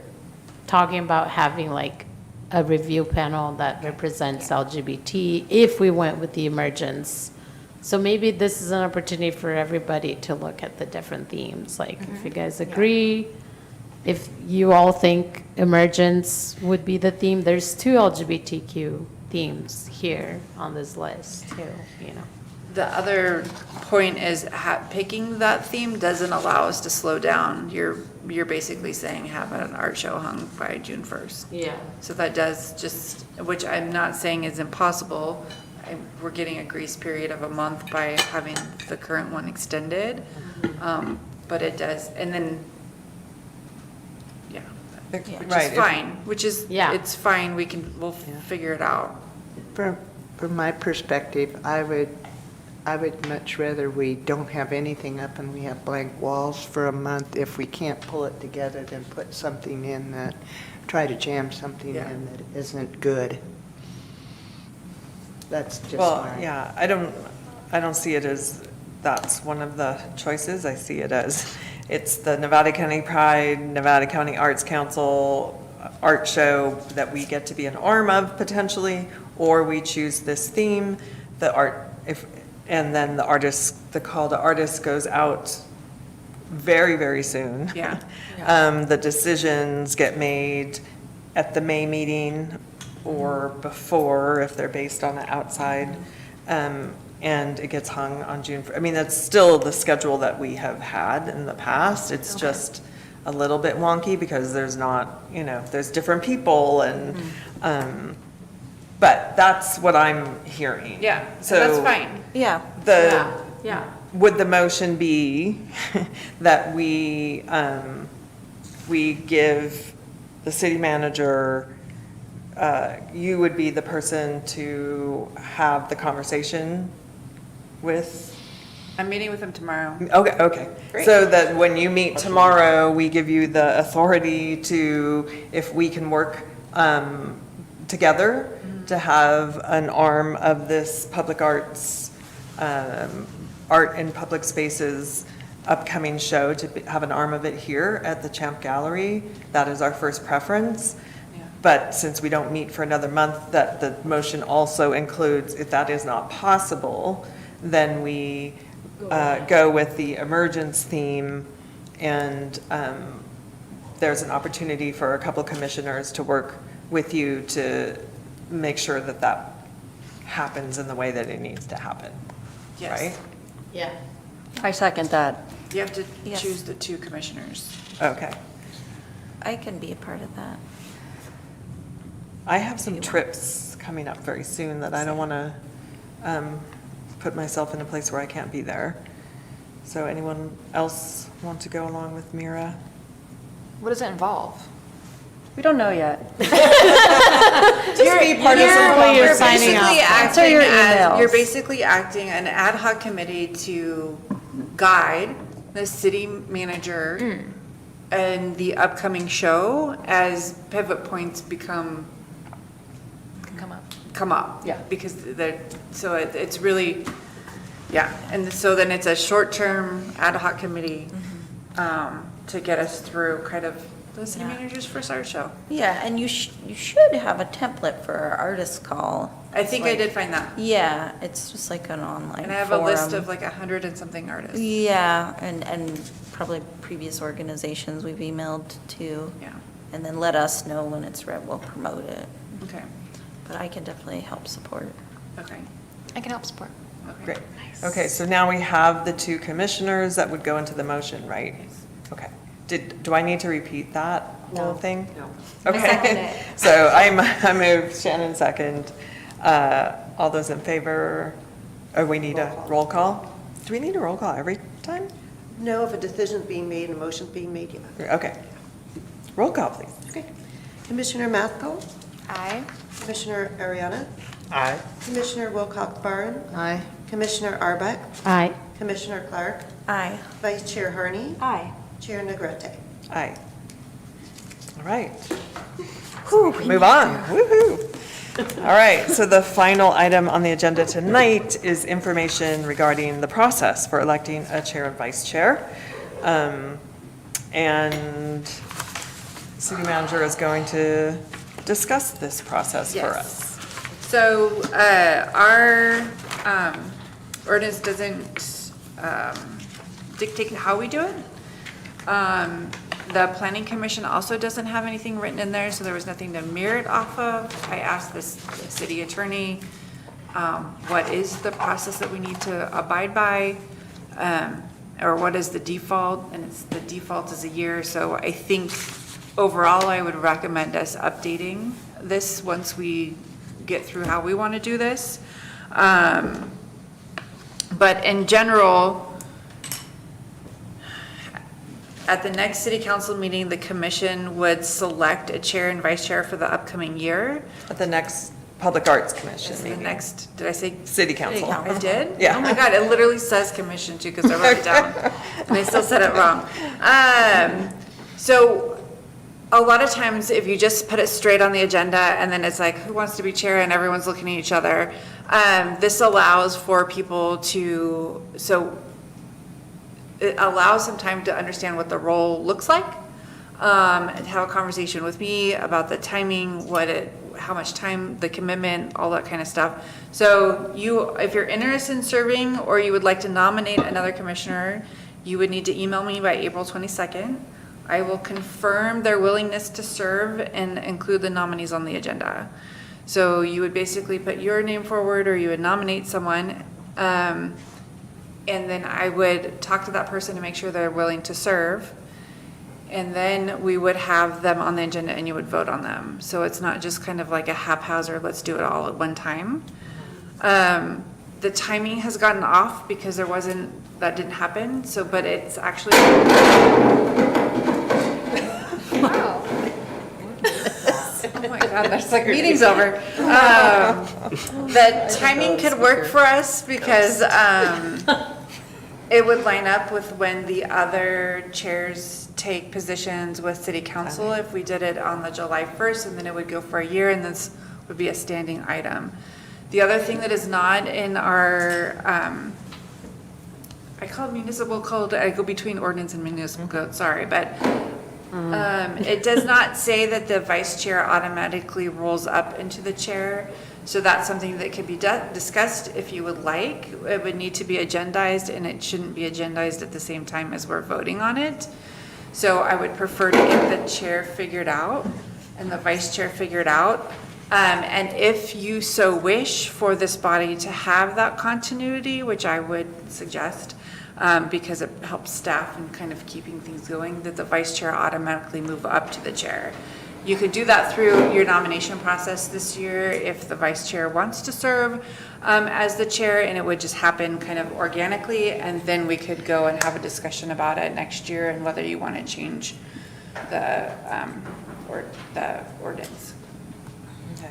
talking about having like a review panel that represents LGBT if we went with the emergence. So maybe this is an opportunity for everybody to look at the different themes, like if you guys agree, if you all think emergence would be the theme, there's 2 LGBTQ themes here on this list too, you know. The other point is picking that theme doesn't allow us to slow down. You're basically saying have an art show hung by June 1st. Yeah. So that does just, which I'm not saying is impossible. We're getting a grace period of a month by having the current one extended. But it does, and then, yeah, which Right, is if- fine, which is, Yeah. it's fine, we'll figure it out. From my perspective, I would much rather we don't have anything up and we have blank walls for a month if we can't pull it together than put something in that, try to jam something Yeah. in that isn't good. That's just Well, my. yeah, I don't see it as that's one of the choices. I see it as it's the Nevada County Pride, Nevada County Arts Council art show that we get to be an arm of potentially, or we choose this theme, and then the call to artists goes out very, very soon. Yeah. The decisions get made at the May meeting or before, if they're based on the outside. And it gets hung on June. I mean, that's still the schedule that we have had in the past. It's just a little bit wonky because there's not, there's different people and, but that's what I'm hearing. Yeah, So that's fine. Yeah. Would the motion be that we give the city manager, you would be the person to have the conversation with? I'm meeting with him tomorrow. Okay. Great. So that when you meet tomorrow, we give you the authority to, if we can work together to have an arm of this public arts, art in public spaces upcoming show, to have an arm of it here at the Champ Gallery. That is our first preference. But since we don't meet for another month, that the motion also includes, if that is not possible, then we go with the emergence theme, and there's an opportunity for a couple commissioners to work with you to make sure that that happens in the way that it needs to happen, Yes. right? Yeah. I second that. You have to Yes. choose the two commissioners. Okay. I can be a part of that. I have some trips coming up very soon that I don't want to put myself in a place where I can't be there. So anyone else want to go along with Mira? What does it involve? We don't know yet. Just be part of some You're signing basically off. Answer your acting emails. you're basically acting an ad hoc committee to guide the city manager and the upcoming show as pivot points come up. Yeah. Because it's really, yeah, and so then it's a short-term ad hoc committee to get us through kind of the city manager's first art show. Yeah, and you should have a template for our artist call. I think I did find that. Yeah, it's just like an online And I have a list forum. of like 100 and something artists. Yeah, and probably previous organizations we've emailed to. Yeah. And then let us know when it's ready, we'll promote it. Okay, But I can definitely help support. okay. I can help support. Great. Okay, so now we have the two commissioners that would go into the motion, right? Okay. Do I need to repeat that whole thing? No. Okay. So I move, Shannon second. All those in favor? Oh, we need a roll call? Do we need a roll call every time? No, if a decision's being made, a motion's being made, yeah. Okay. Roll call, please. Okay. Commissioner Mathco, Aye. Commissioner Ariana, Aye. Commissioner Wilcox-Barron, Aye. Commissioner Arbeck, Aye. Commissioner Clark, Aye. Vice Chair Harney, Aye. Chair Negrete. Aye. All right. Move on. Woo-hoo. All right, so the final item on the agenda tonight is information regarding the process for electing a chair and vice chair. And city manager is going to discuss this process for us. So our ordinance doesn't dictate how we do it. The planning commission also doesn't have anything written in there, so there was nothing to mirror it off of. I asked the city attorney, what is the process that we need to abide by? Or what is the default? And the default is a year, so I think overall, I would recommend us updating this once we get through how we want to do this. But in general, at the next city council meeting, the commission would select a chair and vice chair for the upcoming year. At the next Public Arts Commission Is the meeting. next, did I say? City Council. I did? Yeah. Oh my God, it literally says commission too, because I wrote it down. And I still said it wrong. So a lot of times, if you just put it straight on the agenda and then it's like, who wants to be chair, and everyone's looking at each other, this allows for people to, so it allows some time to understand what the role looks like, and have a conversation with me about the timing, how much time, the commitment, all that kind of stuff. So if you're interested in serving or you would like to nominate another commissioner, you would need to email me by April 22nd. I will confirm their willingness to serve and include the nominees on the agenda. So you would basically put your name forward, or you would nominate someone, and then I would talk to that person to make sure they're willing to serve. And then we would have them on the agenda and you would vote on them. So it's not just kind of like a haphazard, let's do it all at one time. The timing has gotten off because that didn't happen. So, but it's actually. Wow. Oh my God, that's like meeting's over. The timing could work for us because it would line up with when the other chairs take positions with city council if we did it on the July 1st, and then it would go for a year, and this would be a standing item. The other thing that is not in our, I call it municipal code, I go between ordinance and municipal code, sorry, but it does not say that the vice chair automatically rolls up into the chair. So that's something that could be discussed if you would like. It would need to be agendized, and it shouldn't be agendized at the same time as we're voting on it. So I would prefer to get the chair figured out and the vice chair figured out. And if you so wish for this body to have that continuity, which I would suggest, because it helps staff in kind of keeping things going, that the vice chair automatically move up to the chair. You could do that through your nomination process this year if the vice chair wants to serve as the chair, and it would just happen kind of organically, and then we could go and have a discussion about it next year and whether you want to change the ordinance. Okay.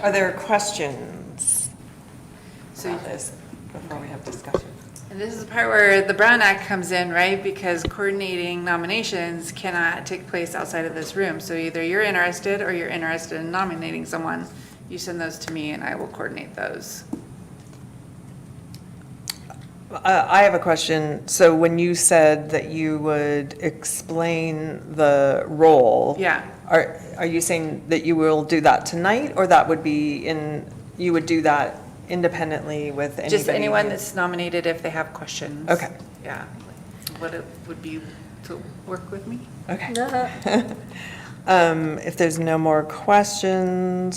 Are there questions about this before we have discussion? And this is the part where the Brown Act comes in, right? Because coordinating nominations cannot take place outside of this room. So either you're interested or you're interested in nominating someone. You send those to me and I will coordinate those. I have a question. So when you said that you would explain the role. Yeah. Are you saying that you will do that tonight, or that would be you would do that independently with anybody? Just anyone that's nominated if they have questions. Okay. Yeah. What it would be to work with me. Okay. If there's no more questions,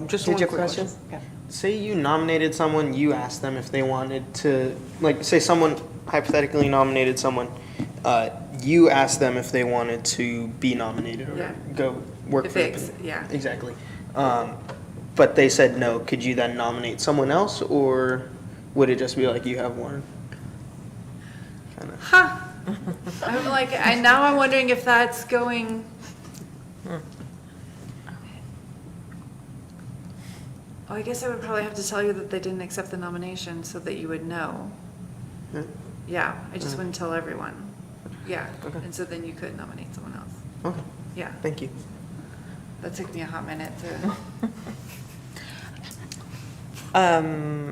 Just did one you have a quick question? question. Yeah. Say you nominated someone, you asked them if they wanted to, like, say someone hypothetically nominated someone, you asked them if they wanted to be nominated or Yeah. go work If for they the. yeah. Exactly. But they said no. Could you then nominate someone else, or would it just be like you have one? Kinda. Huh. I'm like, now I'm wondering if that's going. Oh, I guess I would probably have to tell you that they didn't accept the nomination so that you would know. Yeah. Yeah, I just wouldn't tell everyone. Yeah, Okay. and so then you could nominate someone else. Okay. Yeah, Thank you. that took me a hot minute to.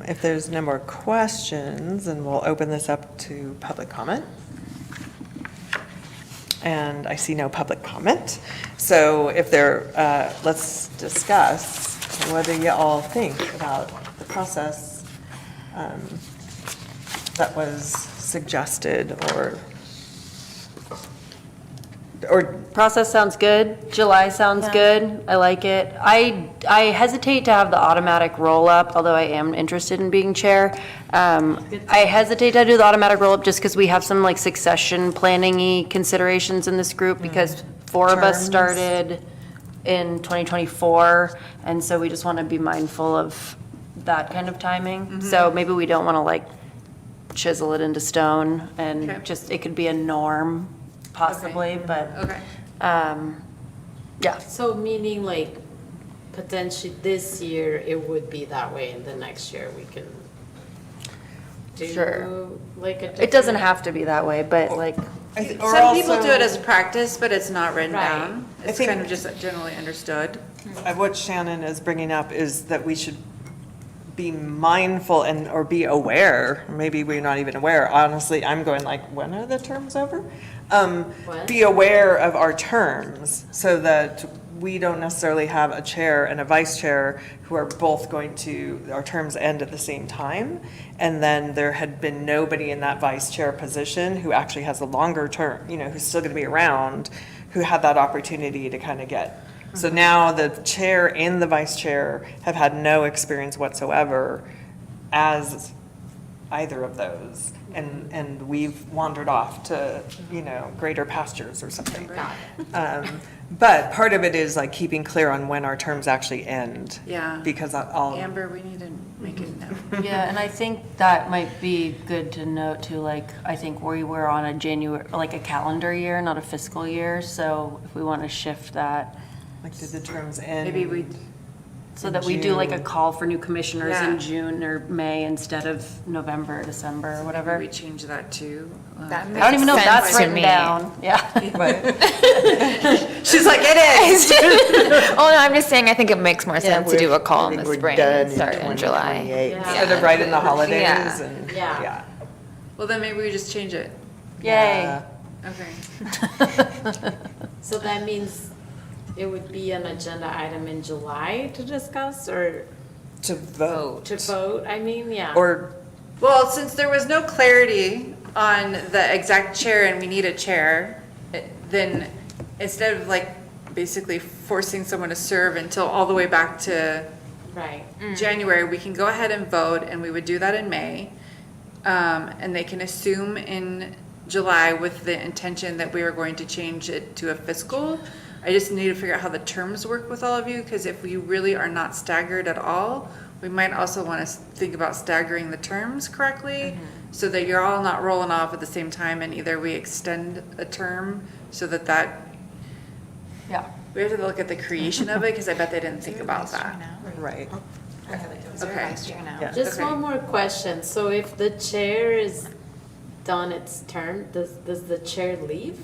If there's no more questions, then we'll open this up to public comment. And I see no public comment. So if let's discuss what do you all think about the process that was suggested or Process sounds good. July sounds good. I like it. I hesitate to have the automatic roll-up, although I am interested in being chair. I hesitate to do the automatic roll-up just because we have some like succession planning-y considerations in this group because 4 of us Terms. started in 2024, and so we just want to be mindful of that kind of timing. So maybe we don't want to like chisel it into stone and Okay. just, it could be a norm possibly, but Okay. yeah. So meaning like potentially this year it would be that way, and the next year we can Sure. do like a. It doesn't different- have to be that way, but like, Some people do it as a practice, but it's not written Right. down. It's think- kind of just generally understood. What Shannon is bringing up is that we should be mindful and, or be aware, maybe we're not even aware, honestly, I'm going like, when are the terms over? What? Be aware of our terms, so that we don't necessarily have a chair and a vice chair who are both going to, our terms end at the same time, and then there had been nobody in that vice chair position who actually has a longer term, you know, who's still gonna be around, who had that opportunity to kind of get. So now the chair and the vice chair have had no experience whatsoever as either of those. And we've wandered off to, you know, greater pastures or something. But part of it is like keeping clear on when our terms actually end. Yeah. Because I'll, Amber, we need to make it known. Yeah, and I think that might be good to note too, like, I think we were on a January, like a calendar year, not a fiscal year, so if we want to shift that, like, did the terms end? Maybe we, so that we do like a June. call for new commissioners Yeah. in June or May instead of November, December, or whatever. we change that too. That I don't even know if that's sense to written me. down, yeah. She's like, it is. Oh, no, I'm just saying, I think it makes more sense to do a call I in think the we're spring done and start in July. 2028. Instead of right in the holidays Yeah. and, Yeah. yeah. Well, then maybe we just change it. Yay. Okay. So that means it would be an agenda item in July to discuss or To vote. to vote, I mean, yeah. Or, Well, since there was no clarity on the exact chair and we need a chair, then instead of like basically forcing someone to serve until all the way back to Right. January, we can go ahead and vote, and we would do that in May. And they can assume in July with the intention that we are going to change it to a fiscal. I just need to figure out how the terms work with all of you, because if we really are not staggered at all, we might also want to think about staggering the terms correctly, so that you're all not rolling off at the same time, and either we extend a term so that Yeah. we have to look at the creation of it, because I bet they didn't think about that. right. Okay. Yeah. Just Okay. one more question. So if the chair is done its term, does the chair leave?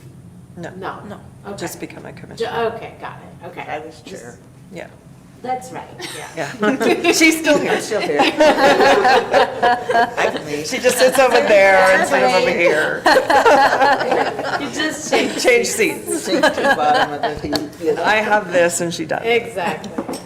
No, No. No. Okay. just become a commissioner. Okay, got it. Okay. I was chair. Yeah. That's right, yeah. Yeah. She's still here. I'm still here. I can leave. She just sits over there instead of over here. You just change. Change seats. Sink to the bottom of the heap, you know. I have this and she does. Exactly.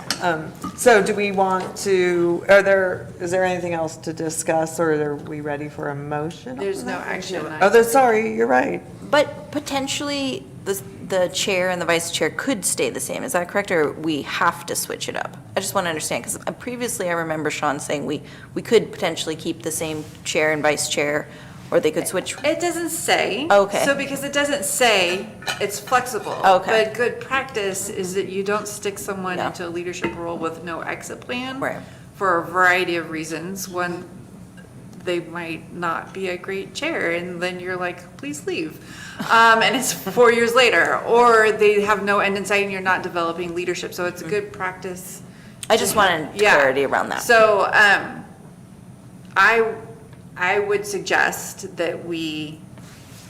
So do we want to, is there anything else to discuss, or are we ready for a motion? There's no action. Oh, sorry, you're right. But potentially, the chair and the vice chair could stay the same, is that correct, or we have to switch it up? I just want to understand, because previously I remember Sean saying we could potentially keep the same chair and vice chair, or they could switch. It doesn't say. Okay. So because it doesn't say, it's flexible. Okay. But good practice is that you don't stick someone Yeah. into a leadership role with no exit plan. Right. For a variety of reasons. One, they might not be a great chair, and then you're like, please leave. And it's 4 years later. Or they have no end in sight and you're not developing leadership. So it's a good practice. I just wanted Yeah. clarity around that. So, I would suggest that we,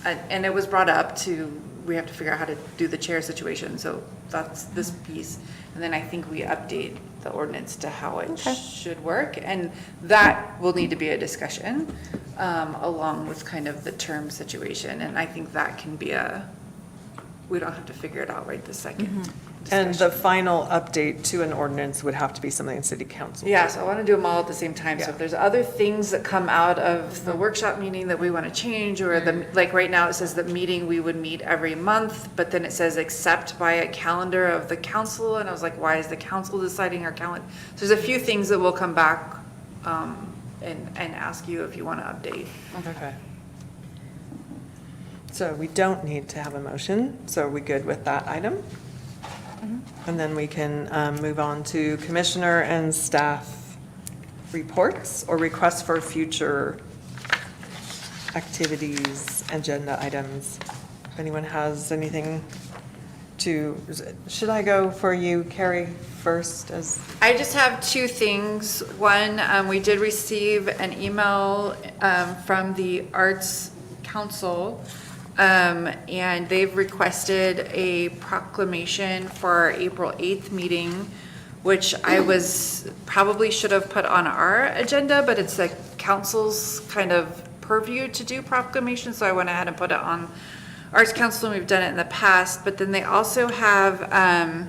and it was brought up to, we have to figure out how to do the chair situation, so that's this piece. And then I think we update the ordinance to how it should work, and that will need to be a discussion, along with kind of the term situation, and I think that can be we don't have to figure it out right this second. And the final update to an ordinance would have to be something in city council. Yeah, so I want to do them all at the same time. So Yeah. if there's other things that come out of the workshop meeting that we want to change, or like right now it says that meeting, we would meet every month, but then it says except by a calendar of the council, and I was like, why is the council deciding our calendar? So there's a few things that will come back, and ask you if you want to update. Okay. So we don't need to have a motion, so are we good with that item? And then we can move on to commissioner and staff reports or requests for future activities, agenda items. If anyone has anything should I go for you, Carrie, first as? I just have two things. One, we did receive an email from the Arts Council, and they've requested a proclamation for our April 8th meeting, which I probably should have put on our agenda, but it's the council's kind of purview to do proclamations, so I went ahead and put it on Arts Council, and we've done it in the past. But then they also have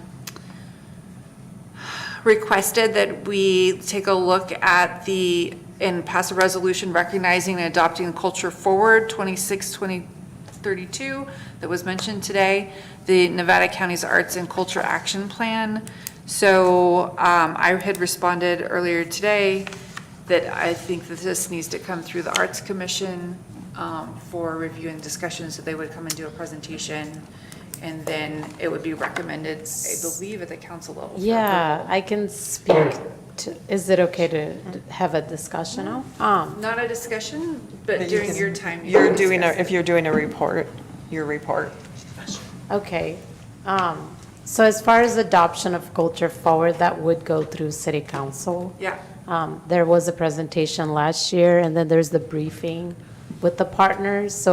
requested that we take a look at and pass a resolution recognizing and adopting the Culture Forward 2032 that was mentioned today, the Nevada County's Arts and Culture Action Plan. So I had responded earlier today that I think that this needs to come through the Arts Commission for review and discussion, so they would come and do a presentation, and then it would be recommended, I believe, at the council level. for Yeah, approval. I can speak to, is it okay to have a discussion now? Not a discussion, but you during can- your time. you You're can doing, discuss if it. you're doing a report, your report. Okay. So as far as adoption of Culture Forward, that would go through city council. Yeah. There was a presentation last year, and then there's the briefing with the partners,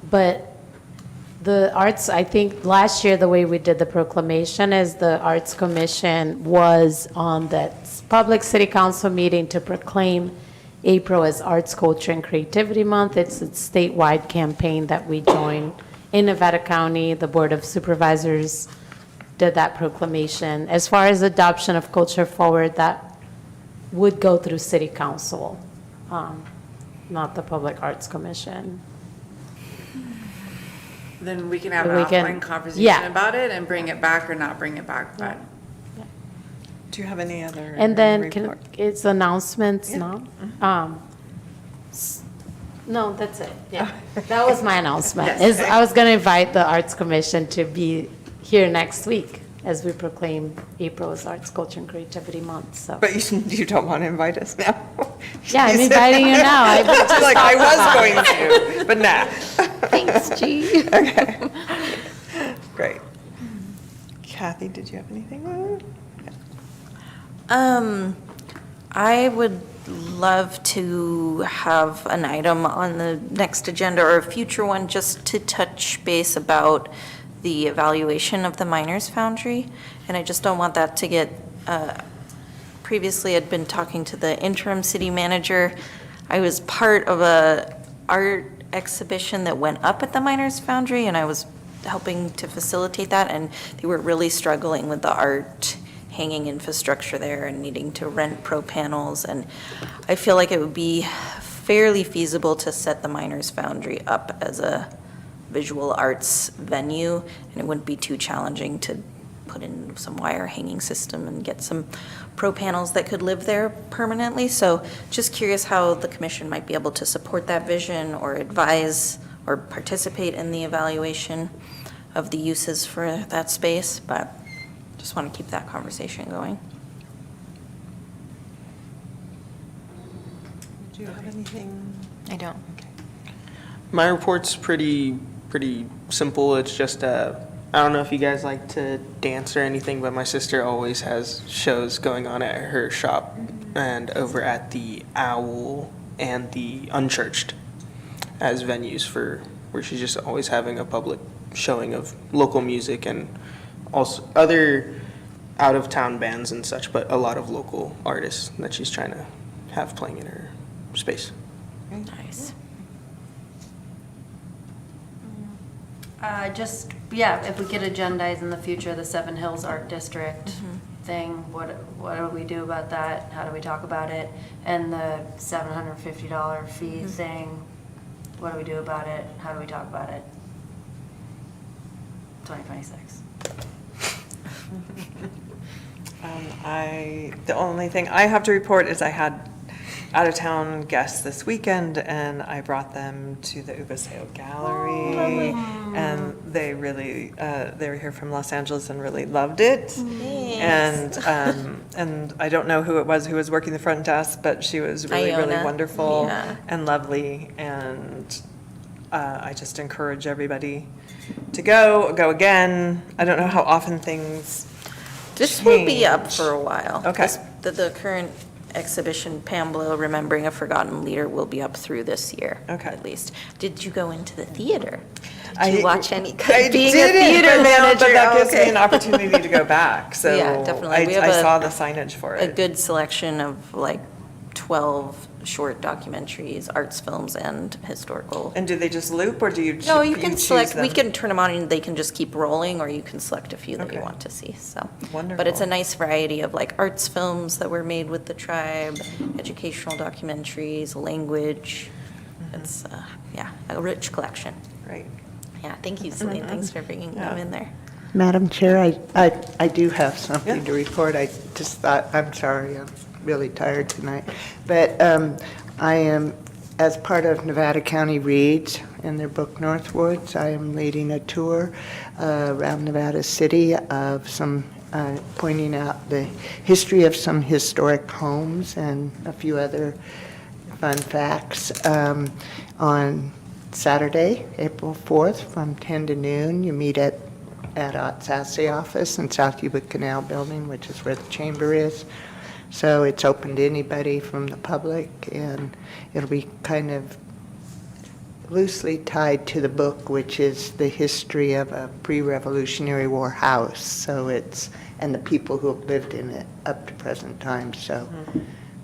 but the arts, I think last year, the way we did the proclamation is the Arts Commission was on that public city council meeting to proclaim April as Arts, Culture, and Creativity Month. It's a statewide campaign that we joined in Nevada County. The Board of Supervisors did that proclamation. As far as adoption of Culture Forward, that would go through city council, not the Public Arts Commission. Then we can have an We can- offline conversation yeah. about it and bring it back or not bring it back, but. Do you have any other? And then report? it's announcements, no? No, that's it, yeah. That was my announcement. Yes. I was going to invite the Arts Commission to be here next week as we proclaim April as Arts, Culture, and Creativity Month, so. But you don't want to invite us now? Yeah, I'm inviting you now. I just Like, I thought was going to, but nah. Thanks, G. Okay. Great. Kathy, did you have anything? I would love to have an item on the next agenda or a future one just to touch base about the evaluation of the Miners Foundry. And I just don't want that to get, previously I'd been talking to the interim city manager. I was part of a art exhibition that went up at the Miners Foundry, and I was helping to facilitate that, and they were really struggling with the art hanging infrastructure there and needing to rent pro panels. And I feel like it would be fairly feasible to set the Miners Foundry up as a visual arts venue, and it wouldn't be too challenging to put in some wire hanging system and get some pro panels that could live there permanently. So just curious how the commission might be able to support that vision or advise or participate in the evaluation of the uses for that space, but just want to keep that conversation going. Do you have anything? I don't. My report's pretty simple. It's just I don't know if you guys like to dance or anything, but my sister always has shows going on at her shop and over at the Owl and the Unchurched as venues for where she's just always having a public showing of local music and also other out-of-town bands and such, but a lot of local artists that she's trying to have playing in her space. Nice. Just, yeah, if we could agendize in the future the Seven Hills Art District thing, what do we do about that? How do we talk about it? And the $750 fee thing, what do we do about it? How do we talk about it? 2026. The only thing I have to report is I had out-of-town guests this weekend, and I brought them to the Ubaseo Gallery, and they really, they were here from Los Angeles and really loved it. And I don't know who it was who was working the front desk, but she was really Iona. wonderful Yeah. and lovely, and I just encourage everybody to go again. I don't know how often things This will be up change. for a while. Okay. The current exhibition, Pamblo Remembering a Forgotten Leader, will be up through this year. Okay. At least. Did you go into the theater? Did I- you watch any? I being a didn't, theater but now- manager, But that gives me okay. an opportunity to go back, so. Yeah, definitely. We have I a- saw the signage for A it. good selection of like 12 short documentaries, arts films, and historical. And do they just loop, or do you? No, you can choose select, we them? can turn them on and they can just keep rolling, or you can select a few that you Okay. want to see, so. Wonderful. But it's a nice variety of like arts films that were made with the tribe, educational documentaries, language. It's, yeah, a rich collection. Great. Yeah, thank you, Celine, thanks for bringing them in there. Madam Chair, I do have something to report. I just thought, I'm sorry, I'm really tired tonight. But I am, as part of Nevada County Reads and their book Northwoods, I am leading a tour around Nevada City of some, pointing out the history of some historic homes and a few other fun facts. On Saturday, April 4th, from 10 to noon, you meet at Otsassee office in South Yuba Canal Building, which is where the chamber is. So it's open to anybody from the public, and it'll be kind of loosely tied to the book, which is the history of a pre-Revolutionary War house. So it's, and the people who have lived in it up to present time. So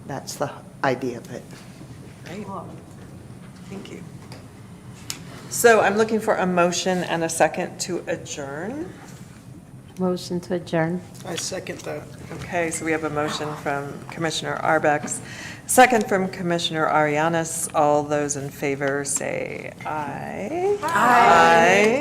that's the idea of it. Great. Thank you. So I'm looking for a motion and a second to adjourn. Motion to adjourn. I second that. Okay, so we have a motion from Commissioner Arbex, second from Commissioner Arianis. All those in favor say aye. Aye.